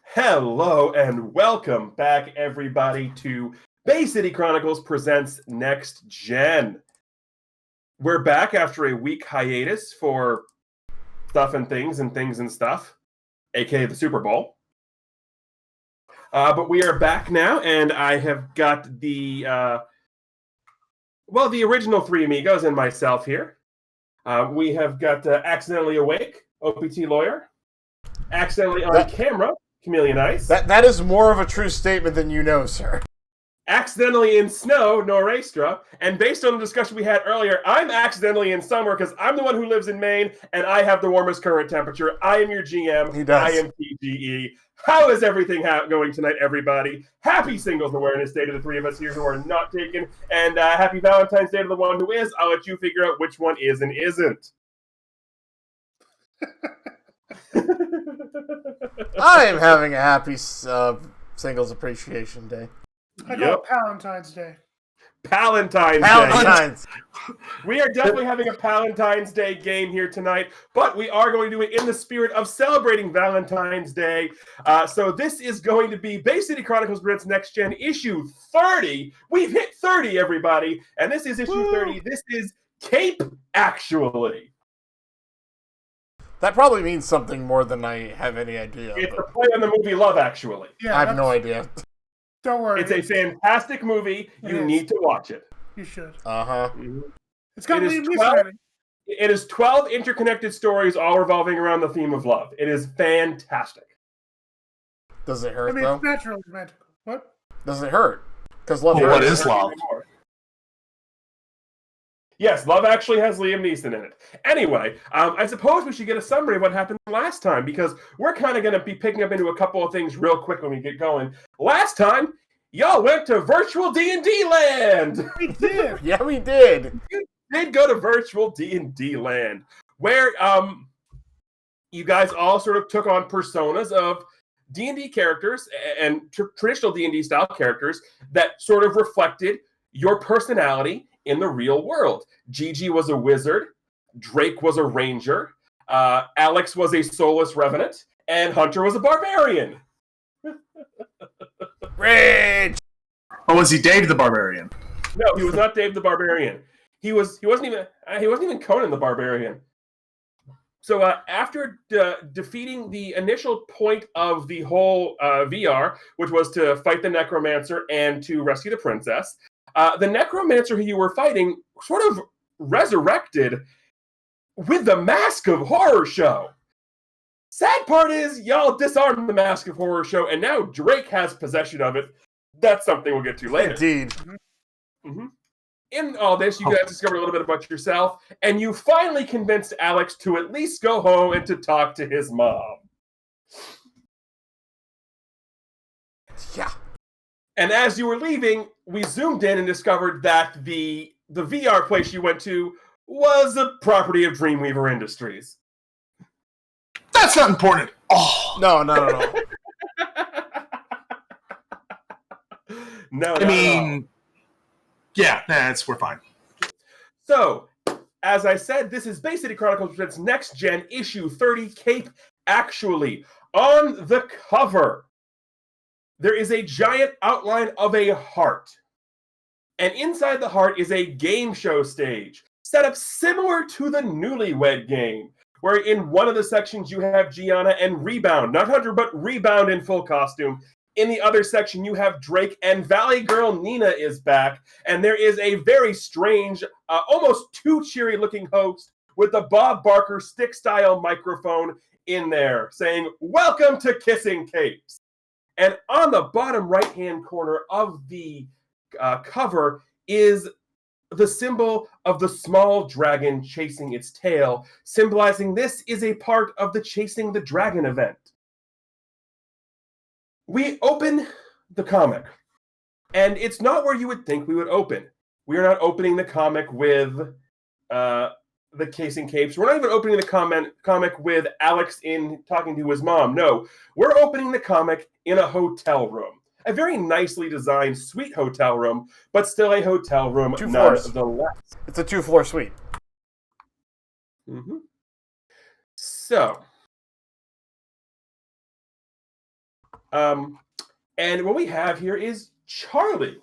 Hello and welcome back, everybody, to Bay City Chronicles Presents Next Gen. We're back after a week hiatus for stuff and things and stuff, aka the Super Bowl. But we are back now, and I have got the original three amigos and myself here. We have got Accidentally Awake, OPT Lawyer, Accidentally on Camera, Chameleon Ice. That is more of a true statement than you know, sir. Accidentally in snow, Norestra, and based on the discussion we had earlier, I'm accidentally in summer because I'm the one who lives in Maine and I have the warmest current temperature. I am your GM. He does. I am TGE. How is everything going tonight, everybody? Happy Singles Awareness Day to the three of us here who are not taken, and happy Valentine's Day to the one who is. I'll let you figure out which one is and isn't. I am having a happy Singles Appreciation Day. I got Palentine's Day. Palentine's Day. We are definitely having a Palentine's Day game here tonight, but we are going to do it in the spirit of celebrating Valentine's Day. So this is going to be Bay City Chronicles Presents Next Gen issue 30. We've hit 30, everybody, and this is issue 30. This is Cape Actually. That probably means something more than I have any idea. It's a play on the movie Love Actually. Yeah, I have no idea. Don't worry. It's a fantastic movie. You need to watch it. You should. Uh-huh. It's got Liam Neeson in it. It is 12 interconnected stories all revolving around the theme of love. It is fantastic. Does it hurt, I mean, though? it's naturally romantic. What? Does it hurt? Because love hurts. What is love? Yes, Love Actually has Liam Neeson in it. Anyway, I suppose we should get a summary of what happened last time, because we're kind of going to be picking up into a couple of things real quick when we get going. Last time, y'all went to virtual D&D land! We did! Yeah, we did! You did go to virtual D&D land, where you guys all sort of took on personas of D&D characters and traditional D&D style characters that sort of reflected your personality in the real world. Gigi was a wizard, Drake was a ranger, Alex was a soulless revenant, and Hunter was a barbarian. Rage! Or was he Dave the Barbarian? No, he was not Dave the Barbarian. He wasn't even Conan the Barbarian. So after defeating the initial point of the whole VR, which was to fight the Necromancer and to rescue the princess, the Necromancer who you were fighting sort of resurrected with the Mask of Horror show. Sad part is, y'all disarmed the Mask of Horror show, and now Drake has possession of it. That's something we'll get to later. Indeed. Mm-hmm. In all this, you guys discovered a little bit about yourself, and you finally convinced Alex to at least go home and to talk to his mom. Yeah. And as you were leaving, we zoomed in and discovered that the VR place you went to was a property of Dreamweaver Industries. That's not important. Oh, No. No, I mean, yeah, we're fine. So, as I said, this is Bay City Chronicles Presents Next Gen issue 30, Cape Actually. On the cover, there is a giant outline of a heart. And inside the heart is a game show stage, set up similar to the Newlywed Game, where in one of the sections you have Gianna and Rebound, not Hunter, but Rebound in full costume. In the other section, you have Drake, and Valley Girl Nina is back. And there is a very strange, almost too cheery-looking host with the Bob Barker stick-style microphone in there, saying, "Welcome to Kissing Capes." And on the bottom right-hand corner of the cover is the symbol of the small dragon chasing its tail, symbolizing this is a part of the Chasing the Dragon event. We open the comic, and it's not where you would think we would open. We are not opening the comic with the Casing Capes. We're not even opening the comic with Alex in talking to his mom. No, we're opening the comic in a hotel room. A very nicely designed, sweet hotel room, but still a hotel room nonetheless. It's a 2-floor suite. Mm-hmm. So, And what we have here is Charlie.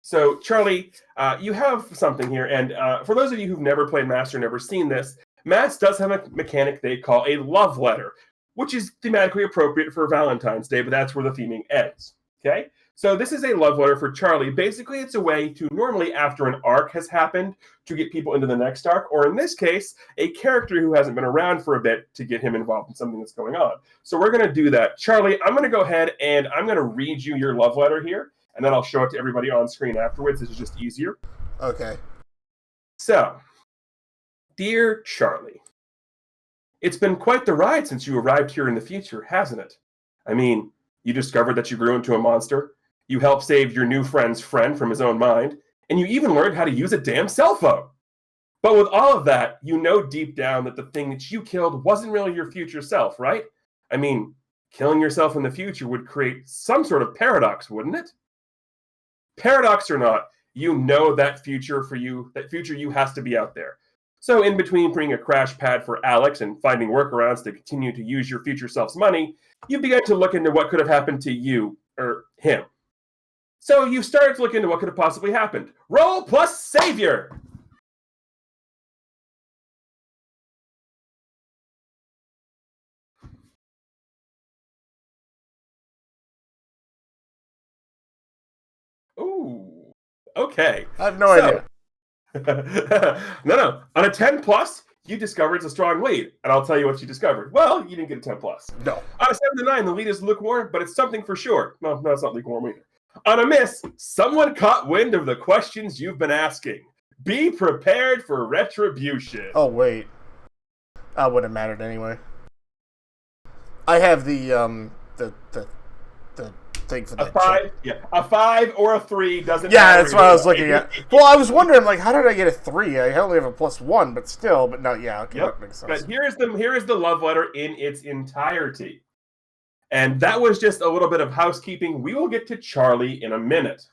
So, Charlie, you have something here. And for those of you who've never played Master, never seen this, Mats does have a mechanic they call a love letter, which is thematically appropriate for Valentine's Day, but that's where the theming ends. Okay? So this is a love letter for Charlie. Basically, it's a way to normally, after an arc has happened, to get people into the next arc, or in this case, a character who hasn't been around for a bit to get him involved in something that's going on. So we're going to do that. Charlie, I'm going to go ahead and I'm going to read you your love letter here, and then I'll show it to everybody on screen afterwards. This is just easier. Okay. So, dear Charlie, it's been quite the ride since you arrived here in the future, hasn't it? I mean, you discovered that you grew into a monster. You helped save your new friend's friend from his own mind, and you even learned how to use a damn cell phone. But with all of that, you know deep down that the thing that you killed wasn't really your future self, right? I mean, killing yourself in the future would create some sort of paradox, wouldn't it? Paradox or not, you know that future you has to be out there. So in between bringing a crash pad for Alex and finding workarounds to continue to use your future self's money, you began to look into what could have happened to you, or him. So you started to look into what could have possibly happened. Roll plus Savior! Ooh, okay. I have no idea. No. On a 10 plus, you discovered it's a strong lead. And I'll tell you what you discovered. Well, you didn't get a 10 plus. No. On a 7 to 9, the lead is lukewarm, but it's something for sure. No, it's not lukewarm either. On a miss, someone caught wind of the questions you've been asking. Be prepared for retribution. Oh, wait. That wouldn't have mattered anyway. I have the thing for a 5, a 5 or a 3 doesn't matter. Yeah, that's what I was looking at. Well, I was wondering, like, how did I get a 3? I only have a +1, but still, but no, yeah, okay, Yep. That makes sense. But here is the love letter in its entirety. And that was just a little bit of housekeeping. We will get to Charlie in a minute.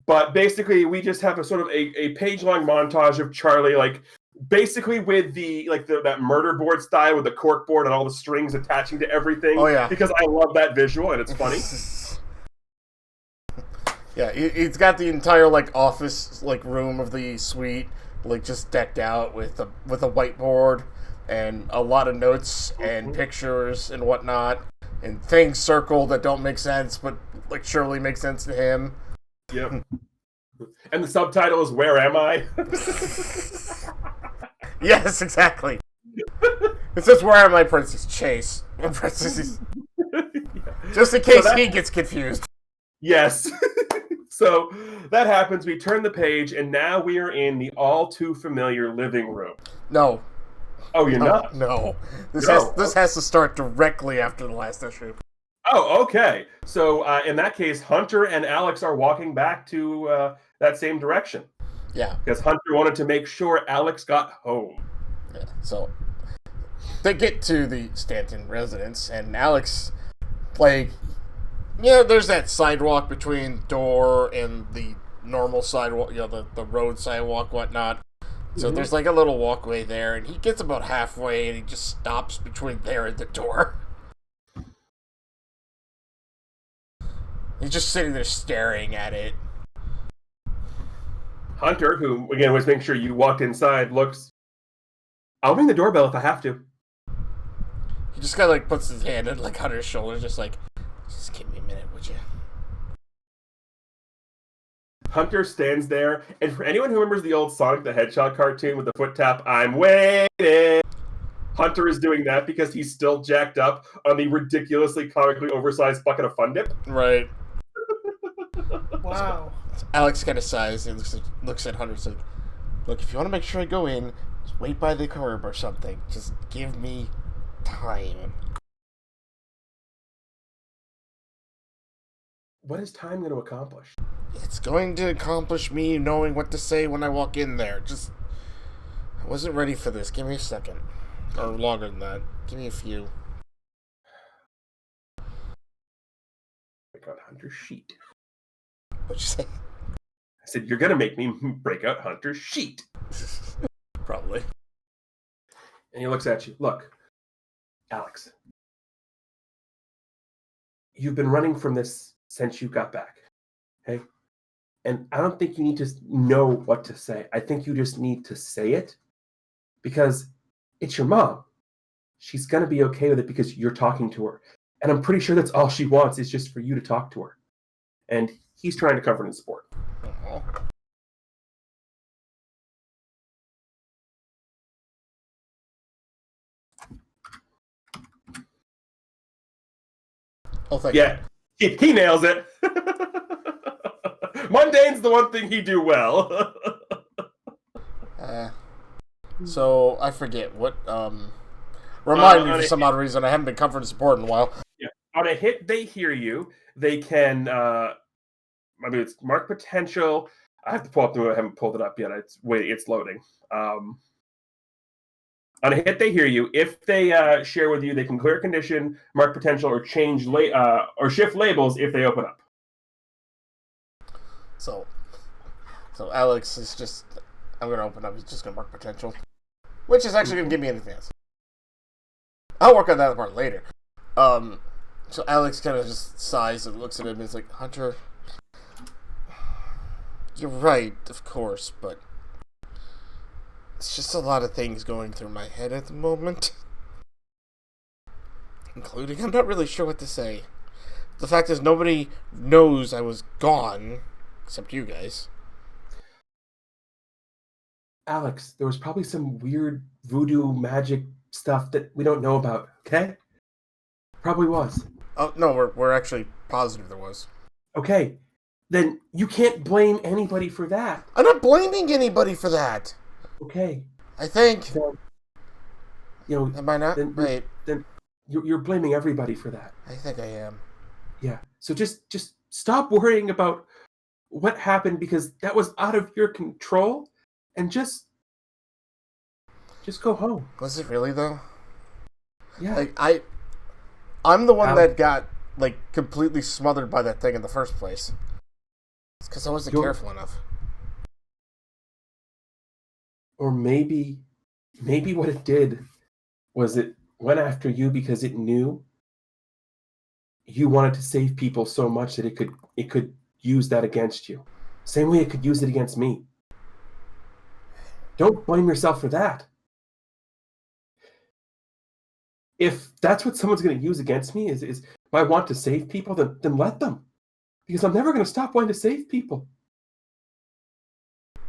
But basically, we just have a sort of a page-long montage of Charlie, like, basically with that murder board style with the cork board and all the strings attaching to everything. Oh, yeah. Because I love that visual and it's funny. Yeah, it's got the entire, like, office, like, room of the suite, like, just decked out with a whiteboard and a lot of notes and pictures and whatnot and things circled that don't make sense but, like, surely make sense to him. Yep. And the subtitle is "Where Am I?" Yes, exactly. It says, "Where am I, Princess Chase?" Just in case he gets confused. Yes. So that happens. We turn the page, and now we are in the all too familiar living room. No. Oh, you're not? No. This No. has to start directly after the last issue. Oh, okay. So in that case, Hunter and Alex are walking back to that same direction. Yeah. Because Hunter wanted to make sure Alex got home. Yeah. So they get to the Stanton residence, and Alex, like, there's that sidewalk between door and the normal sidewalk, the road sidewalk, whatnot. So there's like a little walkway there, and he gets about halfway, and he just stops between there and the door. He's just sitting there staring at it. Hunter, who, again, was making sure you walked inside, looks, I'll ring the doorbell if I have to. He just kind of, like, puts his hand on, like, Hunter's shoulder, just like, just give me a minute, would you? Hunter stands there, and for anyone who remembers the old Sonic the Hedgehog cartoon with the foot tap, I'm waiting. Hunter is doing that because he's still jacked up on the ridiculously comically oversized bucket of Fun Dip. Right. Wow. Alex kind of sighs and looks at Hunter and says, "Look, if you want to make sure I go in, just wait by the curb or something. Just give me time." What is time going to accomplish? It's going to accomplish me knowing what to say when I walk in there. I wasn't ready for this. Give me a second. Or longer than that. Give me a few. I got Hunter's sheet. What'd you say? I said, you're going to make me break out Hunter's sheet. Probably. And he looks at you. Look, Alex, you've been running from this since you got back. Okay? And I don't think you need to know what to say. I think you just need to say it because it's your mom. She's going to be okay with it because you're talking to her. And I'm pretty sure that's all she wants is just for you to talk to her. And he's trying to comfort and support. Uh-huh. Oh, thank Yeah, he nails it. Mundane's the one thing he do well. So I forget what. Remind me for some hit, odd reason. I haven't been comfort and support in a while. Yeah, on a hit, they hear you. They can. I mean, it's mark potential. I have to pull up the. I haven't pulled it up yet. It's loading. On a hit, they hear you. If they share with you, they can clear condition, mark potential, or change or shift labels if they open up. So Alex is just. I'm gonna open up. He's just gonna mark potential, which is actually gonna give me an advance. I'll work on that part later. So Alex kind of just sighs and looks at him and is like, Hunter, you're right, of course, but it's just a lot of things going through my head at the moment. Including, I'm not really sure what to say. The fact is, nobody knows I was gone, except you guys. Alex, there was probably some weird voodoo magic stuff that we don't know about, okay? Probably was. Oh, no, we're actually positive there was. Okay, then you can't blame anybody for that. I'm not blaming anybody for that. Okay. I think. Then, you know, Am I not? then, Wait. Then you're blaming everybody for that. I think I am. Yeah. So just stop worrying about what happened because that was out of your control, and just go home. Was it really though? Yeah. Like I'm the one that got like completely smothered by that thing in the first place. It's because I wasn't careful enough. Or maybe what it did was it went after you because it knew you wanted to save people so much that it could use that against you. Same way it could use it against me. Don't blame yourself for that. If that's what someone's going to use against me is my want to save people, then let them. Because I'm never going to stop wanting to save people.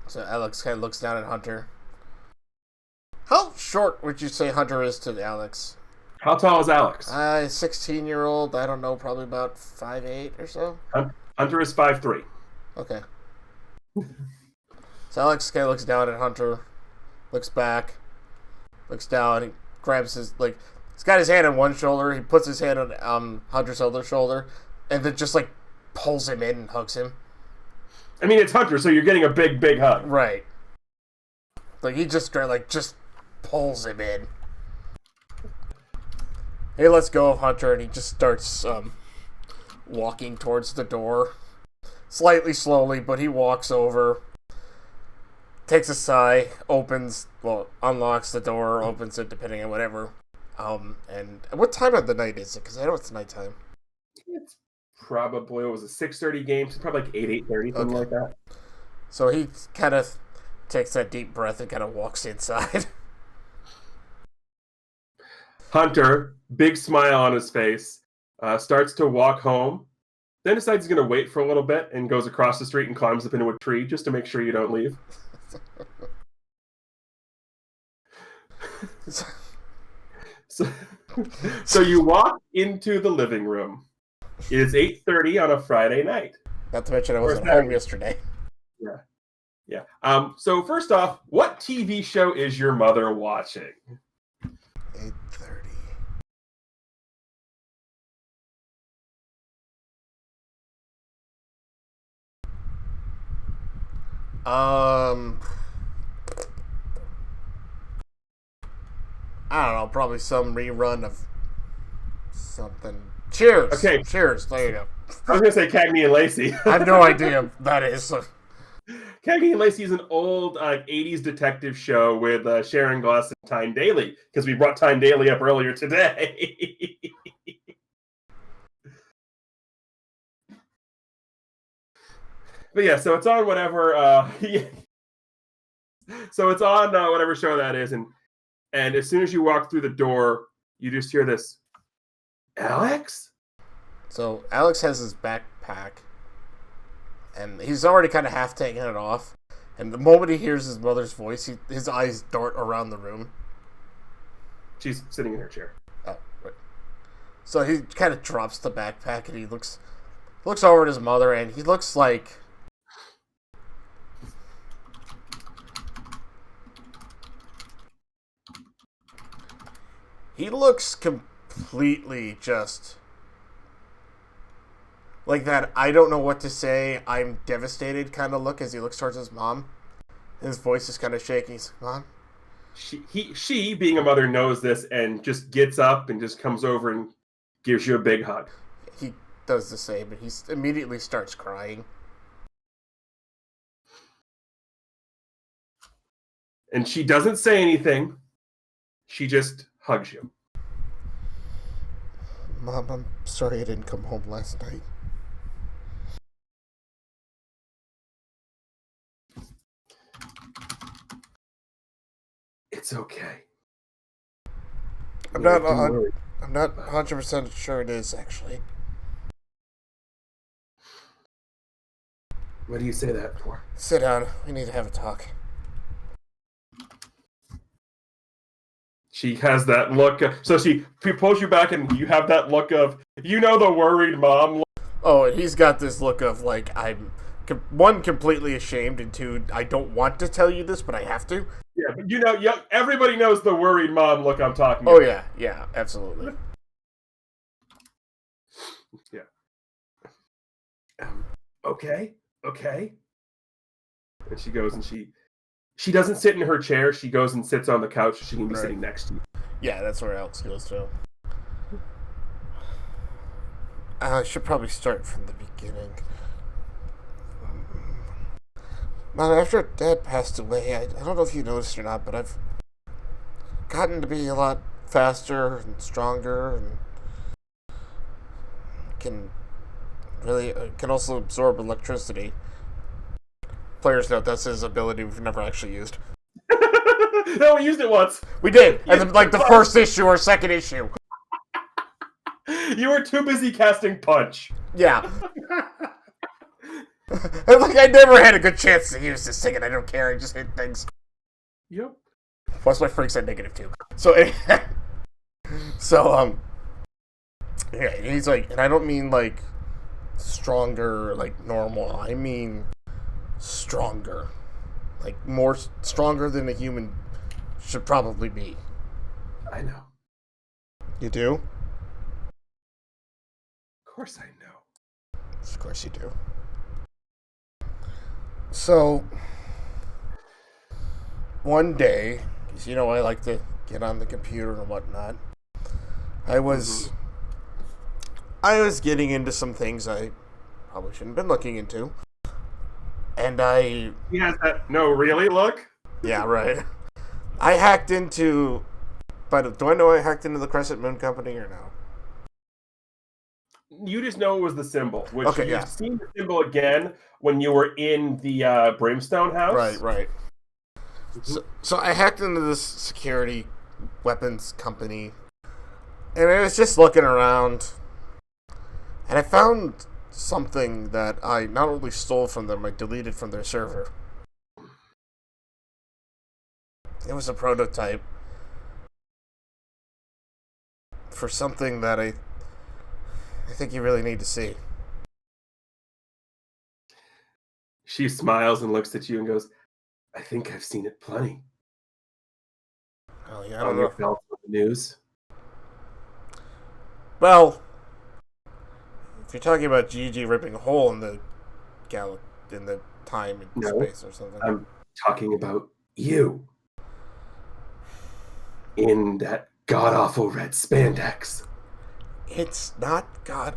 So Alex kind of looks down at Hunter. How short would you say Hunter is to Alex? How tall is Alex? 16-year-old, I don't know, probably about 5'8" or so. Hunter is 5'3". Okay. So Alex kind of looks down at Hunter, looks back, looks down, he grabs his, like, he's got his hand on one shoulder, he puts his hand on Hunter's other shoulder, and then just, like, pulls him in and hugs him. I mean, it's Hunter, so you're getting a big, big hug. Right. Like, he just pulls him in. He lets go of Hunter, and he just starts walking towards the door. Slightly slowly, but he walks over, takes a sigh, unlocks the door, opens it, depending on whatever. And what time of the night is it? Because I know it's nighttime. It's probably, it was a 6:30 game, so probably like 8:30, something like that. So he kind of takes that deep breath and kind of walks inside. Hunter, big smile on his face, starts to walk home, then decides he's going to wait for a little bit and goes across the street and climbs up into a tree just to make sure you don't leave. So you walk into the living room. It is 8:30 on a Friday night. Not to mention I wasn't home yesterday. Yeah. So first off, what TV show is your mother watching? 8:30. I don't know, probably some rerun of something. Cheers! Okay. Cheers, there you go. I was going to say Cagney and Lacey. I have no idea what that is. Cagney and Lacey is an old 80s detective show with Sharon Gless and Tyne Daly, because we brought Tyne Daly up earlier today. But yeah, so it's on whatever. So it's on whatever show that is, and as soon as you walk through the door, you just hear this, Alex. So Alex has his backpack, and he's already kind of half taking it off. And the moment he hears his mother's voice, his eyes dart around the room. She's sitting in her chair. Oh, right. So he kind of drops the backpack, and he looks over at his mother, and he looks like... He looks completely just... like that I don't know what to say, I'm devastated kind of look as he looks towards his mom. His voice is kind of shaking. He's like, Mom? She, being a mother, knows this and just gets up and just comes over and gives you a big hug. He does the same, but he immediately starts crying. And she doesn't say anything. She just hugs you. Mom, I'm sorry I didn't come home last night. It's okay. I'm not 100% sure it is, actually. What do you say that for? Sit down. We need to have a talk. She has that look. So she pulls you back, and you have that look of, the worried mom look. Oh, and he's got this look of, like, I'm, one, completely ashamed, and two, I don't want to tell you this, but I have to. Yeah, but everybody knows the worried mom look I'm talking about. Oh, yeah, absolutely. Yeah. Okay. And she goes and she doesn't sit in her chair. She goes and sits on the couch. So she can be sitting next to you. Yeah, that's where Alex goes to. I should probably start from the beginning. Mom, after Dad passed away, I don't know if you noticed or not, but I've gotten to be a lot faster and stronger, and can also absorb electricity. Players note that's his ability we've never actually used. No, we used it once. We did, and like the first issue or second issue. You were too busy casting Punch. Yeah. I never had a good chance to use this thing, and I don't care. I just hit things. Yep. Plus, my freak's at -2. Yeah, and he's like, and I don't mean like stronger, like normal. I mean stronger, like more stronger than a human should probably be. I know. You do? Of course I know. Of course you do. So, one day, because I like to get on the computer and whatnot, I was getting into some things I probably shouldn't have been looking into. And He has that no really look? Yeah, right. I hacked into... But do I know I hacked into the Crescent Moon Company or no? You just know it was the symbol. Which Okay, you've seen the symbol again when you were in the Brimstone house. Right. Mm-hmm. So I hacked into this security weapons company, and I was just looking around, and I found something that I not only stole from them, I deleted from their server. It was a prototype for something that I think you really need to see. She smiles and looks at you and goes, I think I've seen it plenty. Oh, yeah, I don't know. Felt the news. Well, if you're talking about Gigi ripping a hole in the in the time and space or something. I'm talking about you. In that god-awful red spandex. It's not God.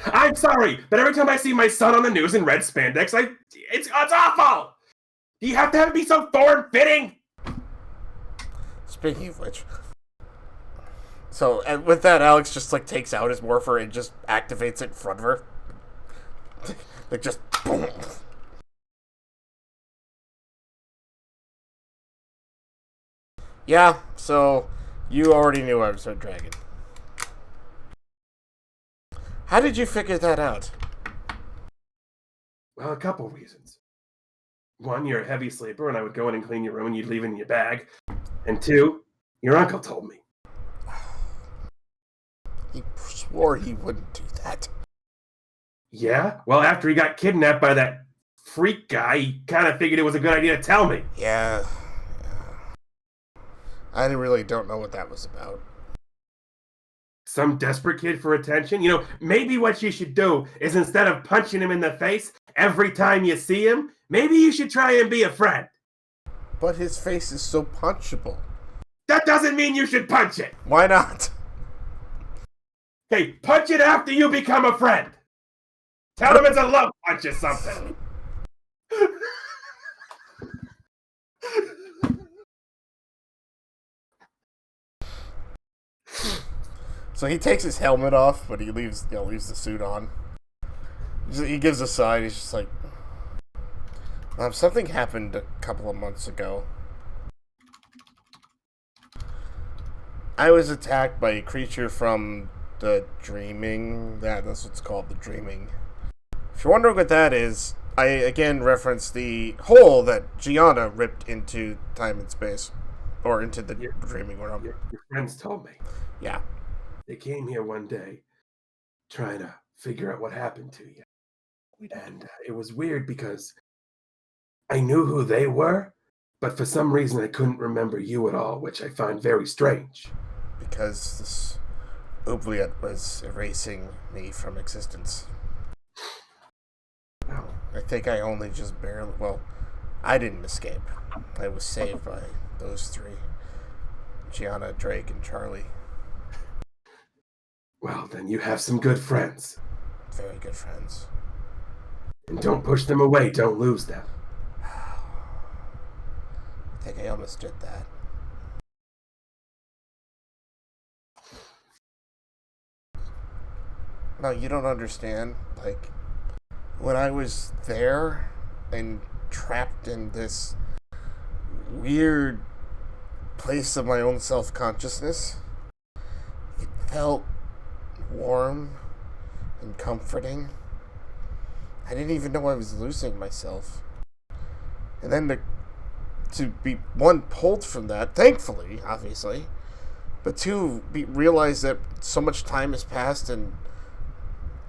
I'm sorry, but every time I see my son on the news in red spandex, it's awful! Do you have to be so form-fitting? Speaking of which. So, and with that, Alex just takes out his morpher and just activates it in front of her. Like, just boom. Yeah, so you already knew I was a dragon. How did you figure that out? Well, a couple reasons. One, you're a heavy sleeper, and I would go in and clean your room, and you'd leave it in your bag. And two, your uncle told me. He swore he wouldn't do that. Yeah? Well, after he got kidnapped by that freak guy, he kind of figured it was a good idea to tell me. Yeah. I really don't know what that was about. Some desperate kid for attention? You know, maybe what you should do is instead of punching him in the face every time you see him, maybe you should try and be a friend. But his face is so punchable. That doesn't mean you should punch it. Why not? Hey, punch it after you become a friend. Tell him it's a love punch or something. So he takes his helmet off, but he leaves the suit on. He gives a sigh. He's just like, something happened a couple of months ago. I was attacked by a creature from the Dreaming. Yeah, that's what it's called, the Dreaming. If you're wondering what that is, I again reference the hole that Gianna ripped into time and space. Or into the Dreaming realm. Your friends told me. Yeah. They came here one day trying to figure out what happened to you. And it was weird because I knew who they were, but for some reason I couldn't remember you at all, which I find very strange. Because this oubliette was erasing me from existence. Well, I think I only just barely... Well, I didn't escape. I was saved by those three. Gianna, Drake, and Charlie. well, then you have some good friends. Very good friends. And don't push them away. Don't lose them. I think I almost did that. No, you don't understand. Like, when I was there and trapped in this weird place of my own self-consciousness, it felt warm and comforting. I didn't even know I was losing myself. And then to be, one, pulled from that, thankfully, obviously, but two, realize that so much time has passed and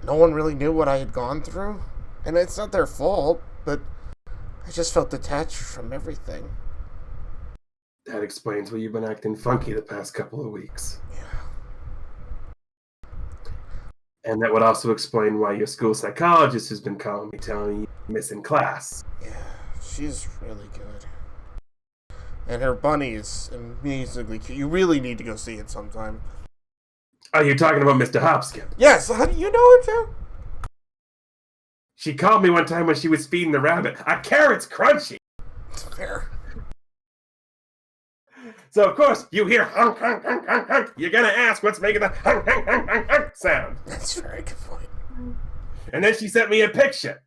no one really knew what I had gone through. And it's not their fault, but I just felt detached from everything. That explains why you've been acting funky the past couple of weeks. Yeah. And that would also explain why your school psychologist has been calling me, telling you you're missing class. Yeah, she's really good. And her bunny is amazingly cute. You really need to go see it sometime. Oh, you're talking about Mr. Hopskin. Yes, how do you know him, Joe? She called me one time when she was feeding the rabbit. A carrot's crunchy. Fair. So, of course, you hear hunk, hunk, hunk, hunk, hunk. You're going to ask what's making the hunk, hunk, hunk, hunk, hunk sound. That's a very good point. And then she sent me a picture.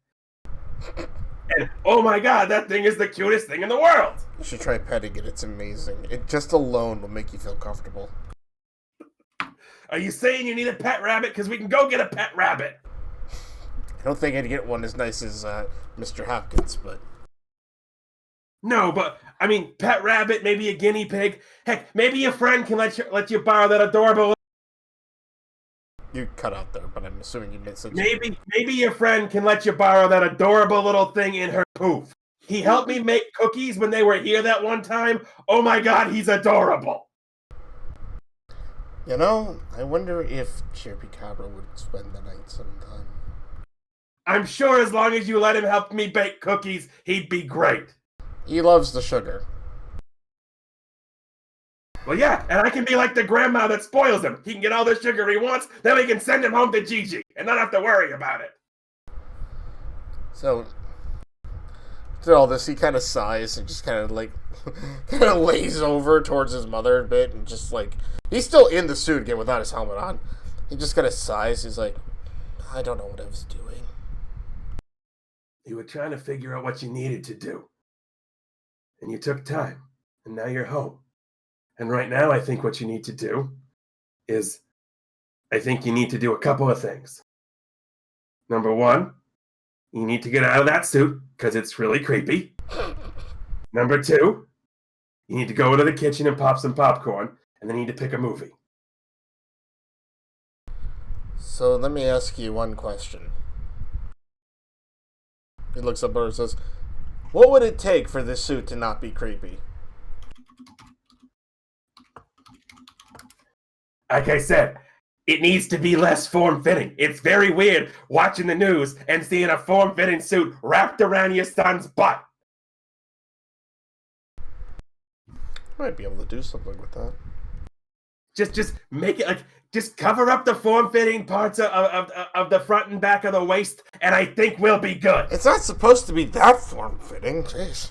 And, oh my God, that thing is the cutest thing in the world. You should try petting it. It's amazing. It just alone will make you feel comfortable. Are you saying you need a pet rabbit? Because we can go get a pet rabbit. I don't think I'd get one as nice as Mr. Hopkins, but... No, but, I mean, pet rabbit, maybe a guinea pig. Heck, maybe your friend can let you borrow that adorable... You cut out there, but I'm assuming you meant such... Maybe your friend can let you borrow that adorable little thing in her poof. He helped me make cookies when they were here that one time. Oh my God, he's adorable. You know, I wonder if Chirpy-Cabra would spend the night sometime. I'm sure as long as you let him help me bake cookies, he'd be great. He loves the sugar. Well, yeah, and I can be like the grandma that spoils him. He can get all the sugar he wants, then we can send him home to Gigi and not have to worry about it. So, after all this, he kind of sighs and just kind of like, kind of lays over towards his mother a bit and just like, he's still in the suit again without his helmet on. He just kind of sighs. He's like, I don't know what I was doing. You were trying to figure out what you needed to do. And you took time. And now you're home. And right now, I think what you need to do is, I think you need to do a couple of things. Number one, you need to get out of that suit because it's really creepy. Number two, you need to go into the kitchen and pop some popcorn, and then you need to pick a movie. So let me ask you one question. He looks up and says, what would it take for this suit to not be creepy? Like I said, it needs to be less form-fitting. It's very weird watching the news and seeing a form-fitting suit wrapped around your son's butt. Might be able to do something with that. Just make it just cover up the form-fitting parts of the front and back of the waist, and I think we'll be good. It's not supposed to be that form-fitting. Jeez.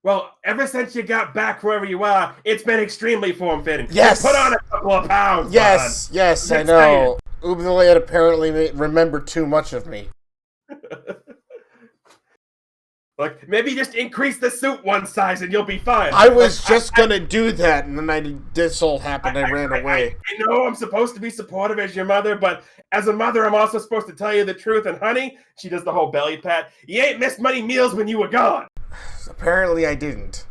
Well, ever since you got back wherever you are, it's been extremely form-fitting. Yes! Put on a couple of pounds, Yes, bud. yes, I know. Oubliette apparently remembered too much of me. Like, maybe just increase the suit one size and you'll be fine. I was just gonna do that, and then this all happened. I ran away. I know I'm supposed to be supportive as your mother, but as a mother, I'm also supposed to tell you the truth. And honey, she does the whole belly pat. You ain't missed many meals when you were gone. Apparently I didn't.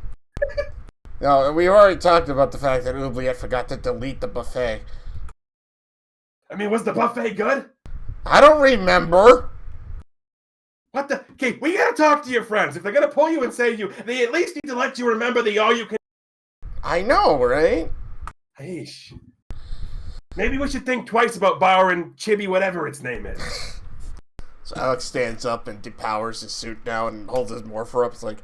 No, we already talked about the fact that Oubliette forgot to delete the buffet. I mean, was the buffet good? I don't remember. What the? Okay, we gotta talk to your friends. If they're gonna pull you and save you, they at least need to let you remember the all-you-can... I know, right? Yeesh. Maybe we should think twice about borrowing Chibi whatever its name is. So Alex stands up and depowers his suit now and holds his morpher up. It's like,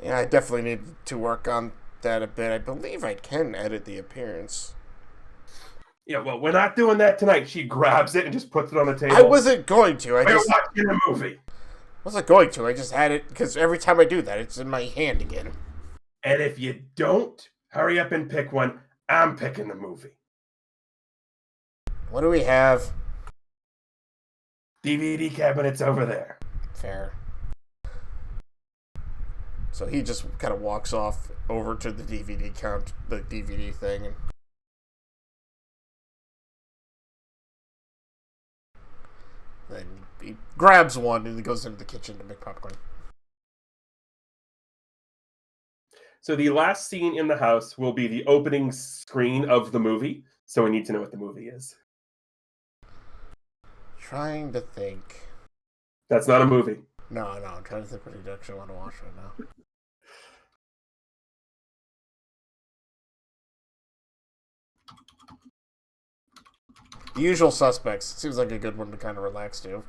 yeah, I definitely need to work on that a bit. I believe I can edit the appearance. Yeah, well, we're not doing that tonight. She grabs it and just puts it on the table. I wasn't going to. We're watching a movie. Wasn't going to. I just had it because every time I do that, it's in my hand again. And if you don't hurry up and pick one, I'm picking the movie. What do we have? DVD cabinet's over there. Fair. So he just kind of walks off over to the DVD thing, and then he grabs one and he goes into the kitchen to make popcorn. So the last scene in the house will be the opening screen of the movie. So we need to know what the movie is. Trying to think. That's not a movie. No, I'm trying to think what I actually want to watch right now. The Usual Suspects. Seems like a good one to kind of relax to.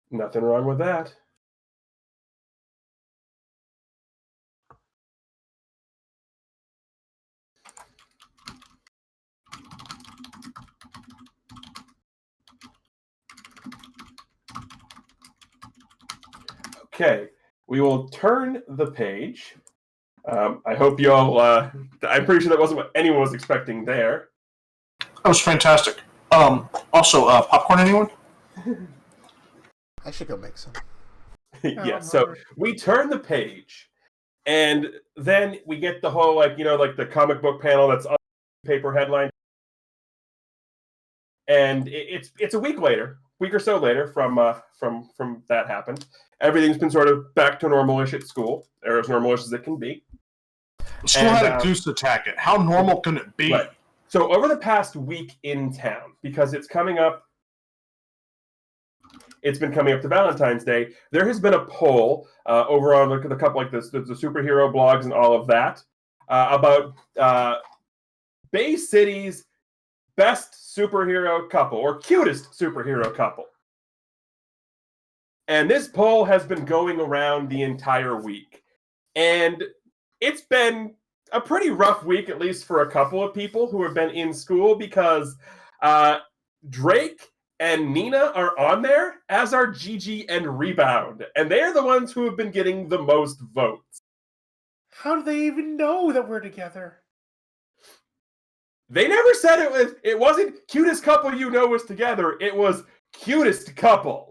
Nothing wrong with that. Okay, we will turn the page. I hope you all... I'm pretty sure that wasn't what anyone was expecting there. That was fantastic. Also, popcorn, anyone? I should go make some. Yeah, so we turn the page, and then we get the whole, the comic book panel that's on the paper headline. And it's a week or so later from that happened. Everything's been sort of back to normal-ish at school, or as normal-ish as it can be. School had a goose attack it. How normal can it be? Right. So over the past week in town, because it's been coming up to Valentine's Day, there has been a poll over on a couple like this, the superhero blogs and all of that, about Bay City's best superhero couple, or cutest superhero couple. And this poll has been going around the entire week. And it's been a pretty rough week, at least for a couple of people who have been in school, because Drake and Nina are on there, as are Gigi and Rebound. And they're the ones who have been getting the most votes. How do they even know that we're together? They never said it wasn't cutest couple you know was together. It was cutest couple.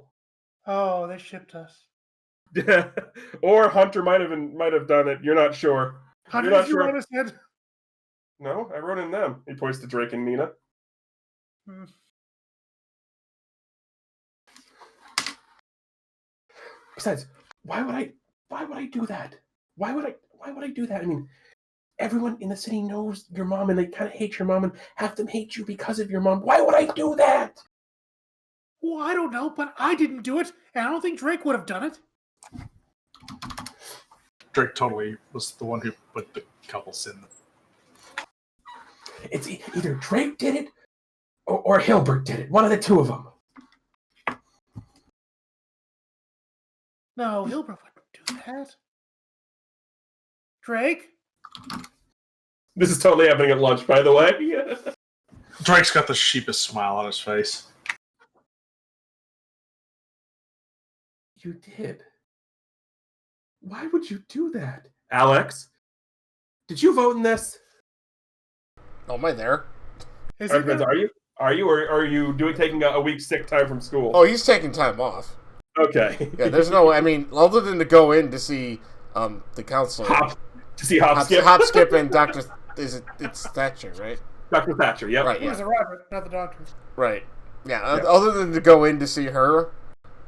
Oh, they shipped us. Or Hunter might have done it. You're not sure. Hunter, You're not did you sure. write us in? No, I wrote in them. He points to Drake and Nina. Hmm. Besides, why would I do that? Why would I do that? I mean, everyone in the city knows your mom and they kind of hate your mom and have them hate you because of your mom. Why would I do that? Well, I don't know, but I didn't do it, and I don't think Drake would have done it. Drake totally was the one who put the couples in. It's either Drake did it or Hilbert did it. One of the two of them. No, Hilbert wouldn't do that. Drake? This is totally happening at lunch, by the way. Drake's got the sheepish smile on his face. You did. Why would you do that? Alex, did you vote in this? Oh, am I there? Is Are it gonna- you? Are you, or are you taking a week's sick time from school? Oh, he's taking time off. Okay. Yeah, there's no. I mean, other than to go in to see the counselor, To see Hop Skip. Hop, Skip, and Doctor. It's Thatcher, right? Dr. Thatcher, yep. Right. He was Yeah. a rabbit, not the doctor. Right. Yeah. Yeah. Other than to go in to see her,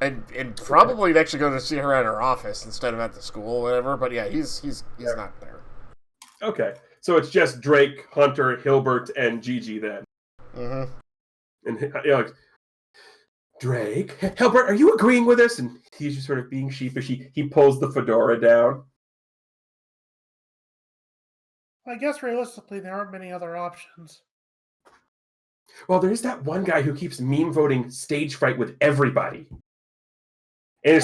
and probably actually go to see her at her office instead of at the school, or whatever. But yeah, he's not there. Okay. So it's just Drake, Hunter, Hilbert, and Gigi then. Mm-hmm. And like, Drake, Hilbert, are you agreeing with us? And he's just sort of being sheepish. He pulls the fedora down. I guess realistically, there aren't many other options. Well, there's that one guy who keeps meme voting stage fright with everybody. And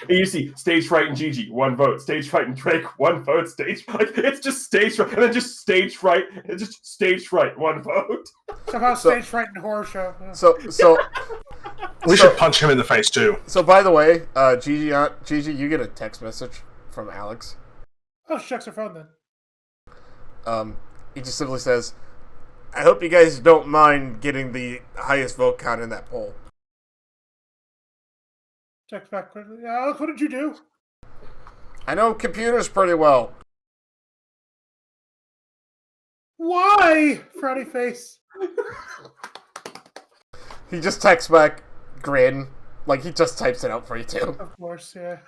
you see stage fright and Gigi, 1 vote. Stage fright and Drake, 1 vote. It's just stage fright, and then just stage fright, and just stage fright, 1 vote. Somehow stage fright and horror show. Yeah. So We should punch him in the face too. So by the way, Gigi, you get a text message from Alex. Oh, she checks her phone then. He just simply says, "I hope you guys don't mind getting the highest vote count in that poll." Checks back quickly. Alex, what did you do? I know computers pretty well. Why? Frowny face. He just texts back, grin, like he just types it out for you too. Of course, yeah.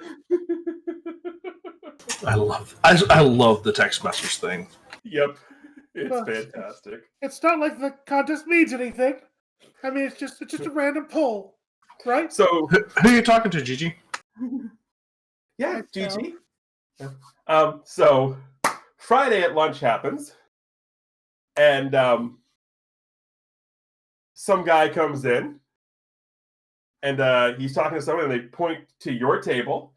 I love the text message thing. Yep. It's Well, fantastic. It's not like the contest means anything. I mean, it's just a random poll, right? So, Who are you talking to, Gigi? yeah, So- Gigi. So Friday at lunch happens, and some guy comes in, and he's talking to someone, and they point to your table,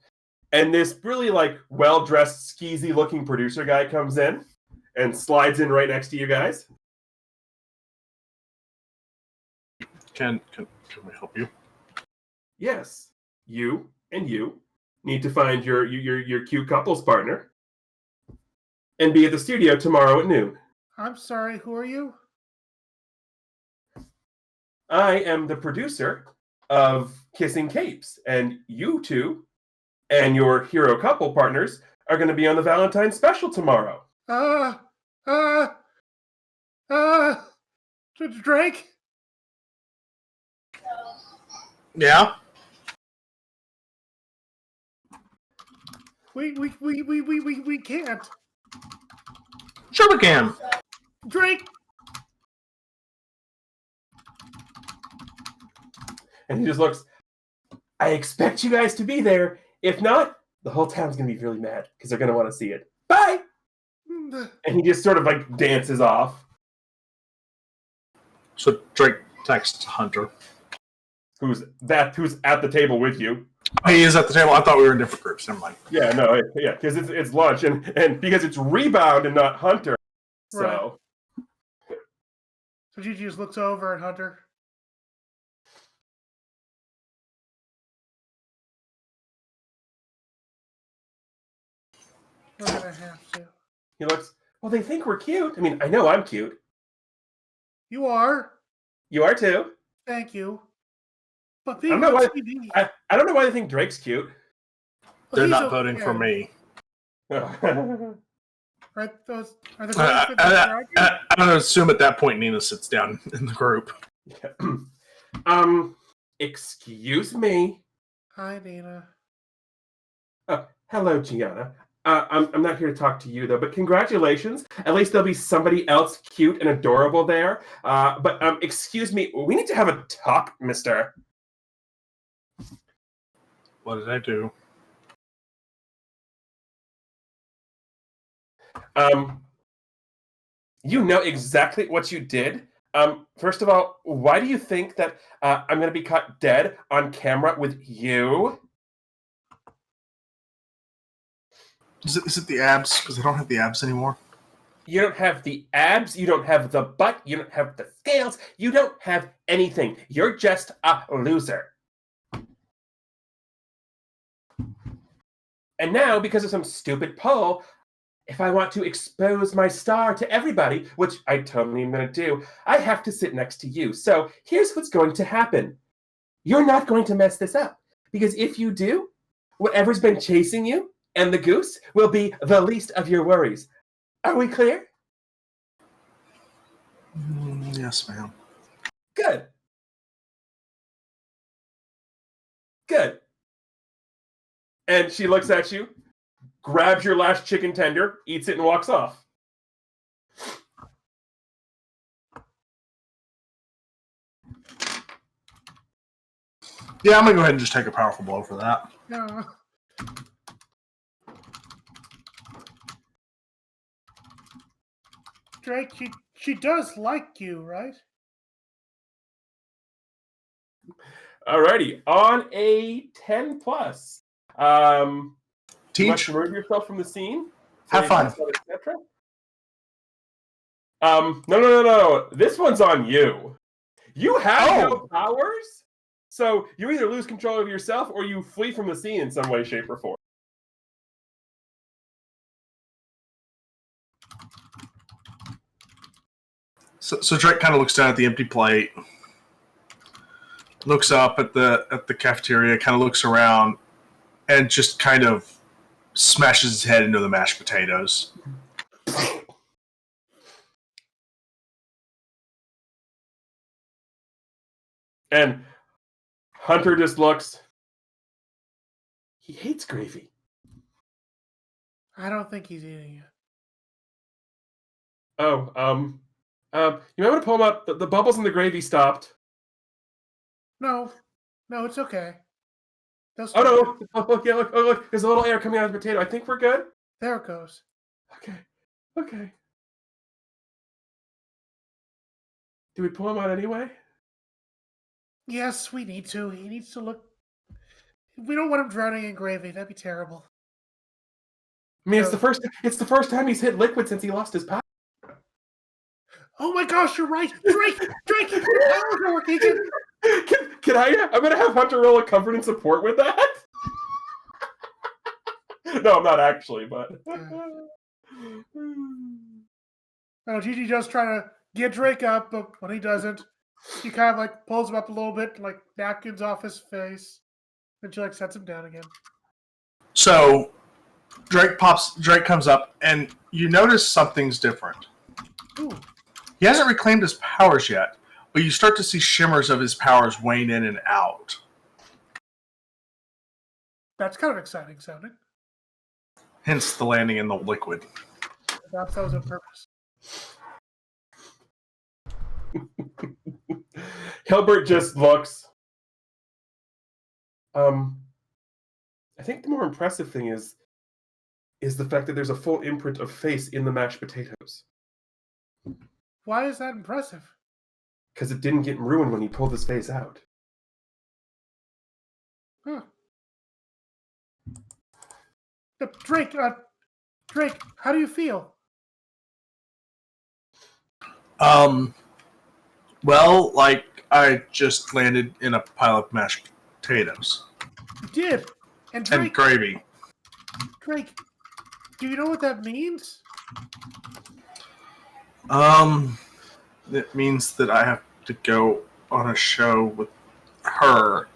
and this really well-dressed, skeezy-looking producer guy comes in and slides in right next to you guys. Can we help you? Yes, you and you need to find your cute couples partner and be at the studio tomorrow at noon. I'm sorry, who are you? I am the producer of Kissing Capes, and you two and your hero couple partners are going to be on the Valentine's special tomorrow. Drake? Yeah. We can't. Sure we can. Drake! And he just looks, I expect you guys to be there. If not, the whole town's going to be really mad because they're going to want to see it. Bye! And he just sort of dances off. So Drake texts Hunter. Who's at the table with you. He is at the table. I thought we were in different groups. Never mind. Yeah, no, yeah, because it's lunch and because it's Rebound and not Hunter. So So Gigi just looks over at Hunter. We're gonna have to. he looks, well, they think we're cute. I mean, I know I'm cute. You are. You are too. Thank you. But I being don't know on why. TV, I don't know why they think Drake's cute. They're he's not a- voting for yeah, me. Right? Those are the voting I, for the I, dragon? I'm going to assume at that point Nina sits down in the group. Excuse me. Hi, Nina. Hello, Gianna. I'm not here to talk to you though, but congratulations. At least there'll be somebody else cute and adorable there. But excuse me, we need to have a talk, mister. What did I do? You know exactly what you did. First of all, why do you think that I'm going to be caught dead on camera with you? Is it the abs? Because I don't have the abs anymore. You don't have the abs, you don't have the butt, you don't have the scales, you don't have anything. You're just a loser. And now, because of some stupid poll, if I want to expose my star to everybody, which I totally am going to do, I have to sit next to you. So here's what's going to happen. You're not going to mess this up. Because if you do, whatever's been chasing you and the goose will be the least of your worries. Are we clear? Yes, ma'am. Good. Good. And she looks at you, grabs your last chicken tender, eats it, and walks off. Yeah, I'm going to go ahead and just take a powerful blow for that. Yeah. Drake, she does like you, right? Alrighty, on a 10 plus. You must Teach. remove yourself from the scene. Have fun. Etc. No. This one's on you. You have no powers, so you either lose control of yourself or you flee from the scene in some way, shape, or form. So Drake kind of looks down at the empty plate, looks up at the cafeteria, kind of looks around, and just kind of smashes his head into the mashed potatoes. And Hunter just looks. He hates gravy. I don't think he's eating it. You might want to pull him up. The bubbles in the gravy stopped. No, it's okay. Oh no! Oh, yeah, look! There's a little air coming out of the potato. I think we're good. There it goes. Okay. Do we pull him out anyway? Yes, we need to. He needs to look. We don't want him drowning in gravy. That'd be terrible. I mean, it's the first time he's hit liquid since he lost his power. Oh my gosh, you're right, Drake! Your powers are working. Can I? I'm gonna have Hunter roll a comfort and support with that. No, I'm not actually, but. Oh, Gigi just trying to get Drake up, but when he doesn't, she kind of like pulls him up a little bit, like napkins off his face, then she like sets him down again. So Drake comes up, and you notice something's different. Ooh. He hasn't reclaimed his powers yet, but you start to see shimmers of his powers wane in and out. That's kind of exciting sounding. Hence the landing in the liquid. Perhaps that was on purpose. Hilbert just looks. I think the more impressive thing is the fact that there's a full imprint of face in the mashed potatoes. Why is that impressive? Because it didn't get ruined when he pulled his face out. Huh. Drake, how do you feel? Well, like I just landed in a pile of mashed potatoes. You did. And And gravy. Drake, do you know what that means? It means that I have to go on a show with her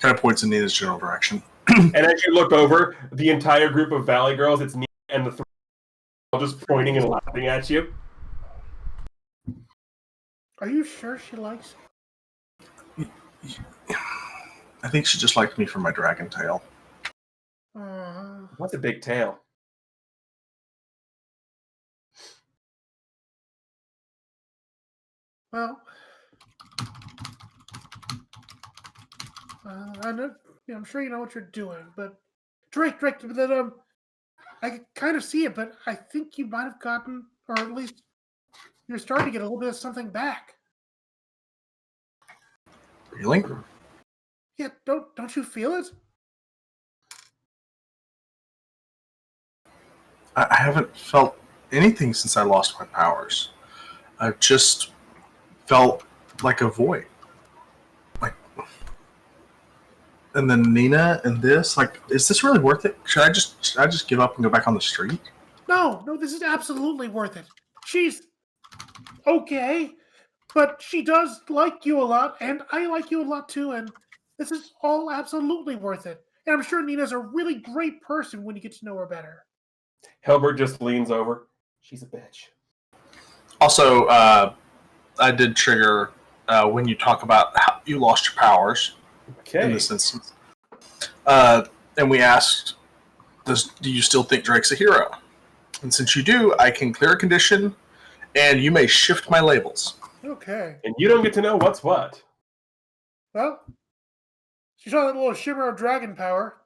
Kind of points in Nina's general direction. And as you look over, the entire group of Valley Girls, it's Nina and the three all just pointing and laughing at you. Are you sure she likes it? I think she just liked me for my dragon tail. What's a big tail? Well, I know. Yeah, I'm sure you know what you're doing, but Drake, that I can kind of see it, but I think you might have gotten, or at least you're starting to get a little bit of something back. Really? Yeah, don't you feel it? I haven't felt anything since I lost my powers. I've just felt like a void. Like, and then Nina and this, like, is this really worth it? Should I just give up and go back on the street? No, this is absolutely worth it. She's okay, but she does like you a lot, and I like you a lot too, and this is all absolutely worth it. And I'm sure Nina's a really great person when you get to know her better. Hilbert just leans over. She's a bitch. Also, I did trigger when you talk about how you lost your powers in Okay. this instance. And we asked, do you still think Drake's a hero? And since you do, I can clear a condition, and you may shift my labels. Okay. And you don't get to know what's what. Well, she saw that little shimmer of dragon power,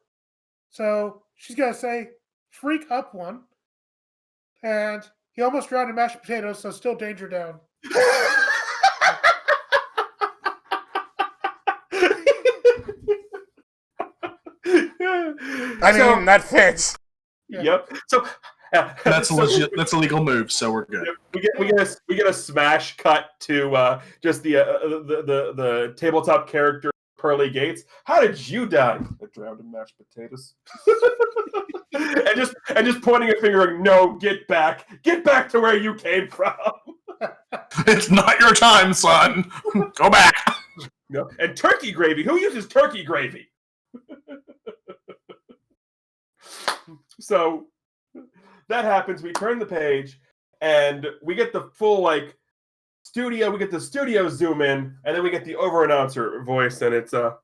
so she's gonna say, "Freak up one," and he almost drowned in mashed potatoes, so still danger down. I mean, that fits. Yeah. Yep. So That's a so legit, that's a legal move, so we're good. we get a smash cut to just the tabletop character Pearly Gates. How did you die? I drowned in mashed potatoes. and just pointing a finger, no, get back to where you came from. It's not your time, son. Go back. No. And turkey gravy. Who uses turkey gravy? So that happens. We turn the page, and we get the full studio. We get the studio zoom in, and then we get the over announcer voice, and it's Going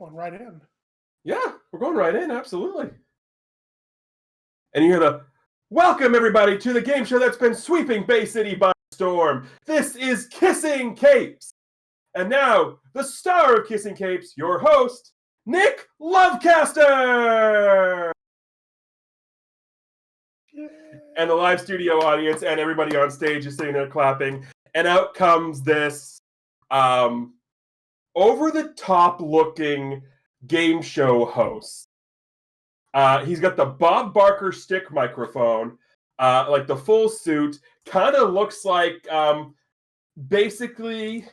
right in. yeah, we're going right in, absolutely. And you hear the welcome everybody to the game show that's been sweeping Bay City by storm. This is Kissing Capes, and now the star of Kissing Capes, your host, Nick Lovecaster. And the live studio audience and everybody on stage is sitting there clapping. And out comes this over-the-top looking game show host. He's got the Bob Barker stick microphone, like the full suit. Kind of looks like, basically,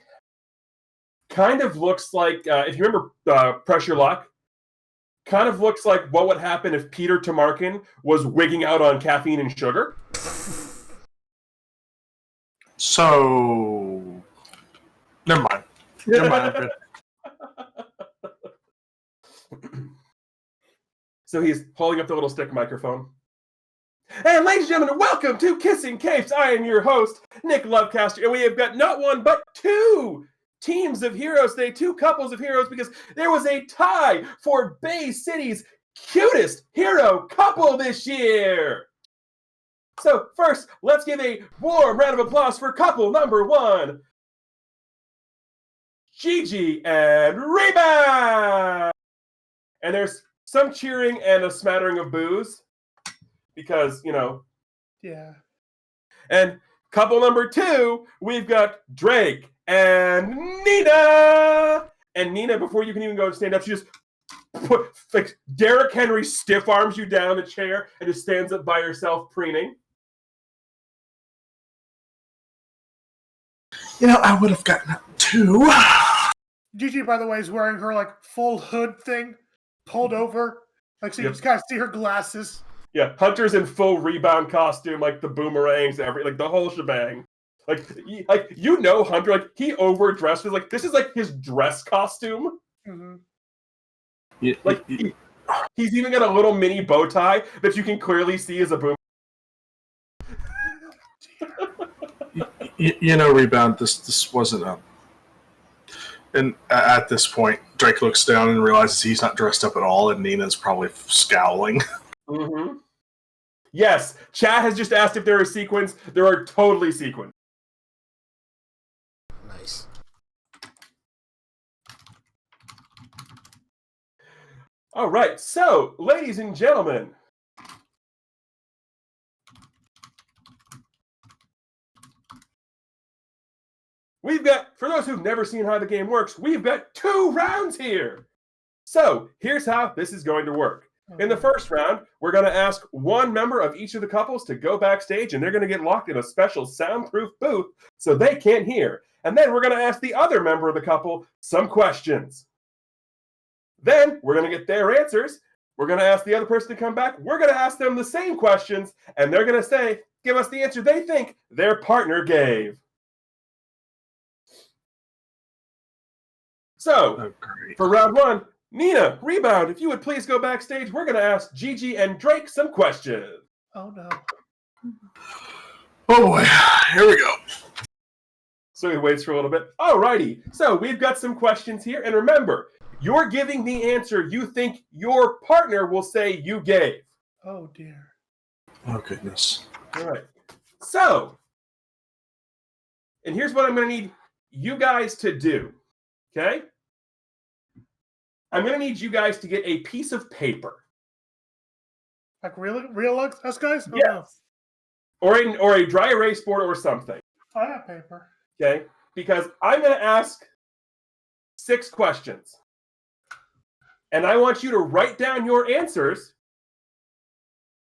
if you remember Pressure Lock, kind of looks like what would happen if Peter Tamarkin was wigging out on caffeine and sugar. So, never mind. I'm good. So he's holding up the little stick microphone. And ladies and gentlemen, welcome to Kissing Capes. I am your host, Nick Lovecaster, and we have got not one but two teams of heroes today, two couples of heroes, because there was a tie for Bay City's cutest hero couple this year. So first, let's give a warm round of applause for couple number one, Gigi and Reba. And there's some cheering and a smattering of boos because, Yeah. And couple number two, we've got Drake and Nina. And Nina, before you can even go and stand up, she just Derrick Henry stiff arms you down the chair and just stands up by herself, preening. I would have gotten two. Gigi, by the way, is wearing her full hood thing pulled over, so you Yep. just kind of see her glasses. Yeah, Hunter's in full rebound costume, like the boomerangs, the whole shebang. Hunter, he overdresses. This is his dress costume. Mm-hmm. Like he's even got a little mini bow tie that you can clearly see as a boom. Rebound. This wasn't a. And at this point, Drake looks down and realizes he's not dressed up at all, and Nina's probably scowling. Mm-hmm. Yes, chat has just asked if there are sequins. There are totally sequins. Nice. All right, so, ladies and gentlemen, we've got, for those who've never seen how the game works, we've got 2 rounds here. So, here's how this is going to work. In the first round, we're going to ask one member of each of the couples to go backstage, and they're going to get locked in a special soundproof booth so they can't hear. And then we're going to ask the other member of the couple some questions. Then we're going to get their answers. We're going to ask the other person to come back. We're going to ask them the same questions, and they're going to give us the answer they think their partner gave. So, for round 1, Nina, Rebound, if you would please go backstage, we're going to ask Gigi and Drake some questions. Oh, no. Oh, boy. Here we go. So he waits for a little bit. Alrighty. So we've got some questions here. And remember, you're giving the answer you think your partner will say you gave. Oh, dear. Oh, goodness. All right. So, and here's what I'm going to need you guys to do. Okay? I'm going to need you guys to get a piece of paper. Like real us guys? Oh, yes. No. Or a dry erase board or something. I have paper. Okay? Because I'm going to ask 6 questions. And I want you to write down your answers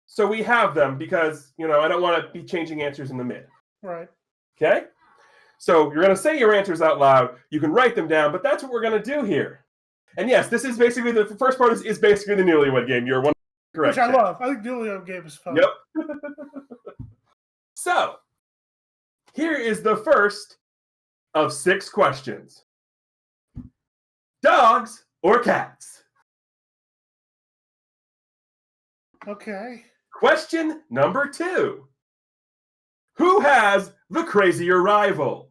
so we have them because, I don't want to be changing answers in the mid. Right. Okay? So you're going to say your answers out loud. You can write them down, but that's what we're going to do here. And yes, this is basically the first part is basically the Newlywed Game. You're correct. Which I love. I think the Newlywed Game is fun. Yep. So, here is the first of 6 questions. Dogs or cats? Okay. Question number 2. Who has the crazier rival?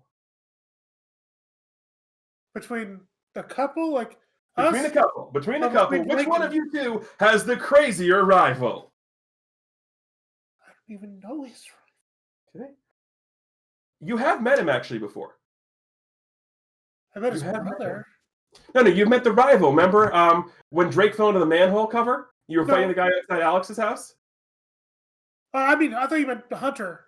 Between the couple, like Between the couple, which one of you 2 has the crazier rival? I don't even know his rival. Okay. You have met him actually before. I met his brother. No, you've met the rival. Remember when Drake fell into the manhole cover? You were fighting the guy outside Alex's house? I thought you meant the Hunter.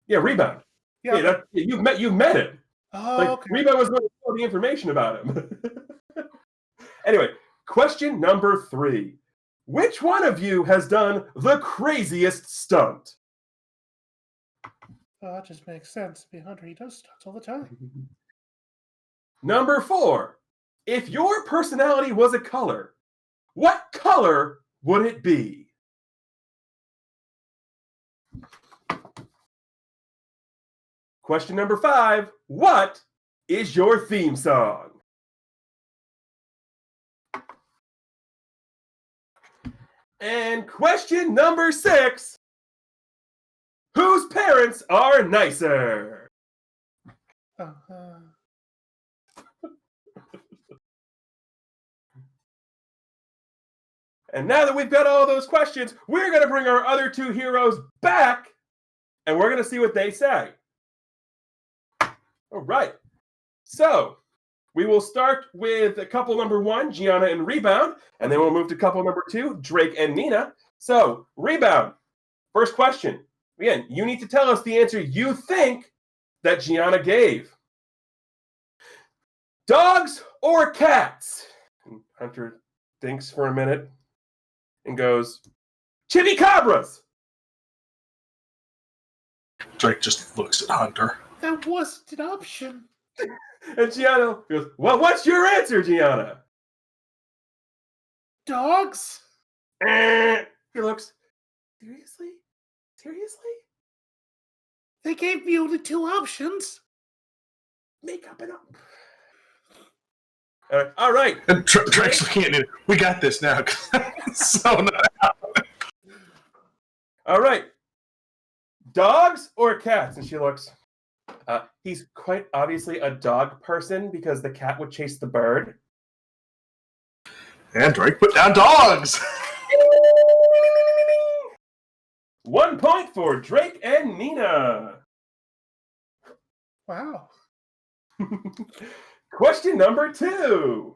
Yeah, Rebound. Yeah, you've met him. Oh, okay. Rebound was going to tell the information about him. Anyway, question number 3. Which one of you has done the craziest stunt? Oh, that just makes sense. To be Hunter, he does stunts all the time. Number 4. If your personality was a color, what color would it be? Question number 5. What is your theme song? And question number 6. Whose parents are nicer? And now that we've got all those questions, we're going to bring our other 2 heroes back, and we're going to see what they say. All right. So, we will start with couple number 1, Gianna and Rebound, and then we'll move to couple number 2, Drake and Nina. So, Rebound, first question. Again, you need to tell us the answer you think that Gianna gave. Dogs or cats? And Hunter thinks for a minute and goes, Chupacabras! Drake just looks at Hunter. That wasn't an option. And Gianna goes, well, what's your answer, Gianna? Dogs? He looks, seriously? Seriously? They gave me only 2 options. Make up an All right. And Drake's looking at it. We got this now. So All right. Dogs or cats? And she looks. He's quite obviously a dog person because the cat would chase the bird. And Drake put down dogs. 1 point for Drake and Nina. Wow. Question number 2.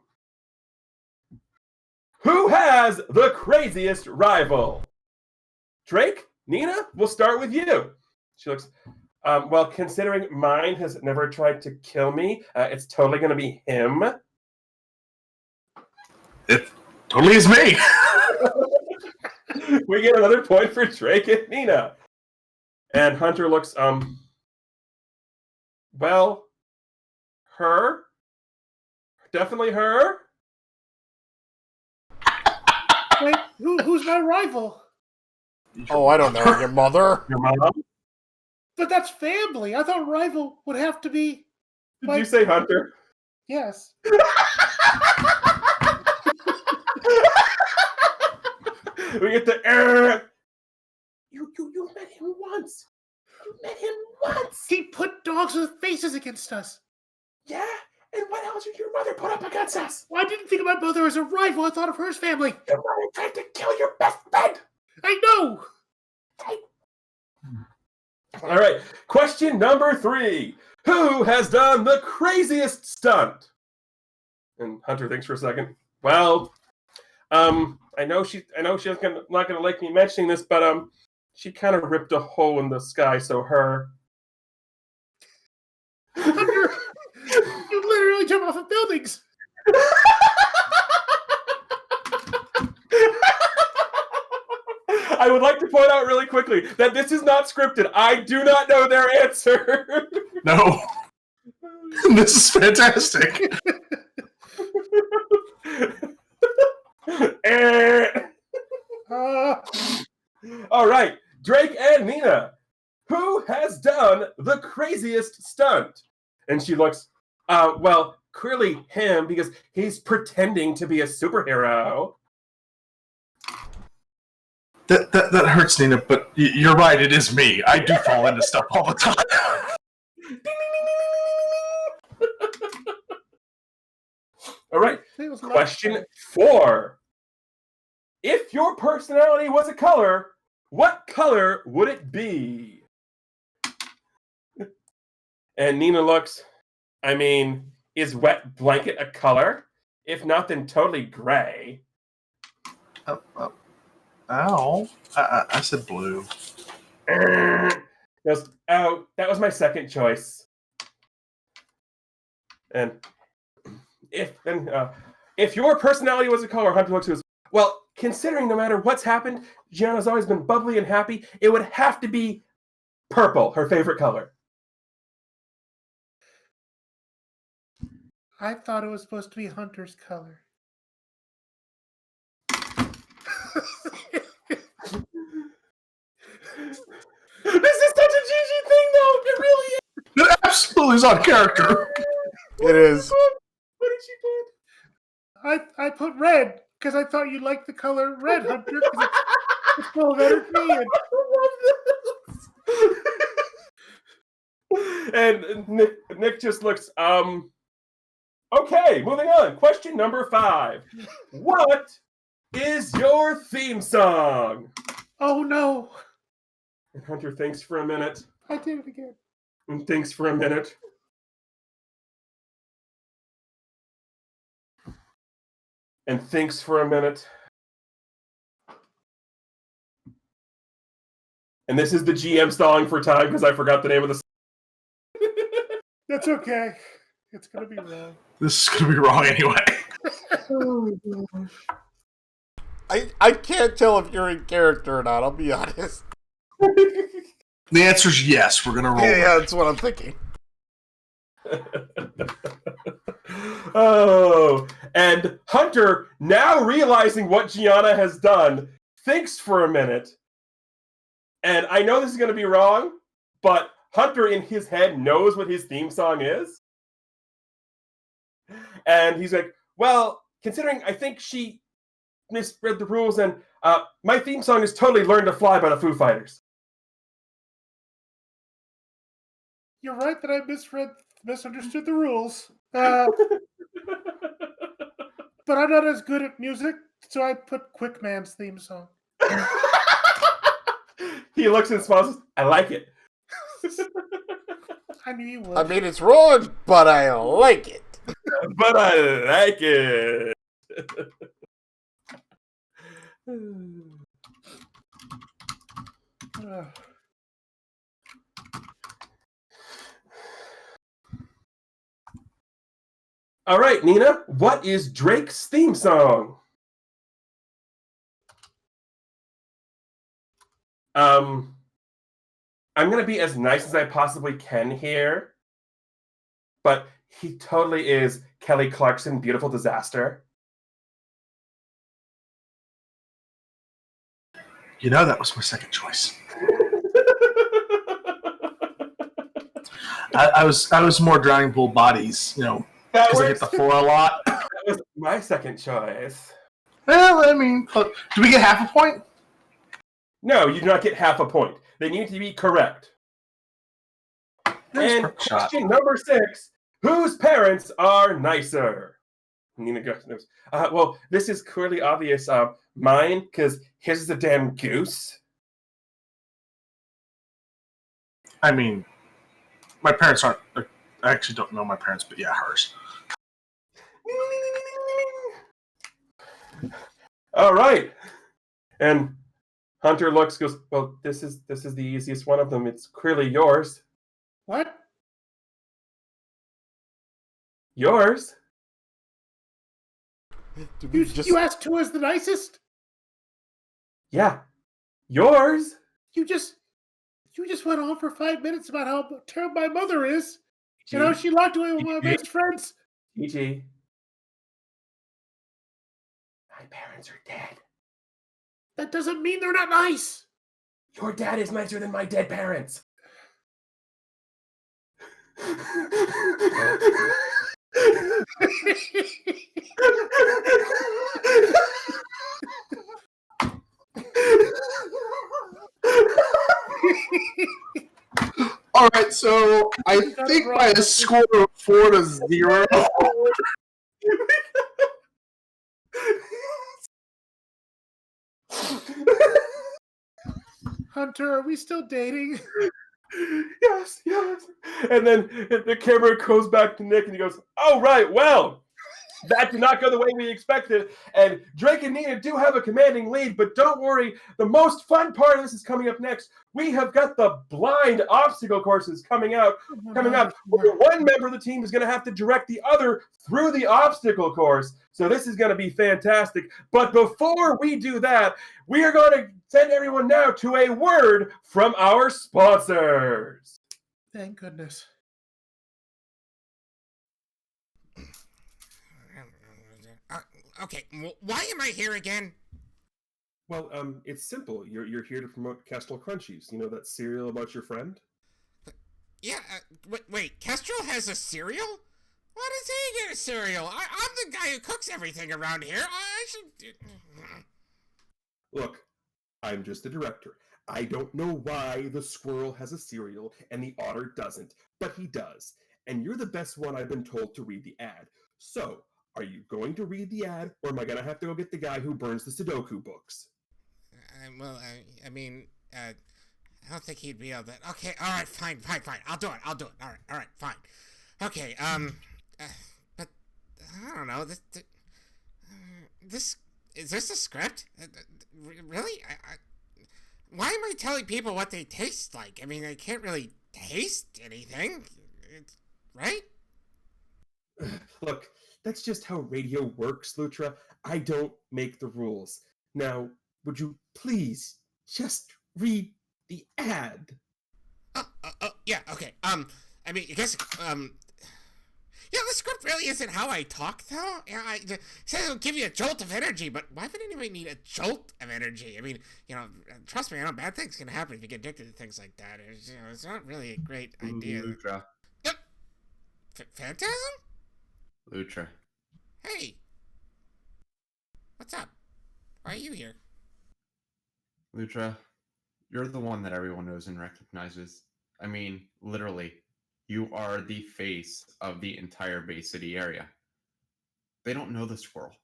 Who has the craziest rival? Drake, Nina, we'll start with you. She looks, well, considering mine has never tried to kill me, it's totally going to be him. It totally is me. We get another point for Drake and Nina. And Hunter looks, well, her. Definitely her. Wait, who's my rival? Oh, I don't know. Your mother? Your mom? But that's family. I thought rival would have to be. Did you say Hunter? Yes. We get the You met him once. You met him once. He put dogs with faces against us. Yeah. And what else did your mother put up against us? Well, I didn't think of my mother as a rival. I thought of her as family. Your mother tried to kill your best friend. I know. All right. Question number 3. Who has done the craziest stunt? And Hunter thinks for a second. Well, I know she's not gonna like me mentioning this, but she kind of ripped a hole in the sky, so her. Hunter, you literally jump off of buildings. I would like to point out really quickly that this is not scripted. I do not know their answer. No. This is fantastic. All right, Drake and Nina. Who has done the craziest stunt? And she looks, well, clearly him because he's pretending to be a superhero. That hurts, Nina, but you're right, it is me. I do fall into stuff all the time. All right, question 4. If your personality was a color, what color would it be? And Nina looks, I mean, is wet blanket a color? If not, then totally gray. Ow. I said blue. Goes, oh, that was my second choice. And if your personality was a color, Hunter looks to us, well, considering no matter what's happened, Gianna's always been bubbly and happy, it would have to be purple, her favorite color. I thought it was supposed to be Hunter's color. This is such a Gigi thing, though. It really is. It absolutely is on character. It is. What did she put? I put red because I thought you liked the color red, Hunter. It's full of energy. And Nick just looks, okay, moving on. Question number 5. What is your theme song? Oh, no. And Hunter thinks for a minute. I did it again. And thinks for a minute. And thinks for a minute. And this is the GM stalling for time because I forgot the name of the song. That's okay. It's going to be wrong. This is going to be wrong anyway. Oh, gosh. I can't tell if you're in character or not, I'll be honest. The answer is yes. We're going to roll. Yeah, that's what I'm thinking. Oh, and Hunter, now realizing what Gianna has done, thinks for a minute. And I know this is going to be wrong, but Hunter in his head knows what his theme song is. And he's like, Well, considering I think she misread the rules, and my theme song is totally Learn to Fly by the Foo Fighters. You're right that I misunderstood the rules. But I'm not as good at music, so I put Quickman's theme song. He looks and smiles. I like it. I knew you would. I mean, it's wrong, but I like it. But I like it. All right, Nina, what is Drake's theme song? I'm going to be as nice as I possibly can here, but he totally is Kelly Clarkson, Beautiful Disaster. You know, that was my second choice. I was more Drowning Pool Bodies, you know, because I hit the floor a lot. That was my second choice. Well, I mean, do we get half a point? No, you do not get half a point. They need to be correct. And question number 6. Whose parents are nicer? Nina goes, well, this is clearly obvious. Mine, because his is a damn goose. I mean, my parents aren't... I actually don't know my parents, but yeah, hers. All right. And Hunter goes, well, this is the easiest one of them. It's clearly yours. What? Yours? You asked who is the nicest? Yeah. Yours? You just went on for 5 minutes about how terrible my mother is. You know, she locked away with my best friends. GG. My parents are dead. That doesn't mean they're not nice. Your dad is nicer than my dead parents. All right, so I think by a score of 4-0. Hunter, are we still dating? Yes. And then the camera goes back to Nick and he goes, oh, right, well, that did not go the way we expected. And Drake and Nina do have a commanding lead, but don't worry. The most fun part of this is coming up next. We have got the blind obstacle courses coming up. Where one member of the team is going to have to direct the other through the obstacle course. So this is going to be fantastic. But before we do that, we are going to send everyone now to a word from our sponsors. Thank goodness. Okay, why am I here again? Well, it's simple. You're here to promote Kestrel Crunchies. You know that cereal about your friend? Yeah, wait, Kestrel has a cereal? Why does he get a cereal? I'm the guy who cooks everything around here. I should... Look, I'm just the director. I don't know why the squirrel has a cereal and the otter doesn't, but he does. And you're the best one I've been told to read the ad. So, are you going to read the ad, or am I going to have to go get the guy who burns the Sudoku books? I mean, I don't think he'd be able to... Okay, alright, fine. I'll do it. Alright, fine. Okay, but, I don't know, this... Is this a script? Really? Why am I telling people what they taste like? I mean, they can't really taste anything, right? Look, that's just how radio works, Lutra. I don't make the rules. Now, would you please just read the ad? Yeah, okay. I mean, I guess, yeah, the script really isn't how I talk, though. Yeah, it says it'll give you a jolt of energy, but why would anybody need a jolt of energy? I mean, you know, trust me, I know bad things can happen if you get addicted to things like that. It's not really a great idea. Lutra. Yep. Phantasm? Lutra. Hey, What's up? Why are you here? Lutra, you're the one that everyone knows and recognizes. I mean, literally, you are the face of the entire Bay City area. They don't know this squirrel.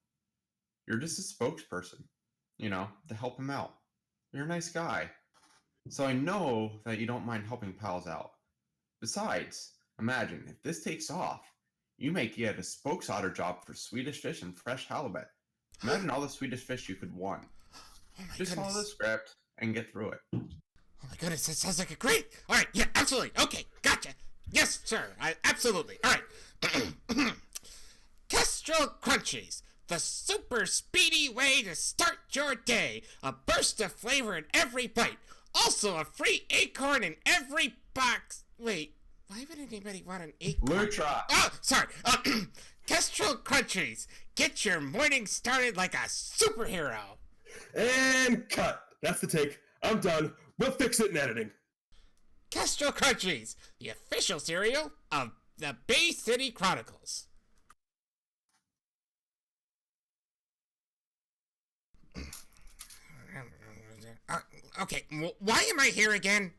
You're just a spokesperson, to help him out. You're a nice guy. So I know that you don't mind helping pals out. Besides, imagine if this takes off, you may get a spokes otter job for Swedish fish and fresh halibut. Imagine all the Swedish fish you could want. Oh my Just follow the goodness. script and get through it. Oh my goodness, that sounds like a great. All right, yeah, absolutely. Okay, gotcha. Yes, sir. Absolutely. All right. Kestrel Crunchies, the super speedy way to start your day. A burst of flavor in every bite. Also, a free acorn in every box. Wait, why would anybody want an acorn? Lutra! Oh, sorry. Kestrel Crunchies, get your morning started like a superhero. And cut. That's the take. I'm done. We'll fix it in editing. Kestrel Crunchies, the official cereal of the Bay City Chronicles. Okay, why am I here again?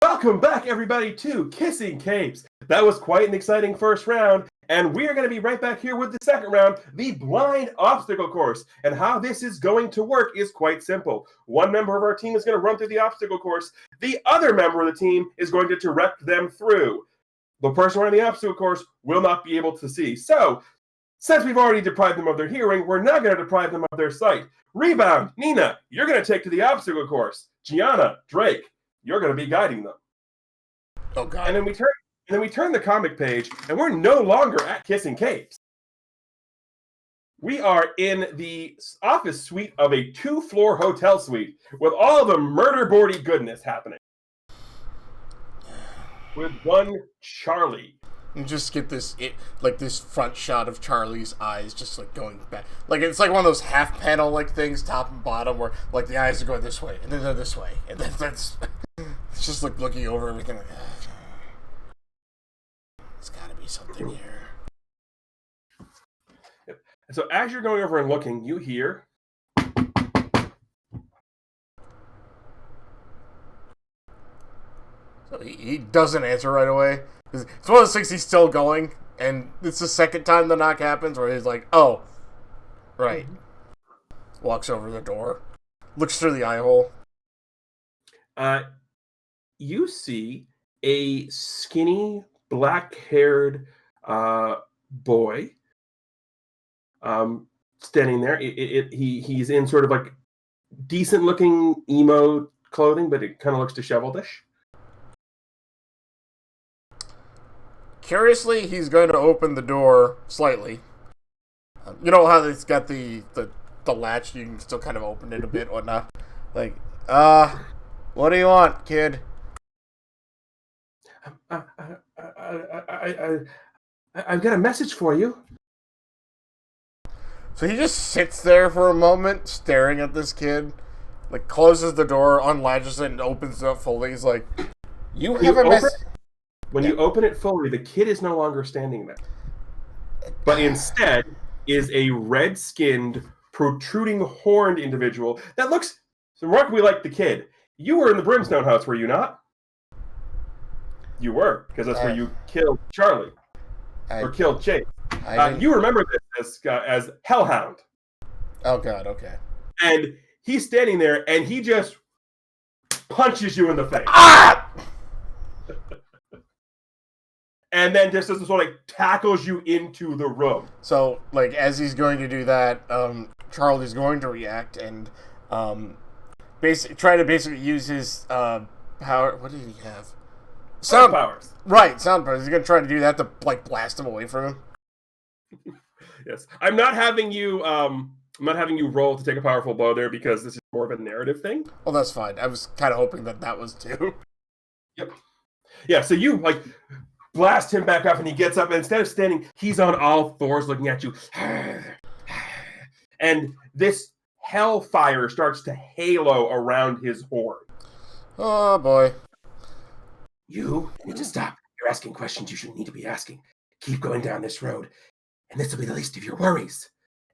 Welcome back, everybody, to Kissing Capes. That was quite an exciting first round, and we are going to be right back here with the second round, the blind obstacle course. And how this is going to work is quite simple. One member of our team is going to run through the obstacle course. The other member of the team is going to direct them through. The person running the obstacle course will not be able to see. So, since we've already deprived them of their hearing, we're not going to deprive them of their sight. Rebound, Nina, you're going to take to the obstacle course. Gianna, Drake, you're going to be guiding them. Oh god. And then we turn the comic page, and we're no longer at Kissing Capes. We are in the office suite of a 2-floor hotel suite with all the murderboardy goodness happening. With one Charlie. You just get this front shot of Charlie's eyes just like going back. Like it's like one of those half panel like things, top and bottom, where like the eyes are going this way and then they're this way. And then that's it's just like looking over everything like there's gotta be something here. And so as you're going over and looking, you hear So he doesn't answer right away. It's one of those things he's still going, and it's the second time the knock happens where he's like, oh, right. Walks over the door, looks through the eye hole. you see a skinny, black-haired boy standing there. He's in sort of like decent-looking emo clothing, but it kind of looks disheveled-ish. Curiously, he's going to open the door slightly. You know how it's got the latch, you can still kind of open it a bit, whatnot. Like, what do you want, kid? I've got a message for you. So he just sits there for a moment, staring at this kid, like closes the door, unlatches it, and opens it up fully. He's like, "You have a message." When you open it fully, the kid is no longer standing there, but instead is a red-skinned, protruding horned individual that looks remarkably like the kid. You were in the Brimstone House, were you not? You were, because that's where you killed Charlie, or killed Chase. You remember this as Hellhound. Oh God, okay. And he's standing there, and he just punches you in the face. Ah! And then just as sort of like tackles you into the room. So, like, as he's going to do that, Charlie's going to react and try to basically use his power. What did he have? Sound powers. Right, sound powers. He's going to try to do that to like blast him away from him. Yes, I'm not having you roll to take a powerful blow there because this is more of a narrative thing. Well, that's fine. I was kind of hoping that was too. Yep. Yeah. So you like blast him back up, and he gets up, and instead of standing, he's on all fours looking at you. And this hellfire starts to halo around his horn. Oh boy. You need to stop. You're asking questions you shouldn't need to be asking. keep going down this road, and this will be the least of your worries.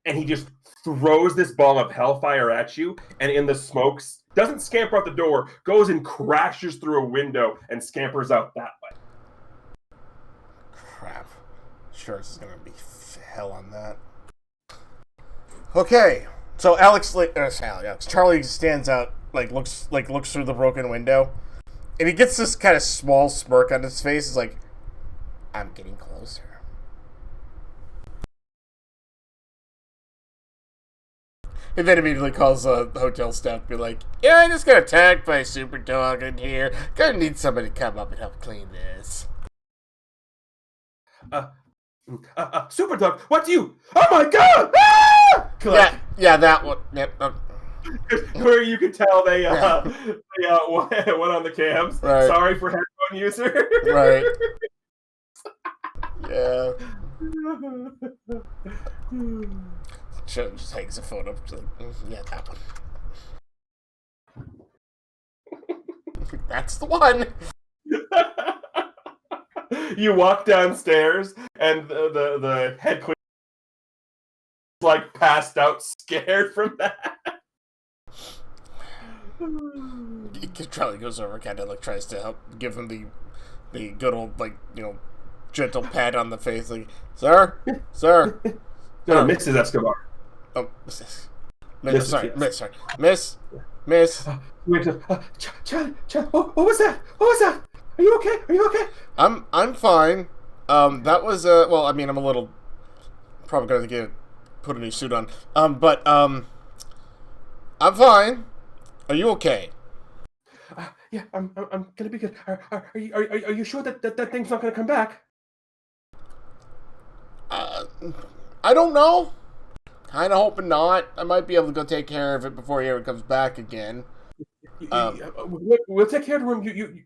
And he just throws this ball of hellfire at you, and in the smokes, doesn't scamper out the door, goes and crashes through a window and scampers out that way. Crap. Sure, this is gonna be hell on that. Okay, so Charlie stands out, looks through the broken window, and he gets this kind of small smirk on his face. He's like, "I'm getting closer." And then immediately calls the hotel staff to be like, "Yeah, I just got attacked by a super dog in here. Gonna need somebody to come up and help clean this." Super dog, what do you? Oh my god! Ah! Yeah, that one. Yep. Where you could tell they went on the cams. Right. Sorry for headphone user. Right. Yeah. Just takes a photo. Yeah, that one. That's the one. You walk downstairs, and the head cleaner like passed out, scared from that. Charlie goes over, kind of tries to help, give him the good old gentle pat on the face, like, sir. No, Mrs. Escobar. Oh, Miss. Charlie, what was that? Are you okay? I'm fine. That was well, I mean, I'm a little probably gonna put a new suit on. But I'm fine. Are you okay? Yeah, I'm gonna be good. Are you sure that thing's not gonna come back? I don't know. Kind of hoping not. I might be able to go take care of it before he ever comes back again. We'll take care of him.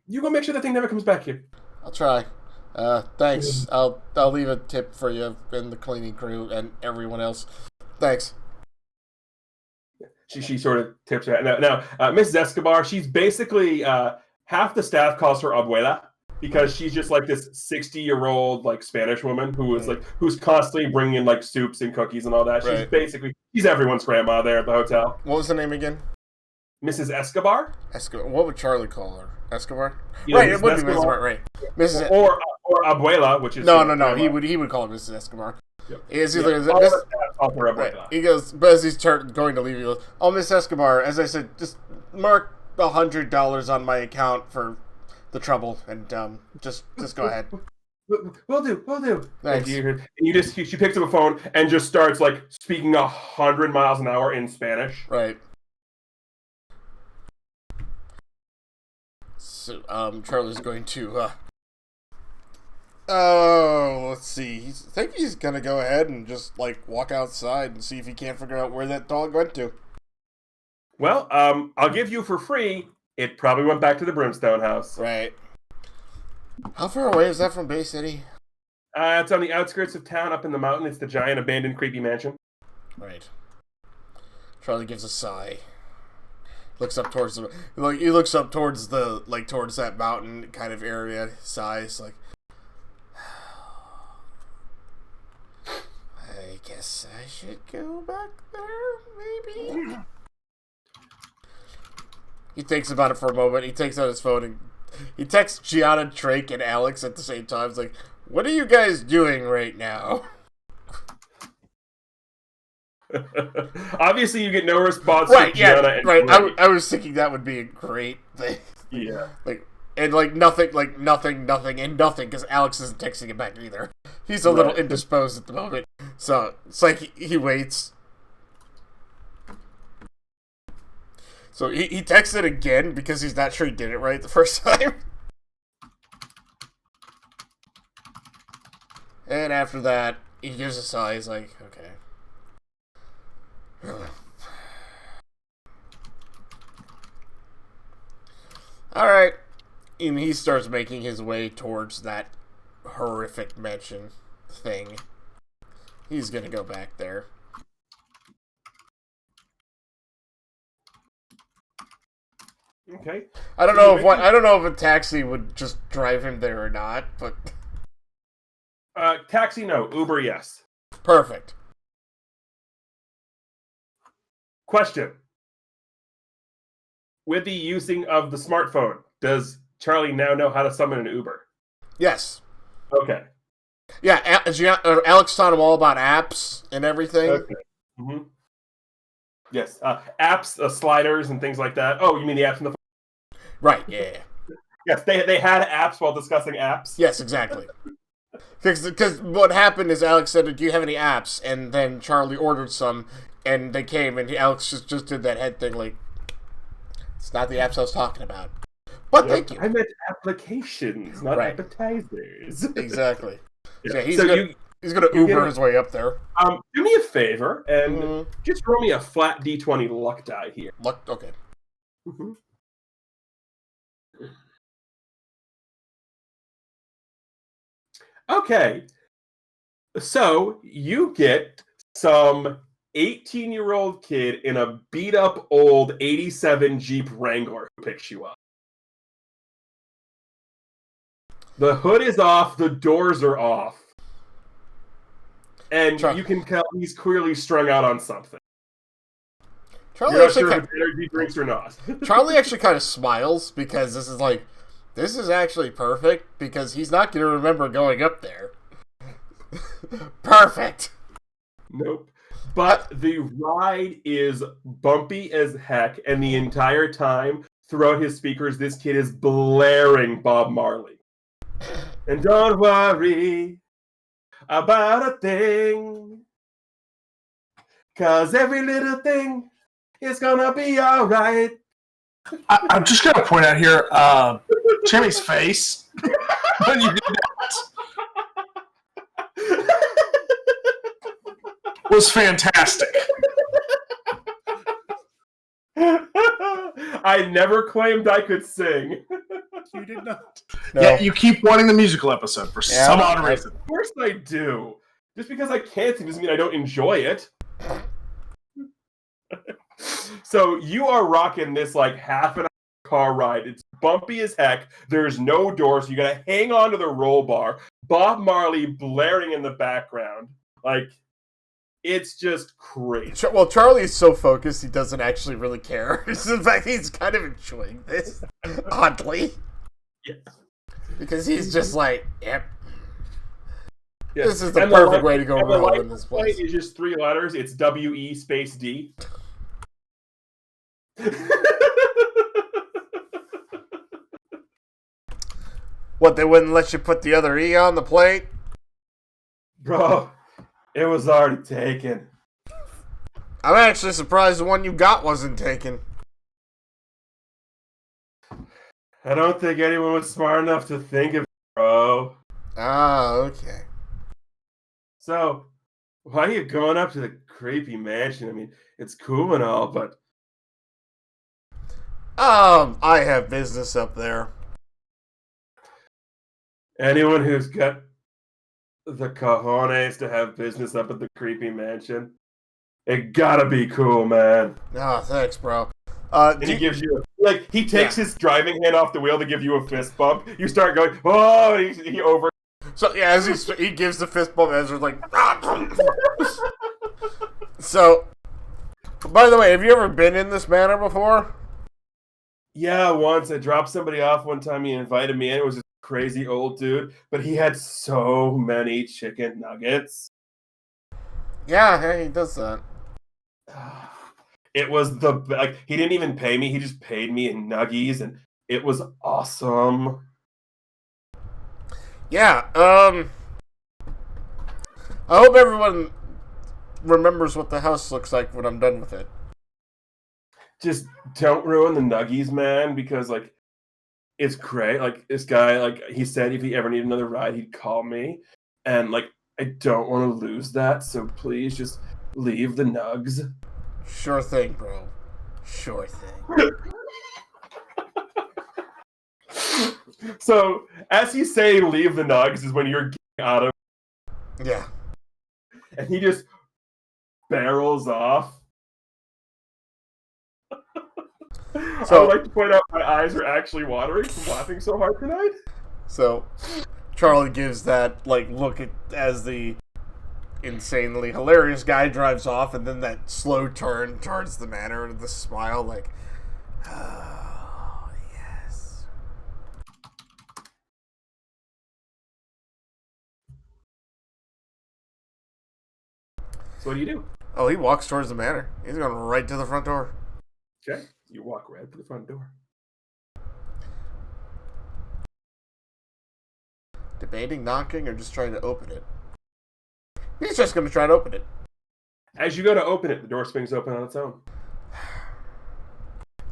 You go make sure that thing never comes back here. I'll try. Thanks. I'll leave a tip for you and the cleaning crew and everyone else. Thanks. She sort of tips her. Now, Mrs. Escobar, she's basically half the staff calls her abuela because she's just like this 60-year-old Spanish woman who's constantly bringing in soups and cookies and all that. She's everyone's grandma there at the hotel. What was the name again? Mrs. Escobar. What would Charlie call her? Escobar. Yeah, right, Mrs. it would be Escobar. Mrs. Right. Mrs. Or abuela, which is no. He would call her Mrs. Escobar. Yep. It's either all the staff call her abuela. right. He goes, but as he's going to leave, he goes, "Oh, Miss Escobar, as I said, just mark $100 on my account for the trouble, and just go ahead." We'll do. Thanks. She picks up a phone and just starts speaking 100 miles an hour in Spanish. Right. So Charlie's going to let's see. I think he's gonna go ahead and just walk outside and see if he can't figure out where that dog went to. Well, I'll give you for free. It probably went back to the Brimstone house. Right. How far away is that from Bay City? It's on the outskirts of town, up in the mountain. It's the giant, abandoned, creepy mansion. Right. Charlie gives a sigh. Looks up towards he looks up towards towards that mountain kind of area. Sighs I guess I should go back there, maybe. He thinks about it for a moment. He takes out his phone and he texts Gianna, Drake, and Alex at the same time. He's like, "What are you guys doing right now?" Obviously, you get no response Right, from Gianna yeah, and right. Drake. I was thinking that would be a great thing. Yeah. Nothing, and nothing, because Alex isn't texting him back either. He's a little indisposed at the moment. So, it's he waits. So, he texted again because he's not sure he did it right the first time. And after that, he gives a sigh. He's like, okay. Alright. And he starts making his way towards that horrific mansion thing. He's gonna go back there. Okay. I don't know if a taxi would just drive him there or not, but Taxi, no. Uber, yes. Perfect. Question. With the using of the smartphone, does Charlie now know how to summon an Uber? Yes. Okay. Yeah, Alex taught him all about apps and everything. Okay. Mm-hmm. Yes. Apps, sliders, and things like that. Oh, you mean the apps in the phone? Right, yeah. Yes, they had apps while discussing apps. Yes, exactly. Because what happened is Alex said, "Do you have any apps?" And then Charlie ordered some, and they came, and Alex just did that head thing, like, it's not the apps I was talking about. But thank you. I meant applications, not Right. appetizers. Exactly. Yeah. Yeah, So he's gonna Uber his way up there. do me a favor and just roll me a flat D20 luck die here. Luck. Okay. Mm-hmm. Okay. So you get some 18-year-old kid in a beat-up old 87 Jeep Wrangler who picks you up. The hood is off, the doors are off. And you can tell he's clearly strung out on something. Charlie You're not actually sure if it's energy drinks or not. Charlie actually kind of smiles because this is actually perfect because he's not going to remember going up there. Perfect. Nope. But the ride is bumpy as heck, and the entire time, throughout his speakers, this kid is blaring Bob Marley. And don't worry about a thing, 'cause every little thing is gonna be alright. I'm just going to point out here, Jimmy's face when you did that was fantastic. I never claimed I could sing. You did not. No. Yeah, you keep wanting the musical episode for some odd reason. Of course I do. Just because I can't sing doesn't mean I don't enjoy it. So you are rocking this like half an hour car ride. It's bumpy as heck. There's no door, so you gotta hang on to the roll bar. Bob Marley blaring in the background. Like, it's just crazy. Well, Charlie is so focused he doesn't actually really care. In fact, he's kind of enjoying this, oddly. Yeah. Because he's just like, yep. Yes. This is the And perfect way to go and the roll in license this plate place. is just 3 letters. It's WE space D. What, they wouldn't let you put the other E on the plate? Bro, it was already taken. I'm actually surprised the one you got wasn't taken. I don't think anyone was smart enough to think of it, bro. Ah, okay. So, why are you going up to the creepy mansion? I mean, it's cool and all, but I have business up there. anyone who's got the cojones to have business up at the creepy mansion, it gotta be cool, man. Ah, thanks, bro. And he gives you he takes his driving hand off the wheel to give you a fist bump. You start going, oh, and he over. So yeah, as he gives the fist bump, Ezra's like. So, by the way, have you ever been in this manor before? Yeah, once I dropped somebody off one time. He invited me in. It was this crazy old dude, but he had so many chicken nuggets. Yeah, he does that. It was he didn't even pay me. He just paid me in nuggies, and it was awesome. Yeah, I hope everyone remembers what the house looks like when I'm done with it. Just don't ruin the nuggies, man, because it's great. Like, this guy, he said if he ever needed another ride, he'd call me, and I don't want to lose that, so please just leave the nugs. Sure thing, bro. Sure thing. So, as he's saying leave the nugs is when you're getting out of, Yeah. and he just barrels off. I would like to point out my eyes are actually watering from laughing so hard tonight. So, Charlie gives that like look at as the insanely hilarious guy drives off, and then that slow turn towards the manor and the smile, like, oh yes. So what do you do? Oh, he walks towards the manor. He's going right to the front door. Okay, you walk right to the front door. Debating knocking or just trying to open it. He's just going to try to open it. As you go to open it, the door swings open on its own.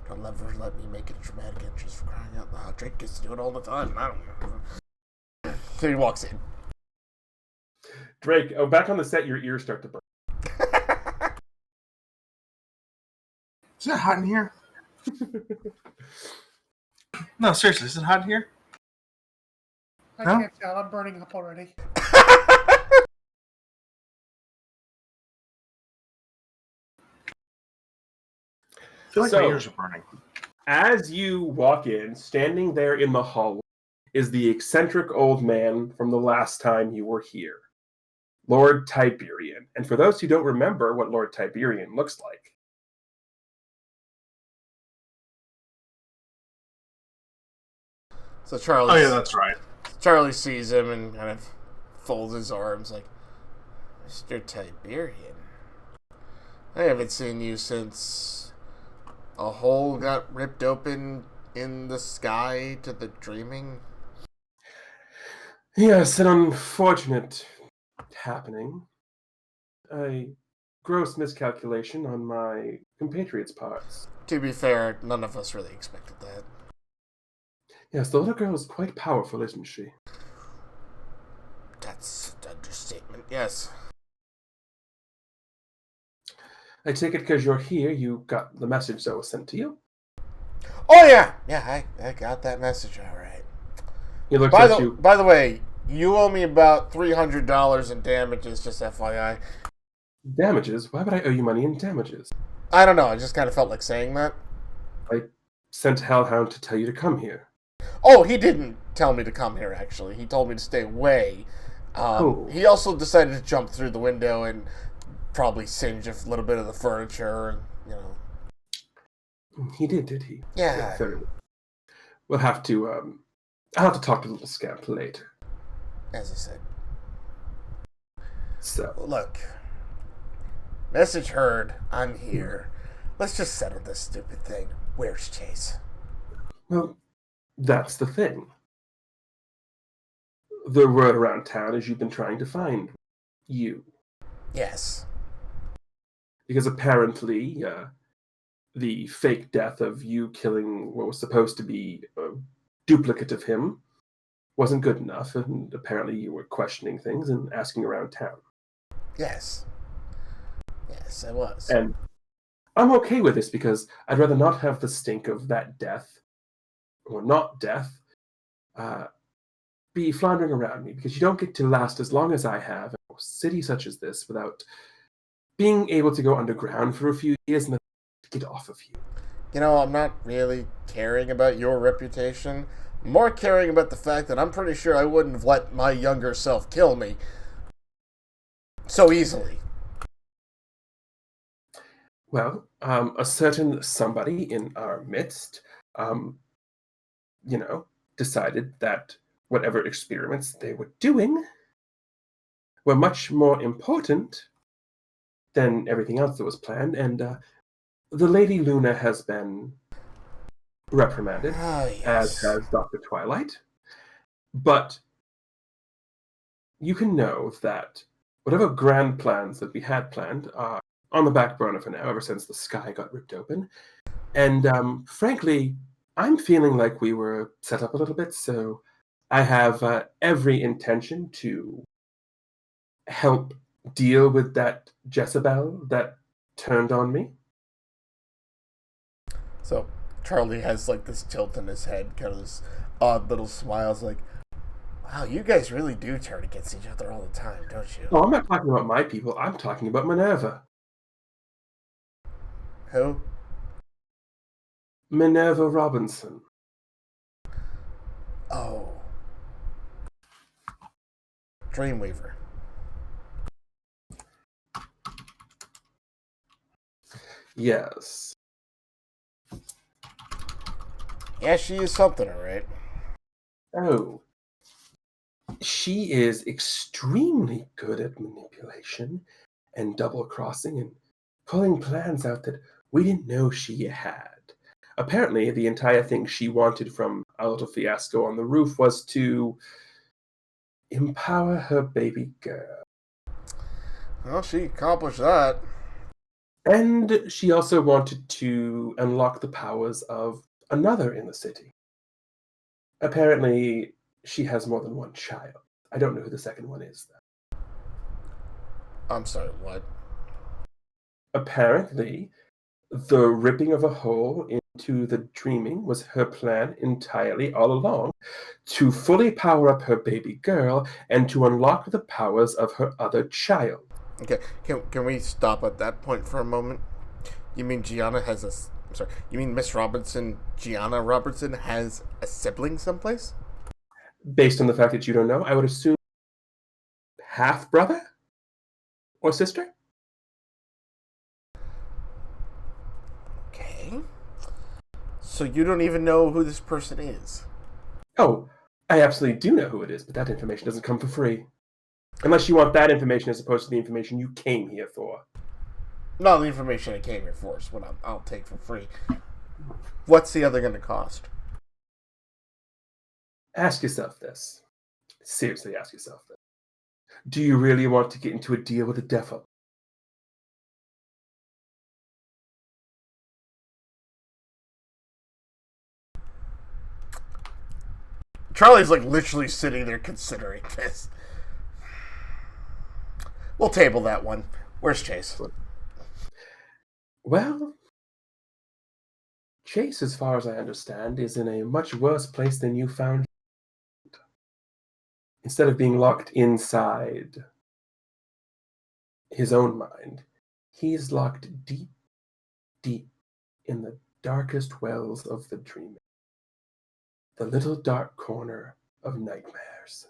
Don't ever let me make it a dramatic entrance, for crying out loud. Drake gets to do it all the time. I don't know. So he walks in. Drake, back on the set, your ears start to burn. Is it hot in here? No, seriously, is it hot in here? I Huh? can't tell. I'm burning up already. I feel like So- my ears are burning. As you walk in, standing there in the hallway is the eccentric old man from the last time you were here, Lord Tiberian. And for those who don't remember what Lord Tiberian looks like, So Charlie. Oh yeah, that's right. Charlie sees him and kind of folds his arms like, Mr. Tiberian, I haven't seen you since a hole got ripped open in the sky to the dreaming. yes, an unfortunate happening. A gross miscalculation on my compatriot's parts. To be fair, none of us really expected that. Yes, the little girl is quite powerful, isn't she? That's an understatement, yes. I take it because you're here, you got the message that was sent to you? Oh yeah! Yeah, I got that message alright. He looks By at the, you. by the way, you owe me about $300 in damages, just FYI. Damages? Why would I owe you money in damages? I don't know, I just kind of felt like saying that. I sent Hellhound to tell you to come here. Oh, he didn't tell me to come here, actually. He told me to stay away. Oh. He also decided to jump through the window and probably singe a little bit of the furniture, and, you know. He did he? Yeah. Fair enough. We'll have to, I'll have to talk to the little scamp later. As I said. So, Look. Message heard. I'm here. Let's just settle this stupid thing. Where's Chase? well, that's the thing. The word around town is you've been trying to find you. Yes. Because apparently, the fake death of you killing what was supposed to be a duplicate of him wasn't good enough, and apparently you were questioning things and asking around town. Yes. Yes, I was. And I'm okay with this because I'd rather not have the stink of that death, or not death, be floundering around me, because you don't get to last as long as I have in a city such as this without being able to go underground for a few years and then get off of you. You know, I'm not really caring about your reputation. I'm more caring about the fact that I'm pretty sure I wouldn't have let my younger self kill me so easily. Well, a certain somebody in our midst, decided that whatever experiments they were doing were much more important than everything else that was planned, and the Lady Luna has been reprimanded, Oh, as yes. has Dr. Twilight. But you can know that whatever grand plans that we had planned are on the back burner for now, ever since the sky got ripped open. And frankly, I'm feeling like we were set up a little bit, so I have every intention to help deal with that Jezebel that turned on me. So Charlie has like this tilt in his head, kind of this odd little smiles, like, wow, you guys really do turn against each other all the time, don't you? Oh, I'm not talking about my people, I'm talking about Minerva. Who? Minerva Robinson. Oh. Dreamweaver. Yes. Yeah, she is something, all right. Oh. She is extremely good at manipulation and double crossing and pulling plans out that we didn't know she had. Apparently, the entire thing she wanted from our little fiasco on the roof was to empower her baby girl. Well, she accomplished that. And she also wanted to unlock the powers of another in the city. Apparently, she has more than one child. I don't know who the second one is, though. I'm sorry, what? Apparently, the ripping of a hole into the dreaming was her plan entirely all along, to fully power up her baby girl and to unlock the powers of her other child. Okay, can we stop at that point for a moment? You mean Gianna has a... I'm sorry, you mean Miss Robinson, Gianna Robertson, has a sibling someplace? Based on the fact that you don't know, I would assume half-brother? Or sister? Okay. So you don't even know who this person is? Oh, I absolutely do know who it is, but that information doesn't come for free. Unless you want that information as opposed to the information you came here for. No, the information I came here for is what I'll take for free. What's the other going to cost? Ask yourself this. Seriously, ask yourself this. Do you really want to get into a deal with the devil? Charlie's like literally sitting there considering this. We'll table that one. Where's Chase? Well, Chase, as far as I understand, is in a much worse place than you found. Instead of being locked inside his own mind, he's locked deep, deep in the darkest wells of the dreaming. The little dark corner of nightmares.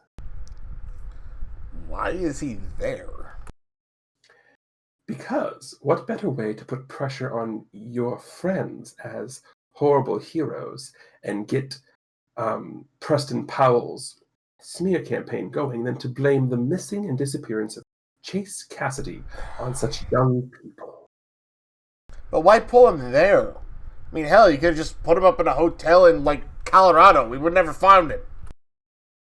Why is he there? Because what better way to put pressure on your friends as horrible heroes and get Preston Powell's smear campaign going than to blame the missing and disappearance of Chase Cassidy on such young people? But why pull him there? I mean, hell, you could have just put him up in a hotel in, like, Colorado. We would never find him.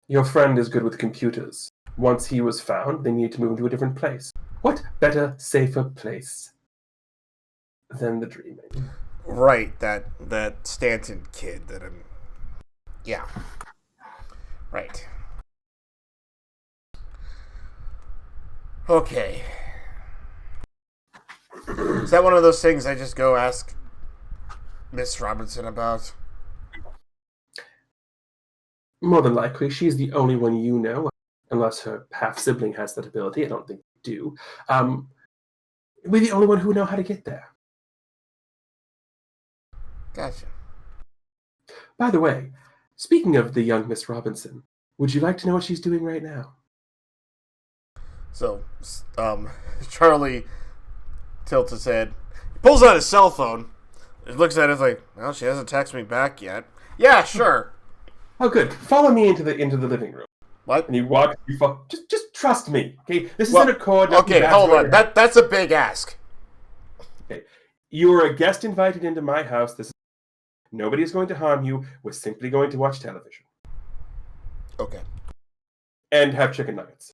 Your friend is good with computers. Once he was found, they need to move him to a different place. What better, safer place than the dreaming? Right, that Stanton kid that I'm... Yeah. Right. Okay. Is that one of those things I just go ask Miss Robinson about? More than likely, she's the only one you know, unless her half-sibling has that ability. I don't think they do. We're the only one who know how to get there. Gotcha. By the way, speaking of the young Miss Robinson, would you like to know what she's doing right now? So, Charlie tilts his head. He pulls out his cell phone. He looks at it like, well, she hasn't texted me back yet. Yeah, sure. Oh, good. Follow me into the living room. What? And you walk. Just trust me. Okay, this isn't a code. Okay, hold on. That's a big ask. Okay, you are a guest invited into my house. Nobody is going to harm you. We're simply going to watch television Okay. and have chicken nuggets.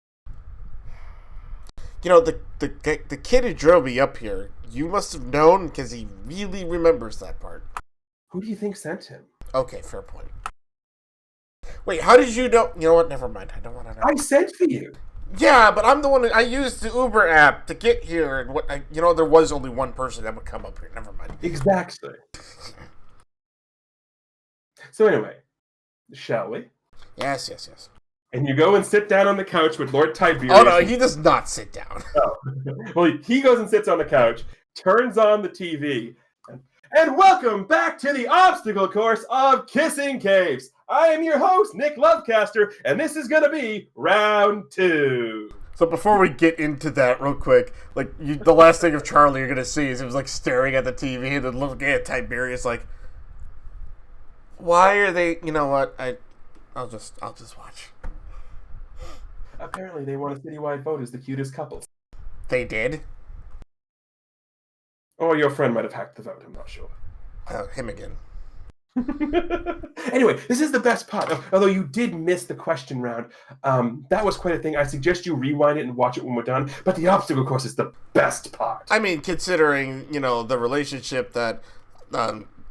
You know, the kid who drove me up here, you must have known because he really remembers that part. Who do you think sent him? Okay, fair point. Wait, how did you know? You know what? Never mind. I don't want to know. I sent for you. Yeah, but I'm the one. I used the Uber app to get here, and there was only one person that would come up here. Never mind. Exactly. So anyway, shall we? Yes. And you go and sit down on the couch with Lord Tiberius. Oh no, he does not sit down. Oh. Well, he goes and sits on the couch, turns on the TV, and welcome back to the obstacle course of Kissing Caves. I am your host, Nick Lovecaster, and this is going to be round 2. So before we get into that real quick, the last thing of Charlie you're going to see is he was staring at the TV and then looking at Tiberius why are they, you know what, I'll just watch. Apparently they won a citywide vote as the cutest couples. They did? Or your friend might have hacked the vote, I'm not sure. Him again. Anyway, this is the best part. Although you did miss the question round, that was quite a thing. I suggest you rewind it and watch it when we're done. But the obstacle course is the best part. I mean, considering the relationship that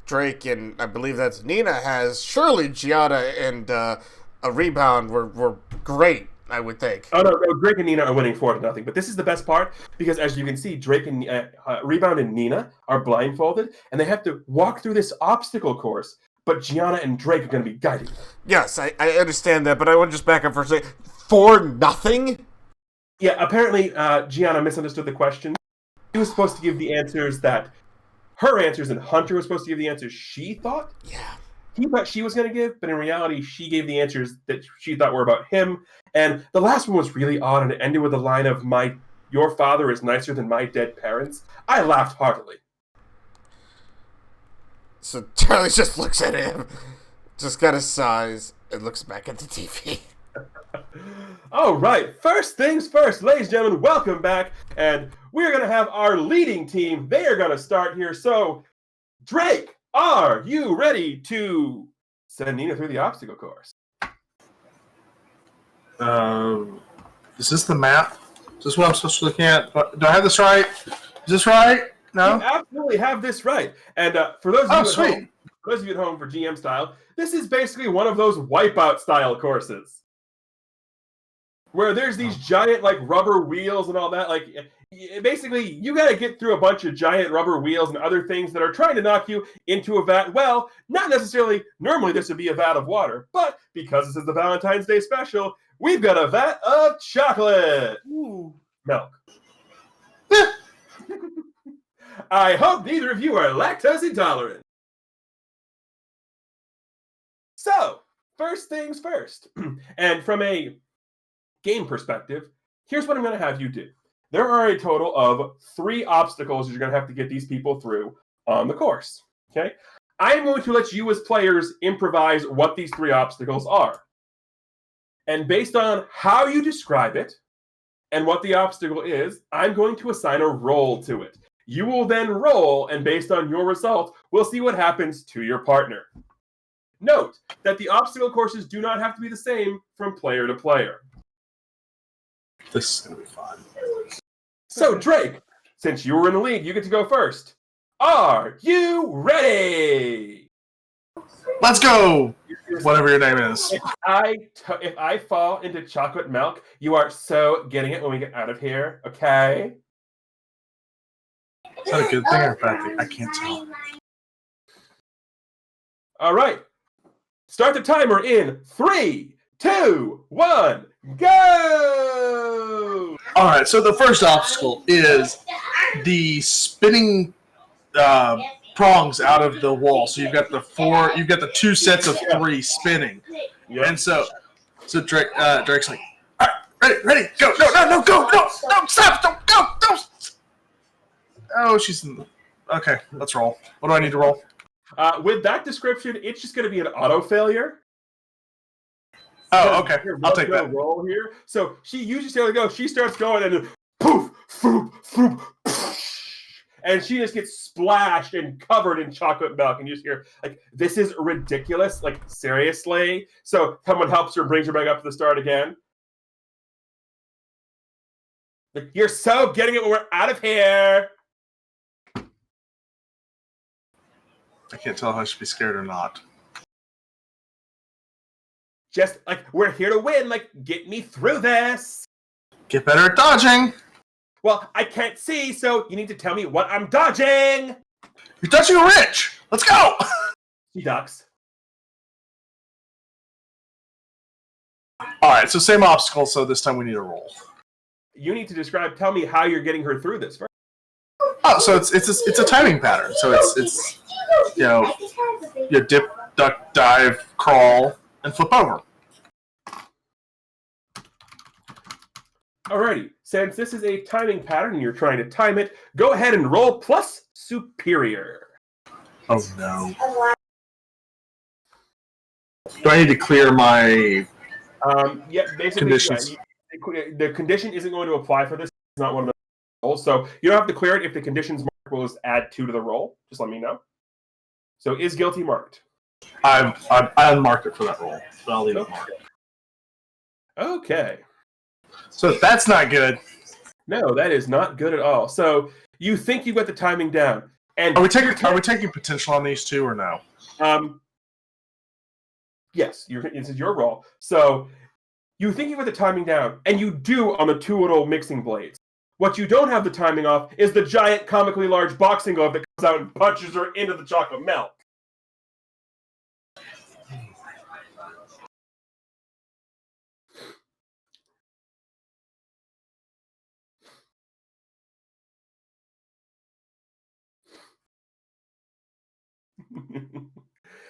Drake and I believe that's Nina has, surely Giada and a Rebound were great. I would think. Oh no, Drake and Nina are winning 4-0. But this is the best part because, as you can see, Drake and Rebound and Nina are blindfolded, and they have to walk through this obstacle course. But Gianna and Drake are going to be guiding them. Yes, I understand that, but I want to just back up for a second. 4-0? Yeah, apparently Gianna misunderstood the question. She was supposed to give the answers that her answers, and Hunter was supposed to give the answers she thought. Yeah. He thought she was going to give, but in reality, she gave the answers that she thought were about him. And the last one was really odd, and it ended with a line of, your father is nicer than my dead parents. I laughed heartily. So Charlie just looks at him, just kind of sighs, and looks back at the TV. All right, first things first, ladies and gentlemen, welcome back. And we're going to have our leading team. They are going to start here. So, Drake, are you ready to send Nina through the obstacle course? Is this the map? Is this what I'm supposed to look at? Do I have this right? Is this right? No? You absolutely have this right. And for those of you at home for GM style, this is basically one of those Wipeout style courses. Where there's these giant rubber wheels and all that. Basically, you got to get through a bunch of giant rubber wheels and other things that are trying to knock you into a vat. Well, not necessarily. Normally, this would be a vat of water. But because this is the Valentine's Day special, we've got a vat of chocolate. Ooh. Milk. I hope neither of you are lactose intolerant. So, first things first. And from a game perspective, here's what I'm going to have you do. There are a total of 3 obstacles you're going to have to get these people through on the course. Okay? I'm going to let you as players improvise what these 3 obstacles are. And based on how you describe it and what the obstacle is, I'm going to assign a role to it. You will then roll, and based on your result, we'll see what happens to your partner. Note that the obstacle courses do not have to be the same from player to player. This is going to be fun. So, Drake, since you were in the lead, you get to go first. Are you ready? Let's go! Whatever your name is. If I fall into chocolate milk, you are so getting it when we get out of here, okay? Is that a good thing or a bad thing? I can't tell. All right. Start the timer in 3, 2, 1, go! All right, so the first obstacle is the spinning prongs out of the wall. So you've got the 2 sets of 3 spinning. Yep. And so Drake's like, all right, ready, go, no, go, no, stop, don't, go, don't. Oh, she's in the... Okay, let's roll. What do I need to roll? With that description, it's just going to be an auto failure. Oh, okay. I'll take that. Roll here. So she usually starts to go. She starts going and then poof, poof, poof, poof, and she just gets splashed and covered in chocolate milk. And you just hear this is ridiculous. Seriously. So someone helps her, brings her back up to the start again. You're so getting it when we're out of here. I can't tell if I should be scared or not. Just we're here to win. Get me through this. Get better at dodging. Well, I can't see, so you need to tell me what I'm dodging. You're dodging a wrench. Let's go. She ducks. All right, so same obstacle. So this time we need a roll. You need to tell me how you're getting her through this first. Oh, so it's a timing pattern. So it's you dip, duck, dive, crawl, and flip over. Alrighty, since this is a timing pattern and you're trying to time it, go ahead and roll plus superior. Oh no. Do I need to clear my Yeah, basically, conditions? the condition isn't going to apply for this. It's not one of the rolls, so you don't have to clear it. If the condition's marked, we'll just add 2 to the roll. Just let me know. So is guilty marked? I unmarked it for that roll, so I'll leave it marked. Okay. So that's not good. No, that is not good at all. So you think you've got the timing down, and Are we taking potential on these two or no? Yes, this is your roll. So you think you've got the timing down, and you do on the 2 little mixing blades. What you don't have the timing off is the giant, comically large boxing glove that comes out and punches her into the chocolate milk.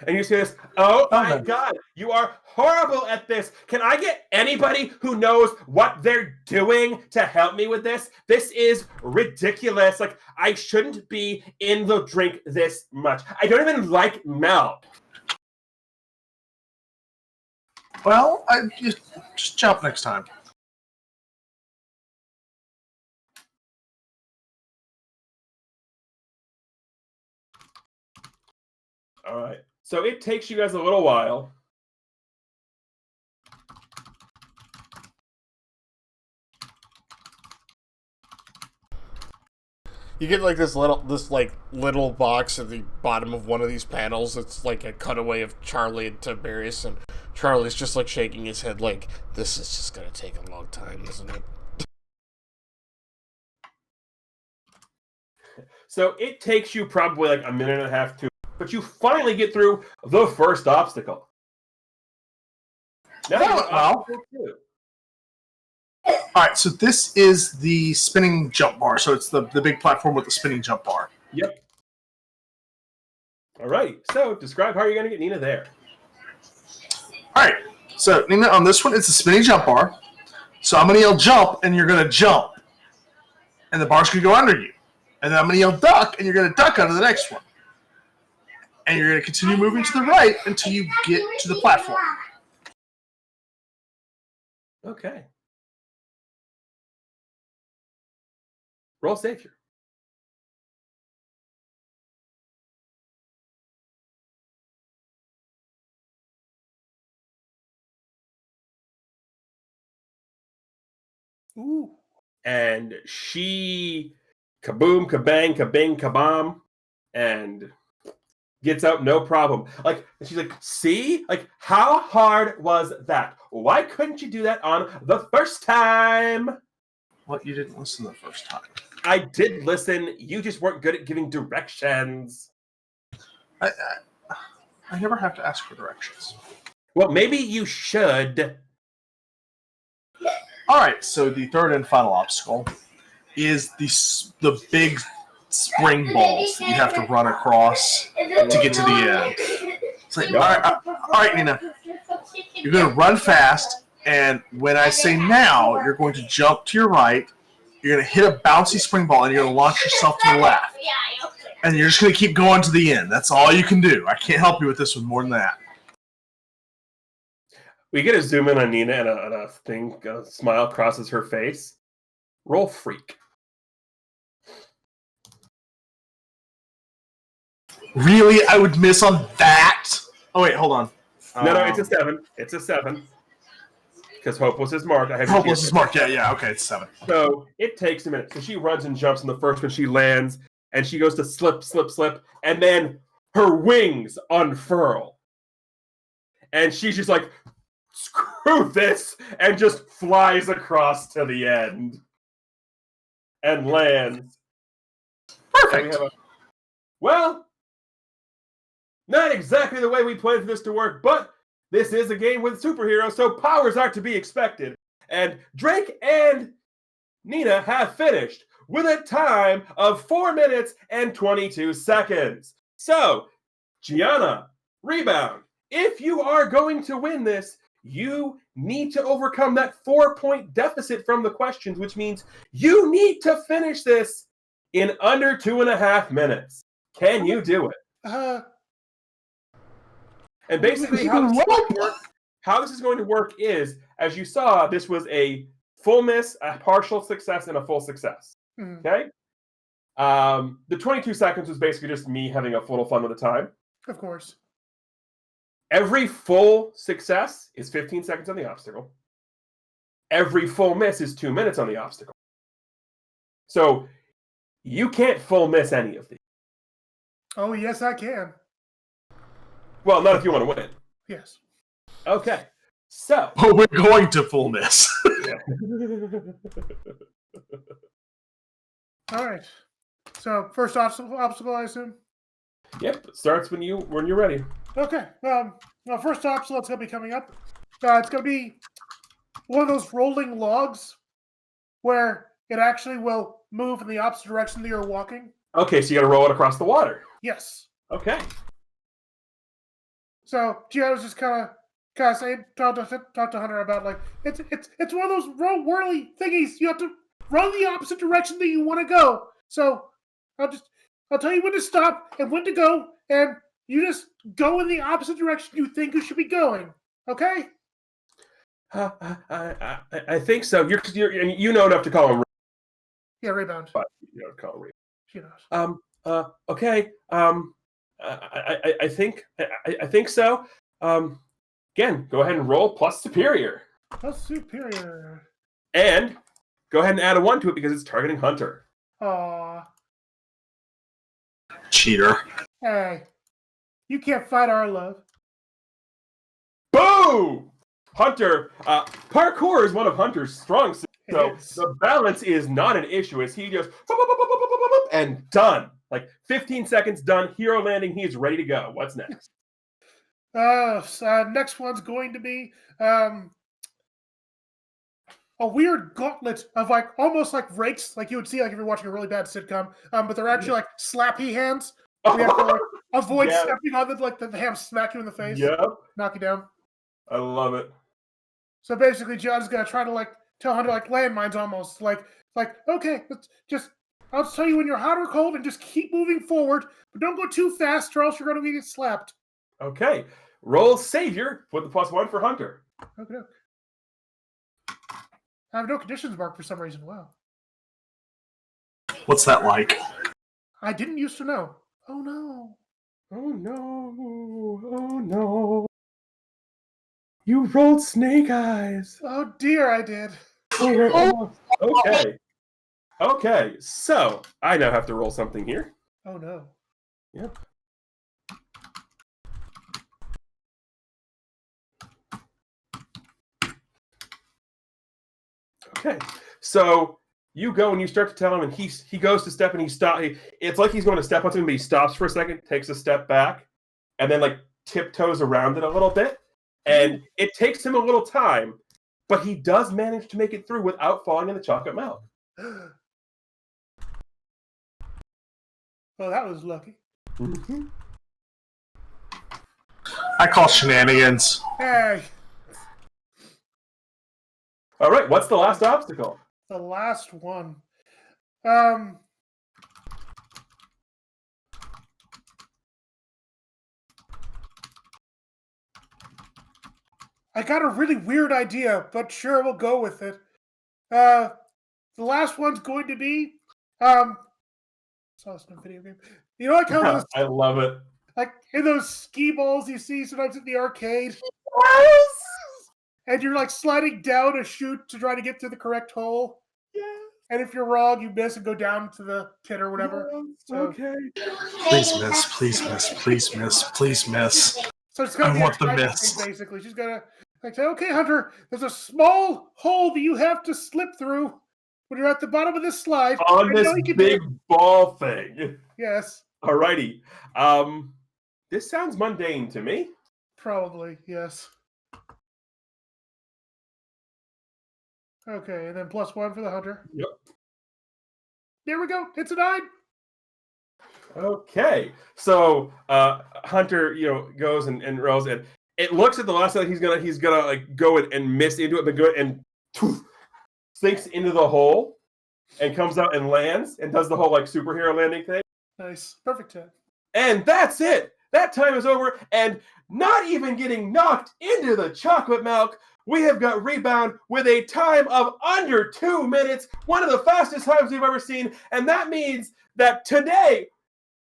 And you say this, oh my God, you are horrible at this. Can I get anybody who knows what they're doing to help me with this? This is ridiculous. Like, I shouldn't be in the drink this much. I don't even like milk. Well, I just jump next time. All right. So it takes you guys a little while. You get like this little box at the bottom of one of these panels. It's like a cutaway of Charlie and Tiberius, and Charlie's just like shaking his head like, this is just gonna take a long time, isn't it? So it takes you probably like a minute and a half to, but you finally get through the first obstacle. Now Well, obstacle 2. All right, so this is the spinning jump bar. So it's the big platform with the spinning jump bar. Yep. All right. So describe how you're going to get Nina there. All right, so Nina, on this one, it's a spinning jump bar. So I'm going to yell jump, and you're going to jump. And the bar's going to go under you. And then I'm going to yell duck, and you're going to duck under the next one. And you're going to continue moving to the right until you get to the platform. Okay. Roll savior. Ooh. And she kaboom, kabang, kabing, kabam, and gets out no problem. Like, she's like, see? Like, how hard was that? Why couldn't you do that on the first time? Well, you didn't listen the first time. I did listen. You just weren't good at giving directions. I never have to ask for directions. Well, maybe you should. All right, so the third and final obstacle is the big spring balls that you have to run across to get to the end. It's like, all right, Nina, you're going to run fast, and when I say now, you're going to jump to your right. You're going to hit a bouncy spring ball, and you're going to launch yourself to the left. And you're just going to keep going to the end. That's all you can do. I can't help you with this one more than that. We get a zoom in on Nina, and a smile crosses her face. Roll freak. Really? I would miss on that? Oh, wait, hold on. No, it's a 7. It's a 7. Because hopeless is marked. Hopeless is marked. Yeah. Okay, it's 7. So it takes a minute. So she runs and jumps, and the first one she lands, and she goes to slip, and then her wings unfurl. And she's just like, screw this, and just flies across to the end. And lands. Perfect. Well, not exactly the way we planned for this to work, but this is a game with superheroes, so powers are to be expected. And Drake and Nina have finished with a time of 4 minutes and 22 seconds. So, Gianna, rebound. If you are going to win this, you need to overcome that 4-point deficit from the questions, which means you need to finish this in under 2.5 minutes. Can you do it? And basically, how this is going to work is, as you saw, this was a full miss, a partial success, and a full success. Okay? The 22 seconds was basically just me having a little fun with the time. Of course. Every full success is 15 seconds on the obstacle. Every full miss is 2 minutes on the obstacle. So you can't full miss any of these. Oh, yes, I can. Well, not if you want to win. Yes. Okay. So. Oh, we're going to full miss. All right. So first obstacle, I assume. Yep. It starts when you're ready. Okay. Well, first obstacle that's going to be coming up. It's going to be one of those rolling logs where it actually will move in the opposite direction that you're walking. Okay, so you got to roll it across the water. Yes. Okay. So Gio's just kind of saying, talk to Hunter about like it's one of those whirly thingies. You have to run the opposite direction that you want to go. So I'll tell you when to stop and when to go, and you just go in the opposite direction you think you should be going. Okay? I think so. You know enough to call him. Yeah, rebound. But you know, call him. She knows. Okay. I think so. Again, go ahead and roll plus superior. Plus superior. And go ahead and add a 1 to it because it's targeting Hunter. Aww. Cheater. Hey. You can't fight our love. Boom! Hunter, parkour is one of Hunter's strong suits. So the balance is not an issue as he just and done. Like 15 seconds done, hero landing, he's ready to go. What's next? Next one's going to be a weird gauntlet of like almost like rakes, like you would see like if you're watching a really bad sitcom. But they're actually like slappy hands. We have to like, avoid stepping on them, like the hands smack you in the face. Yep. Knock you down. I love it. So basically, John's gonna try to like tell Hunter like landmines almost like okay, let's just I'll tell you when you're hot or cold and just keep moving forward, but don't go too fast or else you're gonna get slapped. Okay. Roll Savior with the +1 for Hunter. Okay. I have no conditions marked for some reason. Wow. What's that like? I didn't used to know. Oh no. Oh no. Oh no. You rolled Snake Eyes. Oh dear, I did. Okay. Okay. So I now have to roll something here. Oh no. Yep. Okay. So you go and you start to tell him, and he goes to step and he stops. It's like he's going to step on something, but he stops for a second, takes a step back, and then like tiptoes around it a little bit. And it takes him a little time, but he does manage to make it through without falling in the chocolate milk. Well, that was lucky. Mm-hmm. I call shenanigans. Hey. All right, what's the last obstacle? The last one. I got a really weird idea, but sure, we'll go with it. The last one's going to be, saw this in a video game. You know, like how those, I love it. like in those skee balls you see sometimes at the arcade, Yes! and you're like sliding down a chute to try to get to the correct hole. Yeah. And if you're wrong, you miss and go down to the pit or whatever. Yes. So, Okay. Please miss, please miss, please miss, please miss. So it's gonna I be want a the timing miss. thing, basically. She's gonna like say, "Okay, Hunter, there's a small hole that you have to slip through when you're at the bottom of this slide." On I this know you can do big it." ball thing. Yes, Alrighty. This sounds mundane to me. probably yes. Okay, and then +1 for the Hunter. Yep. There we go. It's a 9. Okay, so Hunter, goes and rolls, and it looks at the last time he's gonna like go and miss into it, but go and sinks into the hole and comes out and lands and does the whole like superhero landing thing. Nice. Perfect time. And that's it. That time is over, and not even getting knocked into the chocolate milk, we have got Rebound with a time of under 2 minutes, one of the fastest times we've ever seen, and that means that today,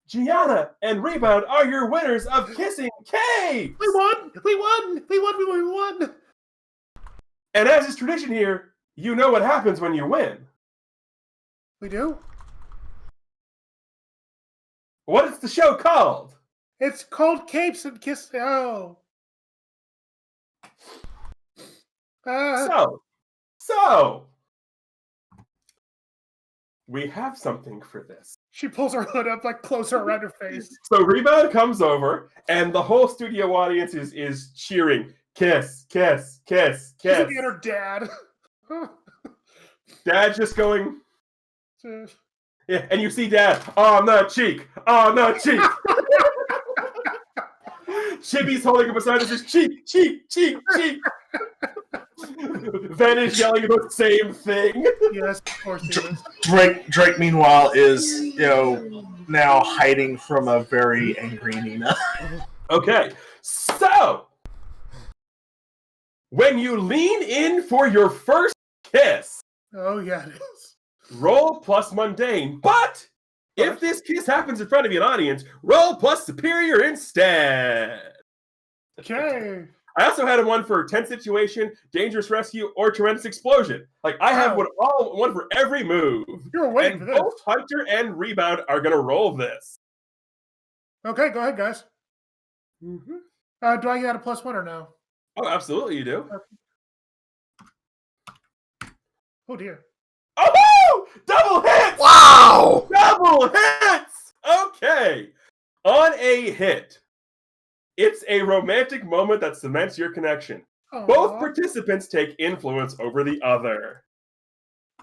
Gianna and Rebound are your winners of Kissing Cave! We won! We won! We won! We won! And as is tradition here, you know what happens when you win. We do? What is the show called? It's called Capes and Kiss. Oh. So, we have something for this. She pulls her hood up, like closer around her face. So Rebound comes over, and the whole studio audience is cheering, kiss, kiss, kiss, She's kiss. looking at her dad. Dad's just going, yeah, and you see Dad, on the cheek, on the cheek. Chibi's holding up beside us, just cheek, cheek, cheek, cheek. Ven is yelling the same thing. Yes, of course he is. Drake, meanwhile, is now hiding from a very angry Nina. Okay, so when you lean in for your first kiss, Oh, yeah, it is. roll plus mundane. But if this kiss happens in front of an audience, roll plus superior instead. Okay. I also had one for tense situation, dangerous rescue, or tremendous explosion. Like I have one for every move. You were waiting And for this. both Hunter and Rebound are gonna roll this. Okay, go ahead, guys. Mm-hmm. Do I get a +1 or no? Oh, absolutely, you do. Oh, dear. Oh, double hits! Wow! Double hits! Okay. On a hit, it's a romantic moment that cements your connection. Both participants take influence over the other,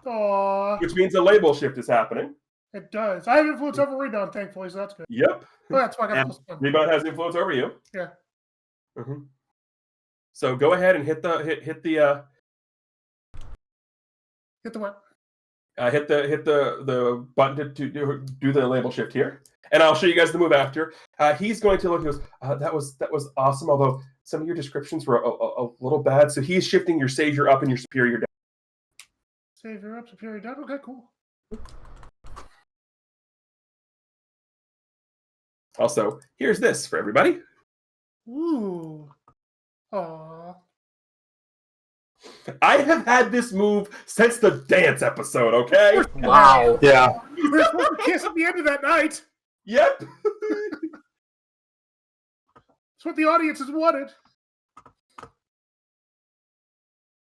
Aww. which means a label shift is happening. It does. I have influence over Rebound, thankfully, so that's good. Yep. Oh, that's why I got And +1. Rebound has influence over you. Yeah. Mm-hmm. So go ahead and hit the Hit the what? hit the button to do the label shift here, and I'll show you guys the move after. He's going to look. He goes, that was awesome. Although some of your descriptions were a little bad, so he's shifting your savior up and your superior down. Savior up, superior down. Okay, cool. Also, here's this for everybody. Ooh. Aww. I have had this move since the dance episode. Okay. Wow. Yeah. We were supposed to kiss at the end of that night. Yep. It's what the audience has wanted.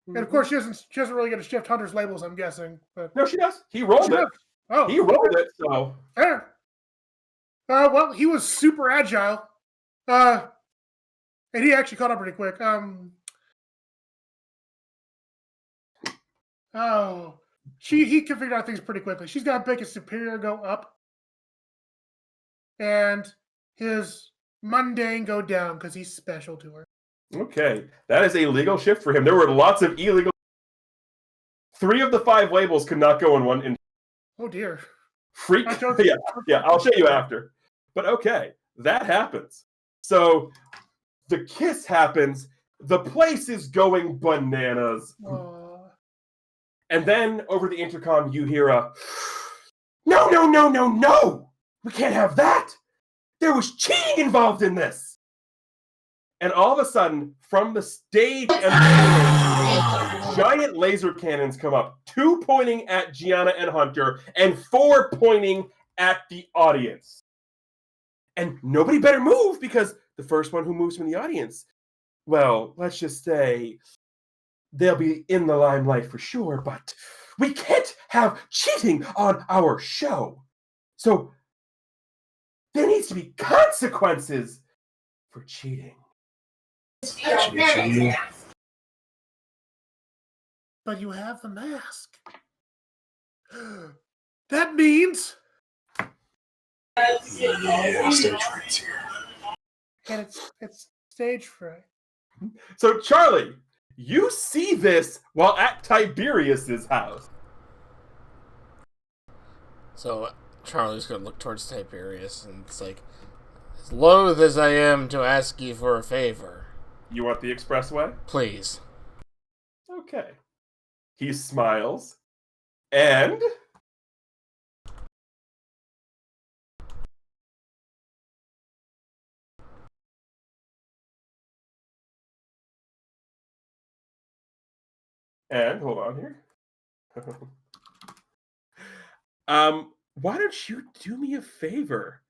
And of course, she doesn't really get to shift Hunter's labels, I'm guessing. But No, she does. He rolled it. oh, He rolled it. So fair. Well, he was super agile. And he actually caught up pretty quick. He can figure out things pretty quickly. She's got to make his superior go up, and his mundane go down because he's special to her. okay, that is a legal shift for him. There were lots of illegal. 3 of the 5 labels could not go in one. In Oh dear. freak. Yeah. I'll show you after. But okay, that happens. So the kiss happens. The place is going bananas. And then over the intercom, you hear a, no, no, no, no, no! We can't have that! There was cheating involved in this! And all of a sudden, from the stage and giant laser cannons come up, 2 pointing at Gianna and Hunter, and 4 pointing at the audience. And nobody better move, because the first one who moves from the audience, well, let's just say they'll be in the limelight for sure, but we can't have cheating on our show. So there needs to be consequences for cheating. But you have the mask. That means Yeah, stage fright's here. And it's stage fright. So, Charlie, you see this while at Tiberius's house. So Charlie's gonna look towards Tiberius, and it's like, as loath as I am to ask you for a favor, You want the expressway? please. Okay. He smiles. And hold on here. Why don't you do me a favor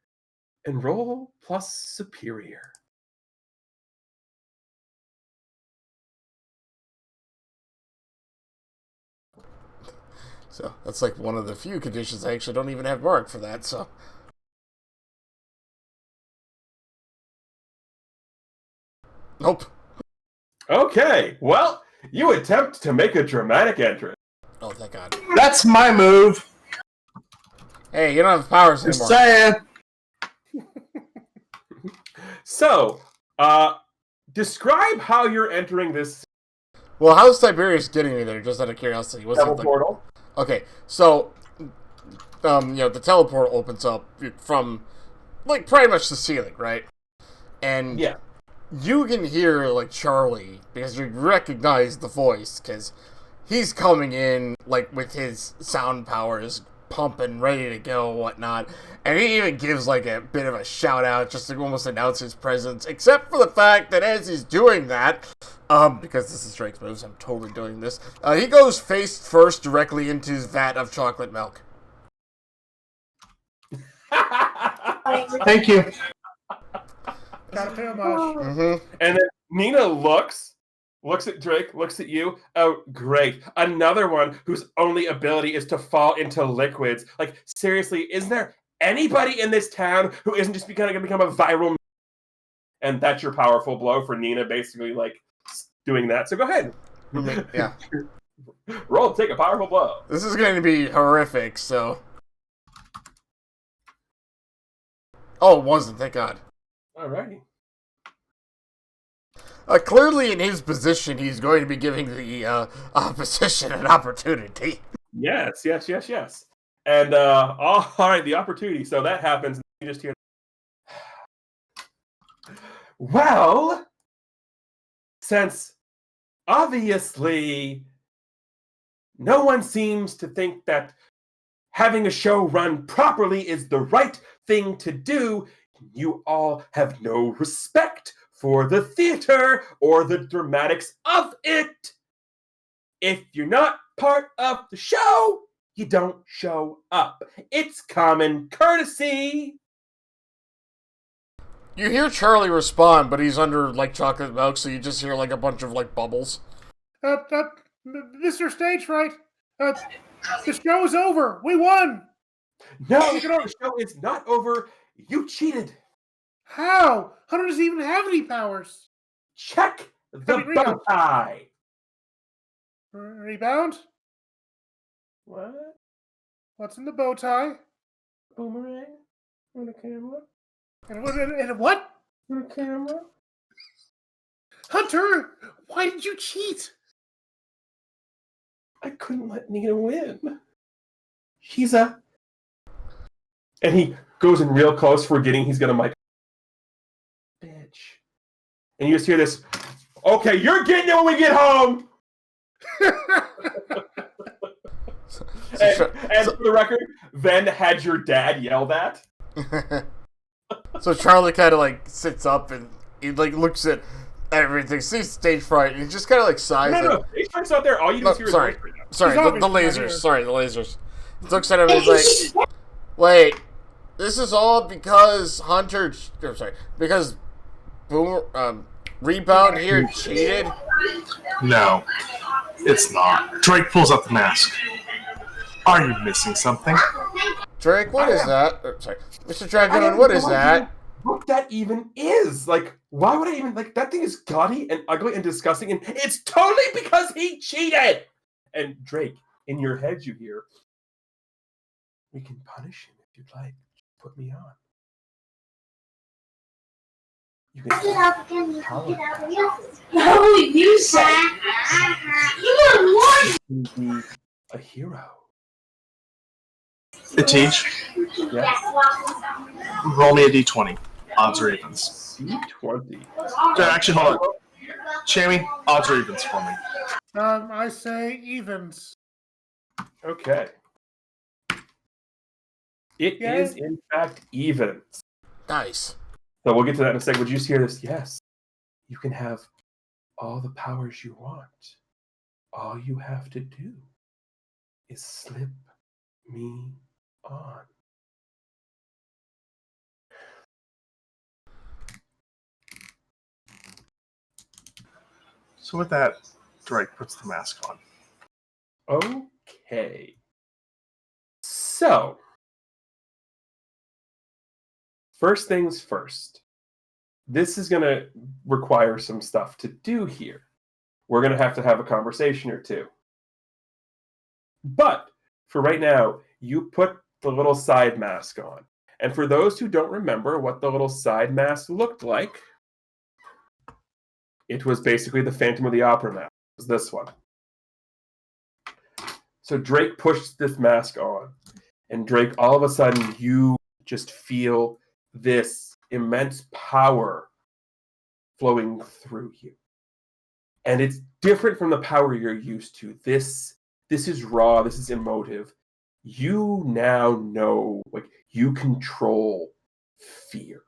and roll plus superior? So that's like one of the few conditions I actually don't even have marked for that, so. Nope. Okay, well, you attempt to make a dramatic entrance. Oh, thank God. That's my move. Hey, you don't have powers Just anymore. saying. So, describe how you're entering this Well, how's Tiberius getting me there, just out of curiosity? Was it double like... portal. Okay, so, the teleport opens up from, like, pretty much the ceiling, right? And Yeah. you can hear, like, Charlie, because you recognize the voice, because he's coming in, like, with his sound powers pumping, ready to go, whatnot. And he even gives, like, a bit of a shout-out just to almost announce his presence, except for the fact that as he's doing that, because this is Drake's moves, I'm totally doing this, he goes face first directly into his vat of chocolate milk. Thank you. Gotta pay homage. Mm-hmm. And then Nina looks at Drake, looks at you. Oh, great. Another one whose only ability is to fall into liquids. Like, seriously, isn't there anybody in this town who isn't just going to become a viral? And that's your powerful blow for Nina, basically, like, doing that. So go ahead. Yeah. Roll, take a powerful blow. This is going to be horrific, so... Oh, it wasn't, thank God. Alrighty. Clearly, in his position, he's going to be giving the opposition an opportunity. Yes. And, all right, the opportunity. So that happens. You just hear, well, since obviously no one seems to think that having a show run properly is the right thing to do, you all have no respect for the theater or the dramatics of it. If you're not part of the show, you don't show up. It's common courtesy. You hear Charlie respond, but he's under, like, chocolate milk, so you just hear, like, a bunch of, like, bubbles. Mr. Stage Fright, the show is over. We won. No, the show is not over. You cheated. How? Hunter doesn't even have any powers. Check the bow tie. Rebound? What? What's in the bow tie? Boomerang? On the camera? And what? On the camera? Hunter, why did you cheat? I couldn't let Nina win. He's a... And he goes in real close, forgetting he's going to mic. Bitch. And you just hear this, okay, you're getting it when we get home! And for the record, Ven had your dad yelled at. So Charlie kind of, like, sits up and he, like, looks at everything, sees Stage Fright, and he just kind of, like, sighs. No, Stage Fright's not there. All you do is hear his voice right now. Sorry, He's the obviously not lasers. here. Sorry, the lasers. He looks at him and he's like, wait, this is all because because Rebound here cheated? No, it's not. Drake pulls up the mask. Are you missing something? Drake, what is that? Sorry. Mr. Dragon, what is that? What that even is? Like, why would I even, like, that thing is gaudy and ugly and disgusting, and it's totally because he cheated! And Drake, in your head you hear, we can punish him if you'd like. put me on. You can power. No, you said. You can be a hero. Hey, Teach, Yes. roll me a d20. Odds or evens. C20. Actually, hold on. Shammy, odds or evens for me. I say evens. Okay. It Yay. is in fact even. Nice. So we'll get to that in a second. Would you just hear this? Yes. You can have all the powers you want. All you have to do is slip me on. So with that, Drake puts the mask on. Okay. So, first things first. This is going to require some stuff to do here. We're going to have a conversation or two. But for right now, you put the little side mask on. And for those who don't remember what the little side mask looked like, it was basically the Phantom of the Opera mask. It was this one. So Drake pushed this mask on. And Drake, all of a sudden, you just feel this immense power flowing through you. And it's different from the power you're used to. This is raw, this is emotive. You now know, like, you control fear.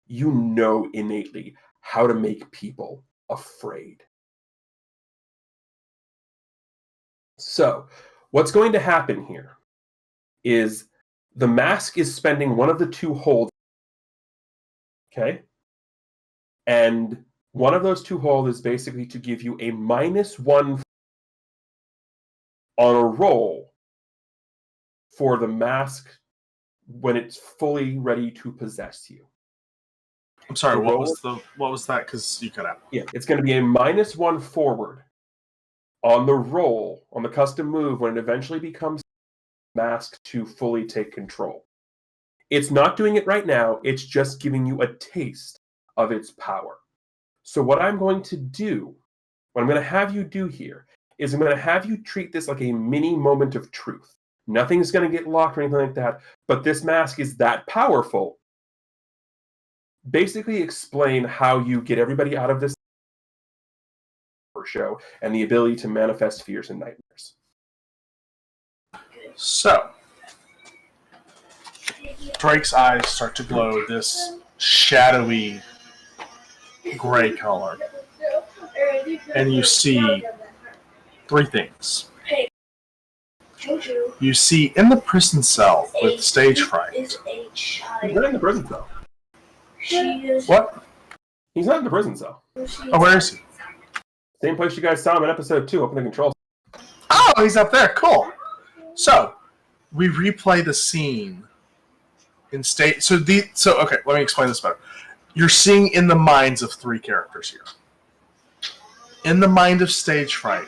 You know innately how to make people afraid. So, what's going to happen here is the mask is spending one of the two holds. Okay? And one of those two holds is basically to give you a -1 on a roll for the mask when it's fully ready to possess you. I'm sorry, what was that? Because you cut out. Yeah, it's going to be a -1 forward on the roll, on the custom move, when it eventually becomes mask to fully take control. It's not doing it right now, it's just giving you a taste of its power. So what I'm going to do, what I'm going to have you do here, is I'm going to have you treat this like a mini moment of truth. Nothing's going to get locked or anything like that, but this mask is that powerful. Basically explain how you get everybody out of this show and the ability to manifest fears and nightmares. So, Drake's eyes start to glow this shadowy gray color. And you see three things. You see in the prison cell with stage fright. He's not in the prison cell. What? He's not in the prison cell. Oh, where is he? Same place you guys saw him in episode 2, up in the control. Oh, he's up there. Cool. So, we replay the scene in state. So okay, let me explain this better. You're seeing in the minds of three characters here. In the mind of stage fright,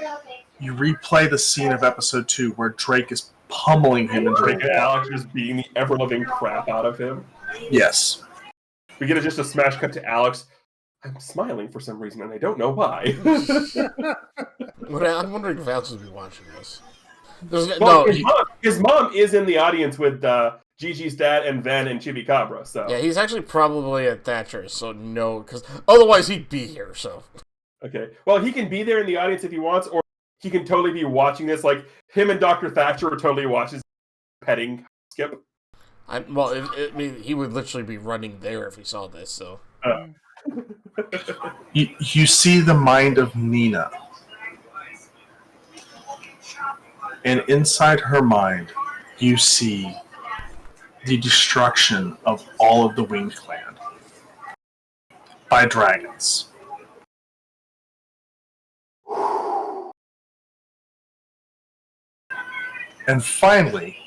you replay the scene of episode 2 where Drake is pummeling him and Drake Drake. and Alex is beating the ever-loving crap out of him. Yes. We get just a smash cut to Alex. I'm smiling for some reason, and I don't know why. I'm wondering if Alex will be watching this. Well, his mom is in the audience with Gigi's dad and Ven and Chibicabra. So yeah, he's actually probably at Thatcher's, so no, because otherwise he'd be here. So okay, well, he can be there in the audience if he wants, or he can totally be watching this. Like him and Dr. Thatcher are totally watching petting Skip. I mean, he would literally be running there if he saw this. So You see the mind of Nina. And inside her mind, you see the destruction of all of the Winged Clan by dragons. And finally,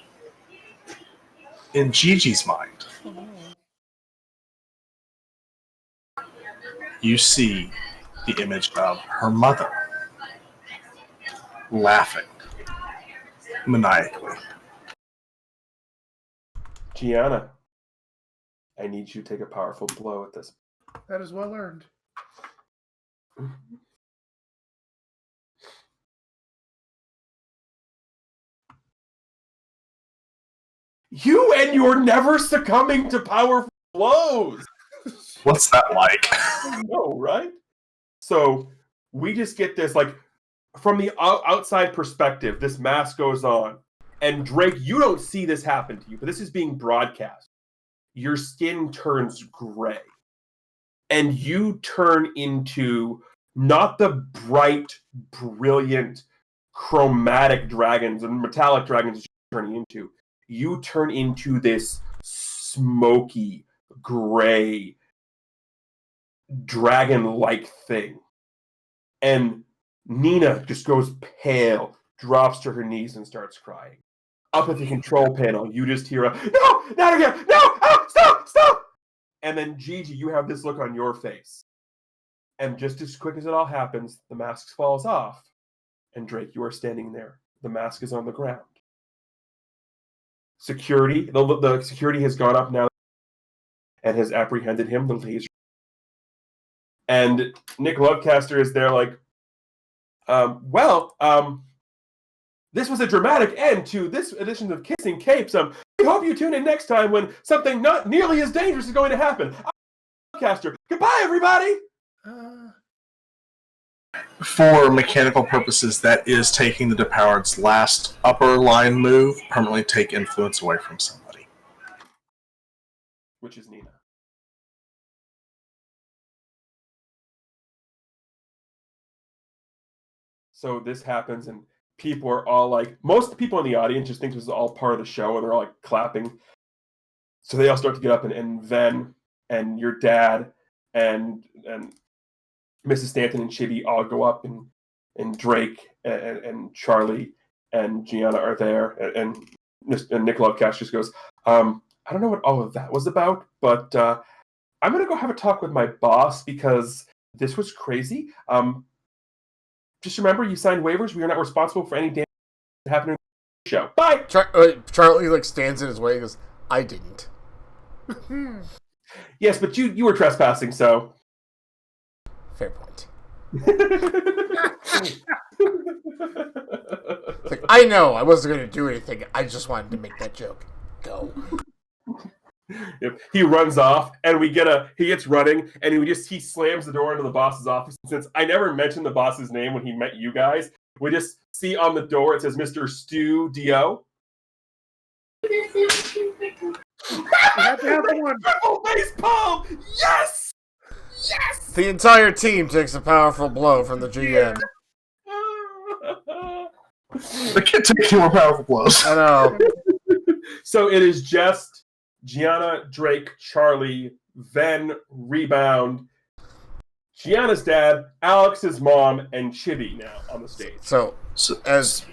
in Gigi's mind, you see the image of her mother laughing maniacally. Gianna, I need you to take a powerful blow at this. That is well earned. You and your never succumbing to powerful blows. What's that like? I know, right? So we just get this, like, from the outside perspective, this mask goes on. And Drake, you don't see this happen to you, but this is being broadcast. Your skin turns gray. And you turn into not the bright, brilliant, chromatic dragons and metallic dragons you're turning into. You turn into this smoky, gray, dragon-like thing. And Nina just goes pale, drops to her knees, and starts crying. Up at the control panel, you just hear a, "No, not again! No! Oh, stop! Stop!" And then, Gigi, you have this look on your face. And just as quick as it all happens, the mask falls off. And Drake, you are standing there. The mask is on the ground. Security, the security has gone up now and has apprehended him, the laser. And Nick Lovecaster is there like, this was a dramatic end to this edition of Kissing Capes. We hope you tune in next time when something not nearly as dangerous is going to happen. I'm Lovecaster. Goodbye, everybody! For mechanical purposes, that is taking the Depoward's last upper line move, permanently take influence away from somebody. Which is Nina. So this happens, and people are all like, most people in the audience just think this is all part of the show, and they're all like clapping. So they all start to get up, and Ven and your dad and Mrs. Stanton and Chibi all go up, and Drake and Charlie and Gianna are there, and Nick Lovecash just goes, I don't know what all of that was about, but I'm going to go have a talk with my boss because this was crazy. Just remember, you signed waivers. We are not responsible for any damage that happened in the show. Bye! Charlie like stands in his way and goes, I didn't. Yes, but you were trespassing, so... Fair point. Like, I know I wasn't going to do anything. I just wanted to make that joke. Go. Yep. He runs off, and he gets running, and he slams the door into the boss's office. And since I never mentioned the boss's name when he met you guys, we just see on the door it says Mr. Stu Dio. Triple face palm! Yes! Yes! The entire team takes a powerful blow from the GM. The kid takes more powerful blows. I know. So it is just Gianna, Drake, Charlie, Ven, Rebound, Gianna's dad, Alex's mom, and Chibi now on the stage. So as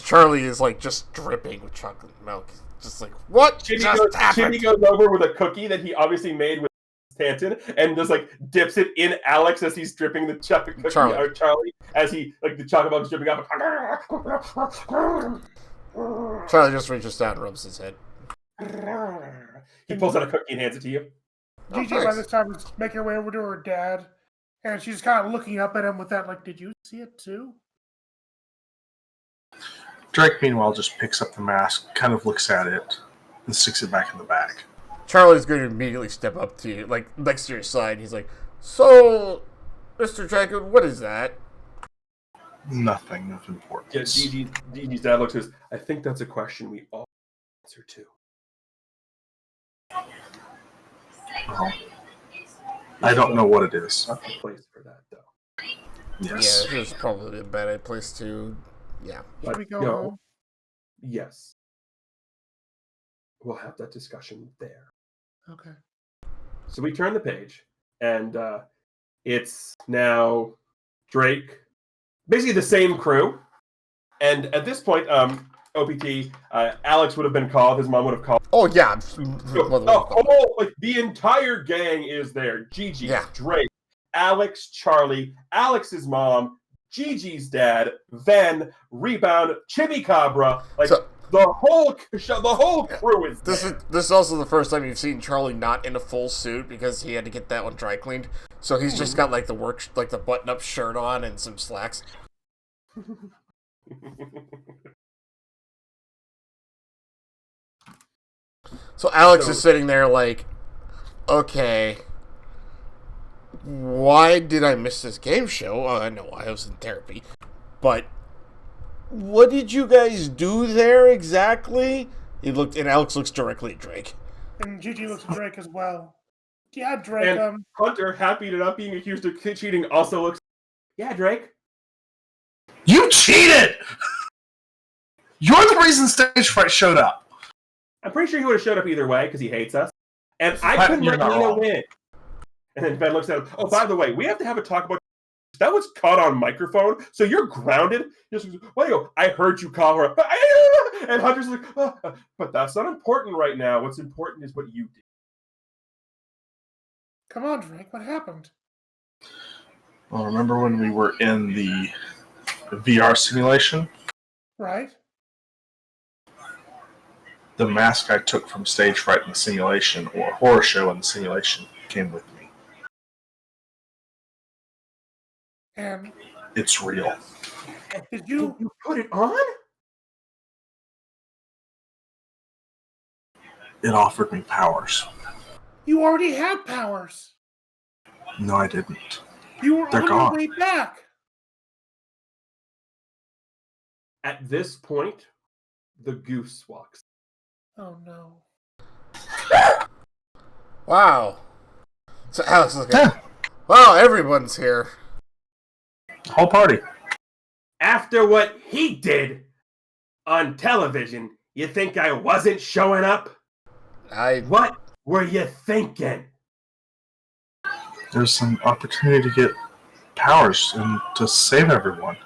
Charlie is like just dripping with chocolate milk, just like what just happened? Chibi goes over with a cookie that he obviously made with Stanton and just like dips it in Alex as he's dripping the chocolate cookie. Charlie as he the chocolate milk is dripping off. Charlie just reaches down and rubs his head. He pulls out a cookie and hands it to you. Gigi by this time is making her way over to her dad, and she's kind of looking up at him with that, like, did you see it too? Drake, meanwhile, just picks up the mask, kind of looks at it, and sticks it back in the bag. Charlie's going to immediately step up to you, like, next to your side. He's like, so, Mr. Dragon, what is that? Nothing of importance. Yeah, Gigi's dad looks at us. I think that's a question we all answer to. Well, I don't know what it is. Not the place for that, though. Yes. Yeah, this is probably a bad place to... Yeah. Should we go home? Yes. We'll have that discussion there. Okay. So we turn the page, and it's now Drake, basically the same crew. And at this point, OPT, Alex would have been called. His mom would have called. Oh, yeah. The entire gang is there. Gigi, Yeah. Drake, Alex, Charlie, Alex's mom, Gigi's dad, Ven, Rebound, Chibi Cabra. Like, So, The whole crew is there. This is also the first time you've seen Charlie not in a full suit because he had to get that one dry cleaned. So he's just got like the button-up shirt on and some slacks. So Alex is sitting there like, okay, why did I miss this game show? I know I was in therapy, but what did you guys do there exactly? And Alex looks directly at Drake. And Gigi looks at Drake as well. Yeah, Drake. And Hunter, happy to not being accused of cheating, also looks. Yeah, Drake. You cheated! You're the reason Stage Fright showed up. I'm pretty sure he would have showed up either way because he hates us. And I couldn't let Nina win. And then Ben looks at him. Oh, by the way, we have to have a talk about that was caught on microphone, so you're grounded. Just, well, I heard you call her. And Hunter's like, but that's not important right now. What's important is what you did. Come on, Drake. What happened? Well, remember when we were in the VR simulation? Right. The mask I took from Stage Fright in the simulation, or horror show in the simulation, came with me. And it's real. Did you put it on? It offered me powers. You already had powers. No, I didn't. You were They're on gone. your way back. At this point, the goose walks. Oh no. Wow. So Alex is like, wow, everyone's here. Whole party. After what he did on television, you think I wasn't showing up? What were you thinking? There's an opportunity to get powers and to save everyone.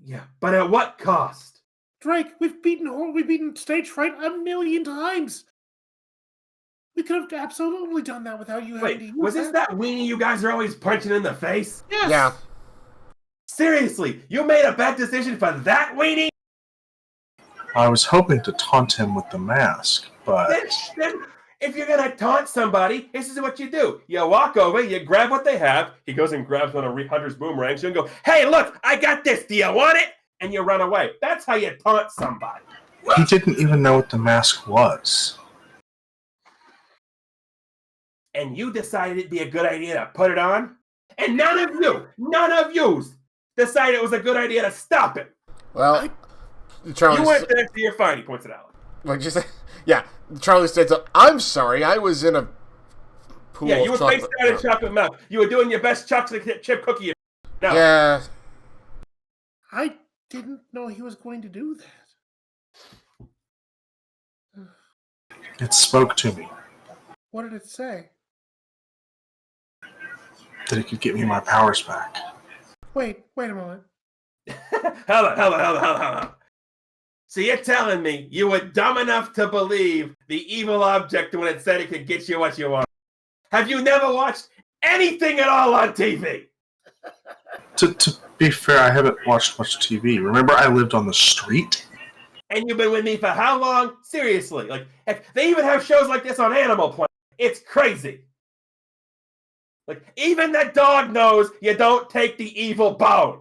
Yeah, but at what cost? Drake, we've beaten Stage Fright 1,000,000 times. We could have absolutely done that without you having to use was this that weenie you guys are always punching in the face? Yes. Yeah. Seriously, you made a bad decision for that weenie? I was hoping to taunt him with the mask, but... Then if you're gonna taunt somebody, this is what you do. You walk over, you grab what they have. He goes and grabs one of Hunter's boomerangs and go, hey, look, I got this. Do you want it? And you run away. That's how you taunt somebody. He didn't even know what the mask was. And you decided it'd be a good idea to put it on? And none of you decided it was a good idea to stop it. Well, Charlie... You went there, so you're fine, he points it out. What'd you say? Yeah, Charlie stands up. I'm sorry, I was in a pool Yeah, you of were face chocolate. down in chocolate milk. You were doing your best chocolate chip cookie. No. Yeah. I didn't know he was going to do that. It spoke to me. What did it say? That it could get me my powers back. Wait a moment. Hold on. So you're telling me you were dumb enough to believe the evil object when it said it could get you what you want? Have you never watched anything at all on TV? To be fair, I haven't watched much TV. Remember, I lived on the street? And you've been with me for how long? Seriously. Like, heck, they even have shows like this on Animal Planet. It's crazy. Like, even the dog knows you don't take the evil bone.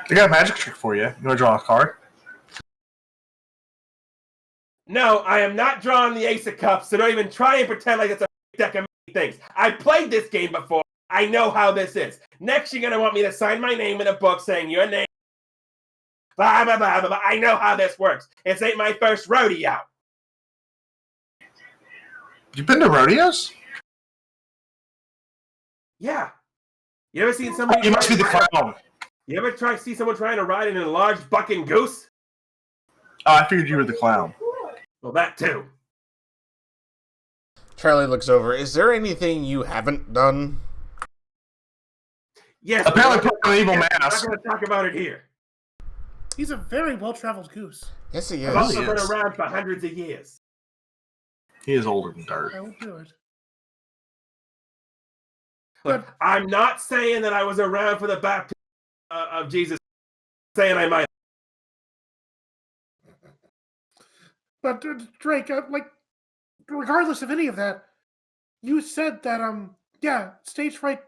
I got a magic trick for you. You want to draw a card? No, I am not drawing the Ace of Cups, so don't even try and pretend like it's a deck of things. I played this game before. I know how this is. Next, you're going to want me to sign my name in a book saying your name. Blah, blah, blah, blah, blah. I know how this works. This ain't my first rodeo. You've been to rodeos? Yeah. You ever seen somebody... You must be the clown. You ever see someone trying to ride in a large bucking goose? Oh, I figured you were the clown. Well, that too. Charlie looks over. Is there anything you haven't done? Yes. Apparently put on an evil I'm mask. not going to talk about it here. He's a very well-traveled goose. Yes, he I've is. also He been is. around for hundreds of years. He is older than dirt. I will do it. Look, I'm not saying that I was around for the baptism of Jesus, saying I might. But Drake, regardless of any of that, you said that yeah, Stage Fright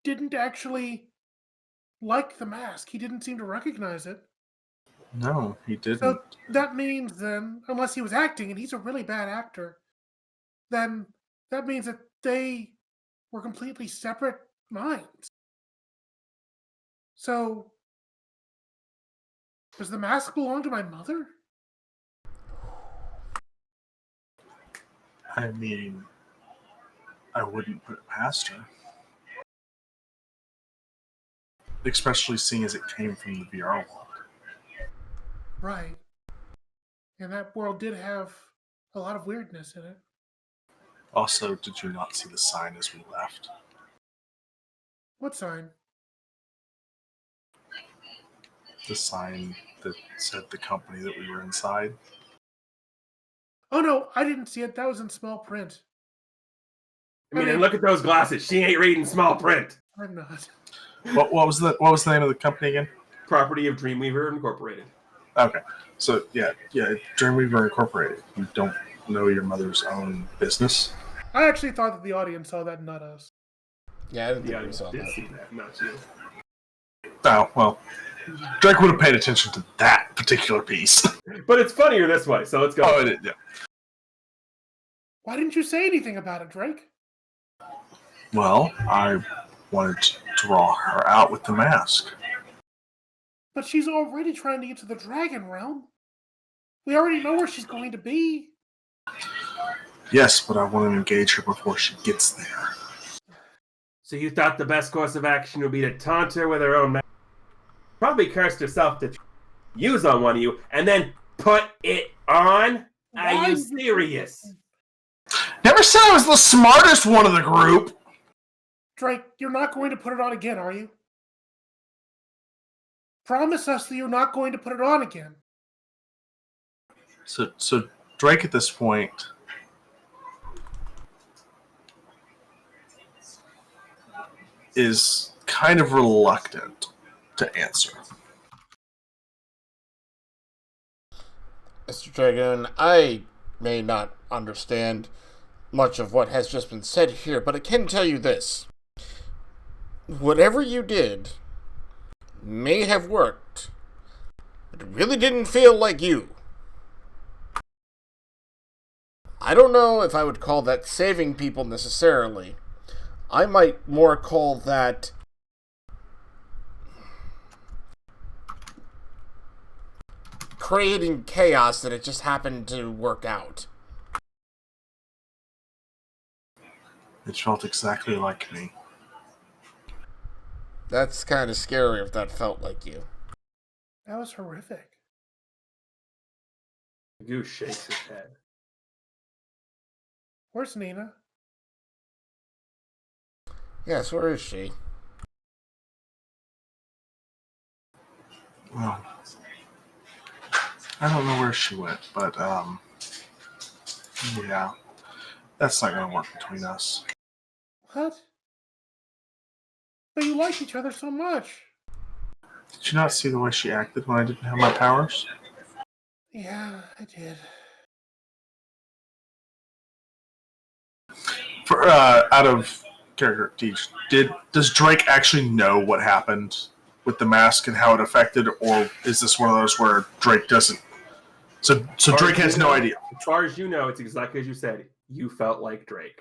didn't actually like the mask. He didn't seem to recognize it. No, he didn't. So that means then, unless he was acting, and he's a really bad actor, then that means that they were completely separate minds. So, does the mask belong to my mother? I mean, I wouldn't put it past her. Especially seeing as it came from the VR world. Right. And that world did have a lot of weirdness in it. Also, did you not see the sign as we left? What sign? The sign that said the company that we were inside? Oh no, I didn't see it. That was in small print. I mean, and look at those glasses. She ain't reading small print. I'm not. What was the name of the company again? Property of Dreamweaver Incorporated. Okay. So yeah, Dreamweaver Incorporated. You don't know your mother's own business? I actually thought that the audience saw that, not us. Yeah, I didn't think Yeah, we saw did that. see that, not you. Oh, well. Drake would have paid attention to that particular piece. But it's funnier this way, so let's go. Oh, it is, yeah. Why didn't you say anything about it, Drake? Well, I wanted to draw her out with the mask. But she's already trying to get to the Dragon Realm. We already know where she's going to be. Yes, but I want to engage her before she gets there. So you thought the best course of action would be to taunt her with her own mask? Probably cursed herself to use on one of you, and then put it on? Are you serious? Never said I was the smartest one of the group! Drake, you're not going to put it on again, are you? Promise us that you're not going to put it on again. So Drake at this point is kind of reluctant to answer. Mr. Dragon, I may not understand much of what has just been said here, but I can tell you this. Whatever you did may have worked, but it really didn't feel like you. I don't know if I would call that saving people necessarily. I might more call that creating chaos that it just happened to work out. It felt exactly like me. That's kind of scary if that felt like you. That was horrific. Goose shakes his head. Where's Nina? Yes, where is she? Well, I don't know where she went, but yeah, that's not going to work between us. What? But you like each other so much. Did you not see the way she acted when I didn't have my powers? Yeah, I did. For out of character, does Drake actually know what happened with the mask and how it affected, or is this one of those where Drake doesn't? So Drake has no idea. As far as you know, it's exactly as you said. You felt like Drake.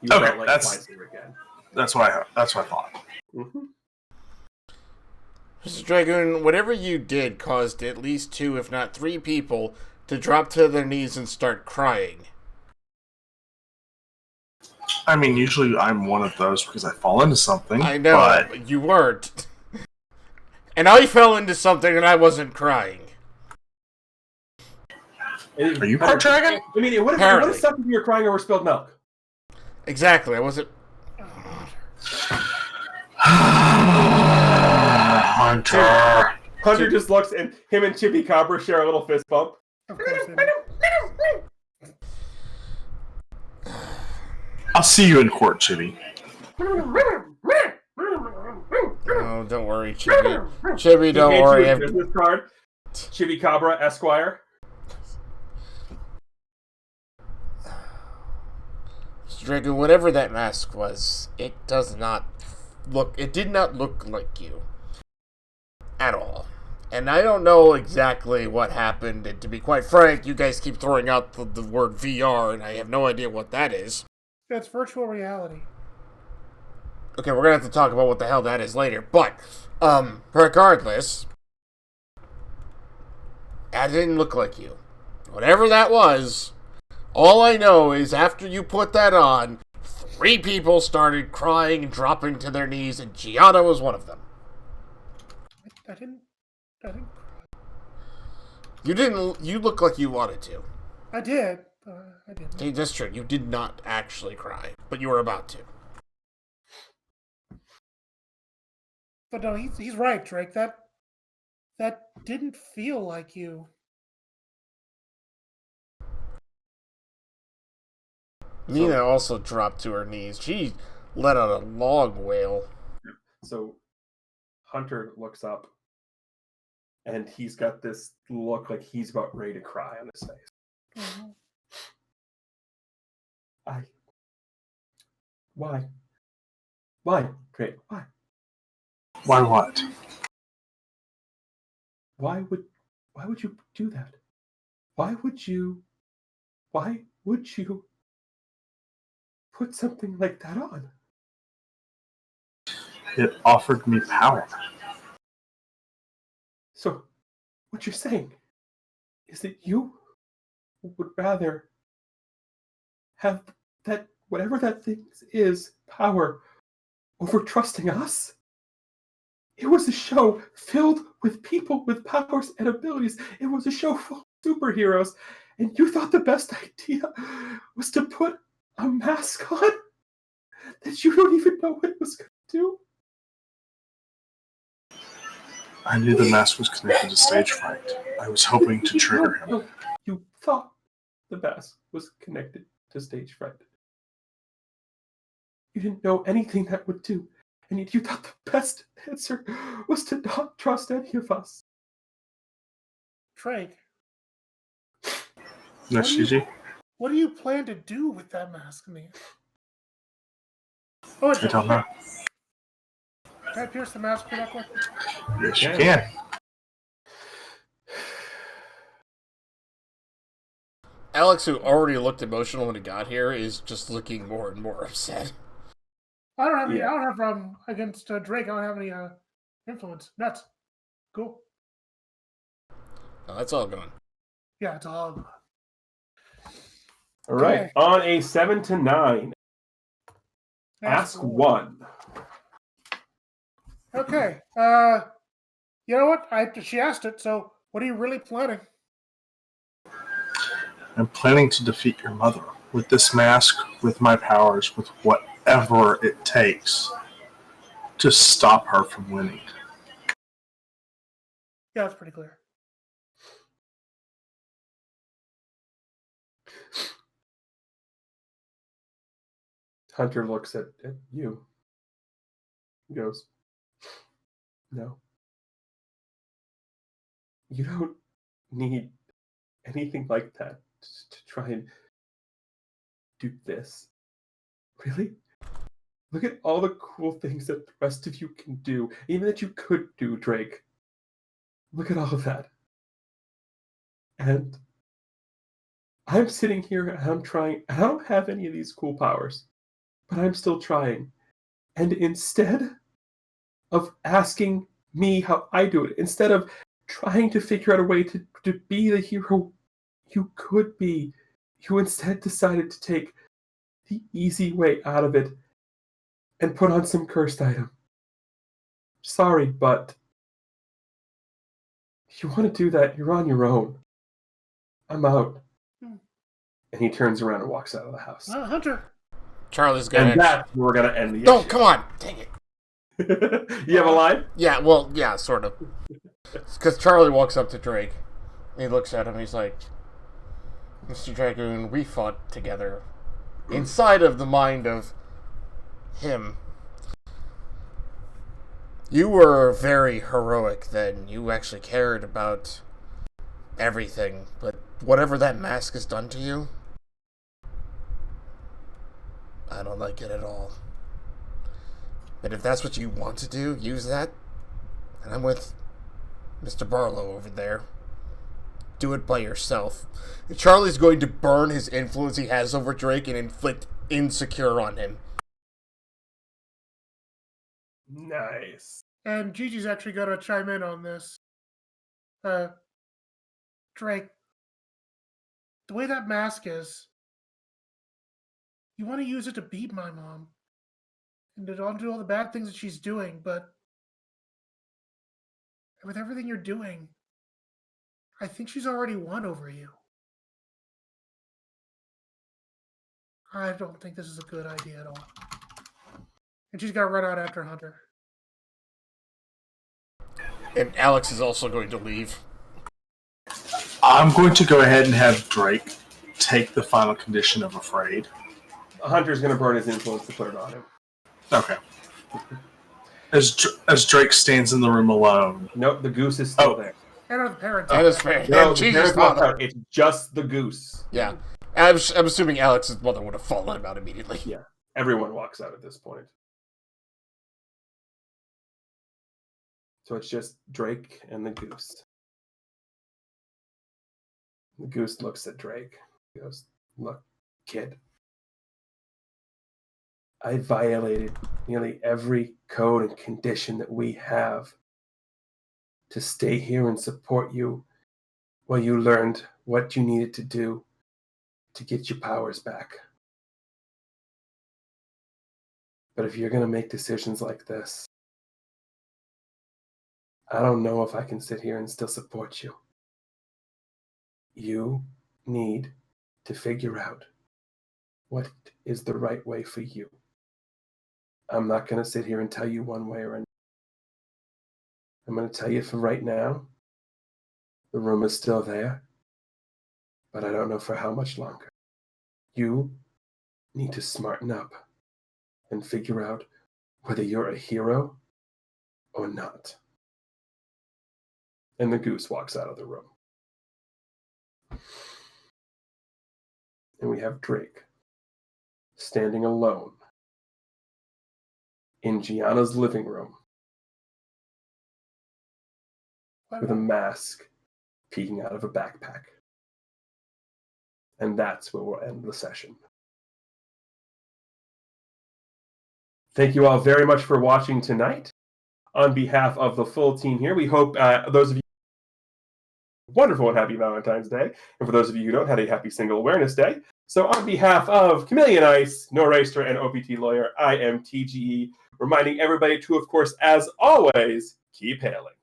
You Okay, felt like that's- Kaiser again. That's what I thought. Mm-hmm. Mr. Dragoon, whatever you did caused at least 2, if not 3 people to drop to their knees and start crying. I mean, usually I'm one of those because I fall into something. I know, but but you weren't. And I fell into something and I wasn't crying. Are you part dragon? I mean, what Apparently. if something you're crying over spilled milk? Exactly, I wasn't... Hunter. Hunter just looks, and him and Chippy Cobra share a little fist bump. Of course they did. I'll see you in court, Chibi. Oh, don't worry, Chibi. Chibi, don't He hands worry. you a business card. Chibi Cabra Esquire. Dragon, whatever that mask was, it did not look like you. At all. And I don't know exactly what happened, and to be quite frank, you guys keep throwing out the word VR, and I have no idea what that is. It's virtual reality. Okay, we're gonna have to talk about what the hell that is later, but, regardless, that didn't look like you. Whatever that was, all I know is after you put that on, 3 people started crying and dropping to their knees, and Gianna was one of them. I didn't. You look like you wanted to. I did. I didn't. Okay, that's true. You did not actually cry, but you were about to. But no, he's right, Drake. That didn't feel like you. Nina also dropped to her knees. She let out a long wail. So Hunter looks up, and he's got this look like he's about ready to cry on his face. Mhm. Why? Why, Drake? Why? Why what? Why would you do that? Why would you put something like that on? It offered me power. So, what you're saying is that you would rather have that, whatever that thing is, power over trusting us? It was a show filled with people with powers and abilities. It was a show full of superheroes. And you thought the best idea was to put a mask on that you don't even know what it was going to do? I knew the mask was connected to stage fright. I was hoping to trigger him. No, you thought the mask was connected to stage fright. You didn't know anything that would do. And yet you thought the best answer was to not trust any of us. Drake, Next, Gigi. what do you plan to do with that mask, man? Oh, I don't know. Can I pierce the mask for that quick? Yes, you can. Alex, who already looked emotional when he got here, is just looking more and more upset. I don't have any. Yeah. I don't have a problem against Drake. I don't have any influence. Nuts. Cool. No, that's all gone. Yeah, it's all. All right. Okay. On a 7 to 9, ask one. Okay. You know what? She asked it. So, what are you really planning? I'm planning to defeat your mother with this mask, with my powers, with whatever it takes to stop her from winning. Yeah, that's pretty clear. Hunter looks at you. He goes, no. You don't need anything like that to try and do this. Really? Look at all the cool things that the rest of you can do, even that you could do, Drake. Look at all of that. And I'm sitting here and I'm trying. I don't have any of these cool powers, but I'm still trying. And instead of asking me how I do it, instead of trying to figure out a way to be the hero you could be, you instead decided to take the easy way out of it and put on some cursed item. Sorry, but if you want to do that, you're on your own. I'm out. And he turns around and walks out of the house. Hunter. Charlie's gonna. And that's where we're going to end the Don't, issue. come on! Dang it. You have a line? Yeah, well, yeah, sort of. Because Charlie walks up to Drake. And he looks at him, he's like, Mr. Dragoon, we fought together. Inside of the mind of him. You were very heroic then. You actually cared about everything. But whatever that mask has done to you, I don't like it at all. But if that's what you want to do, use that. And I'm with Mr. Barlow over there. Do it by yourself. And Charlie's going to burn his influence he has over Drake and inflict insecure on him. Nice. And Gigi's actually going to chime in on this. Drake, the way that mask is, you want to use it to beat my mom. And to don't do all the bad things that she's doing, but with everything you're doing, I think she's already won over you. I don't think this is a good idea at all. And she's got to run out after Hunter. And Alex is also going to leave. I'm going to go ahead and have Drake take the final condition of Afraid. Hunter's going to burn his influence to put it on him. Okay. As Drake stands in the room alone. Nope, the goose is still there. And the parents. That is fair. No, And the Gigi's parents walked father. out. It's just the goose. Yeah. I'm assuming Alex's mother would have fallen him out immediately. Yeah. Everyone walks out at this point. So it's just Drake and the goose. The goose looks at Drake. He goes, "Look, kid. I violated nearly every code and condition that we have to stay here and support you while you learned what you needed to do to get your powers back. But if you're going to make decisions like this, I don't know if I can sit here and still support you. You need to figure out what is the right way for you. I'm not going to sit here and tell you one way or another. I'm going to tell you for right now, the room is still there, but I don't know for how much longer. You need to smarten up and figure out whether you're a hero or not." And the goose walks out of the room. And we have Drake standing alone in Gianna's living room with a mask peeking out of a backpack. And that's where we'll end the session. Thank you all very much for watching tonight. On behalf of the full team here, we hope those of you wonderful and happy Valentine's Day. And for those of you who don't, had a happy Single Awareness Day. So on behalf of Chameleon Ice, Nor'Easter, and OPT Lawyer, I am TGE, reminding everybody to, of course, as always, keep hailing.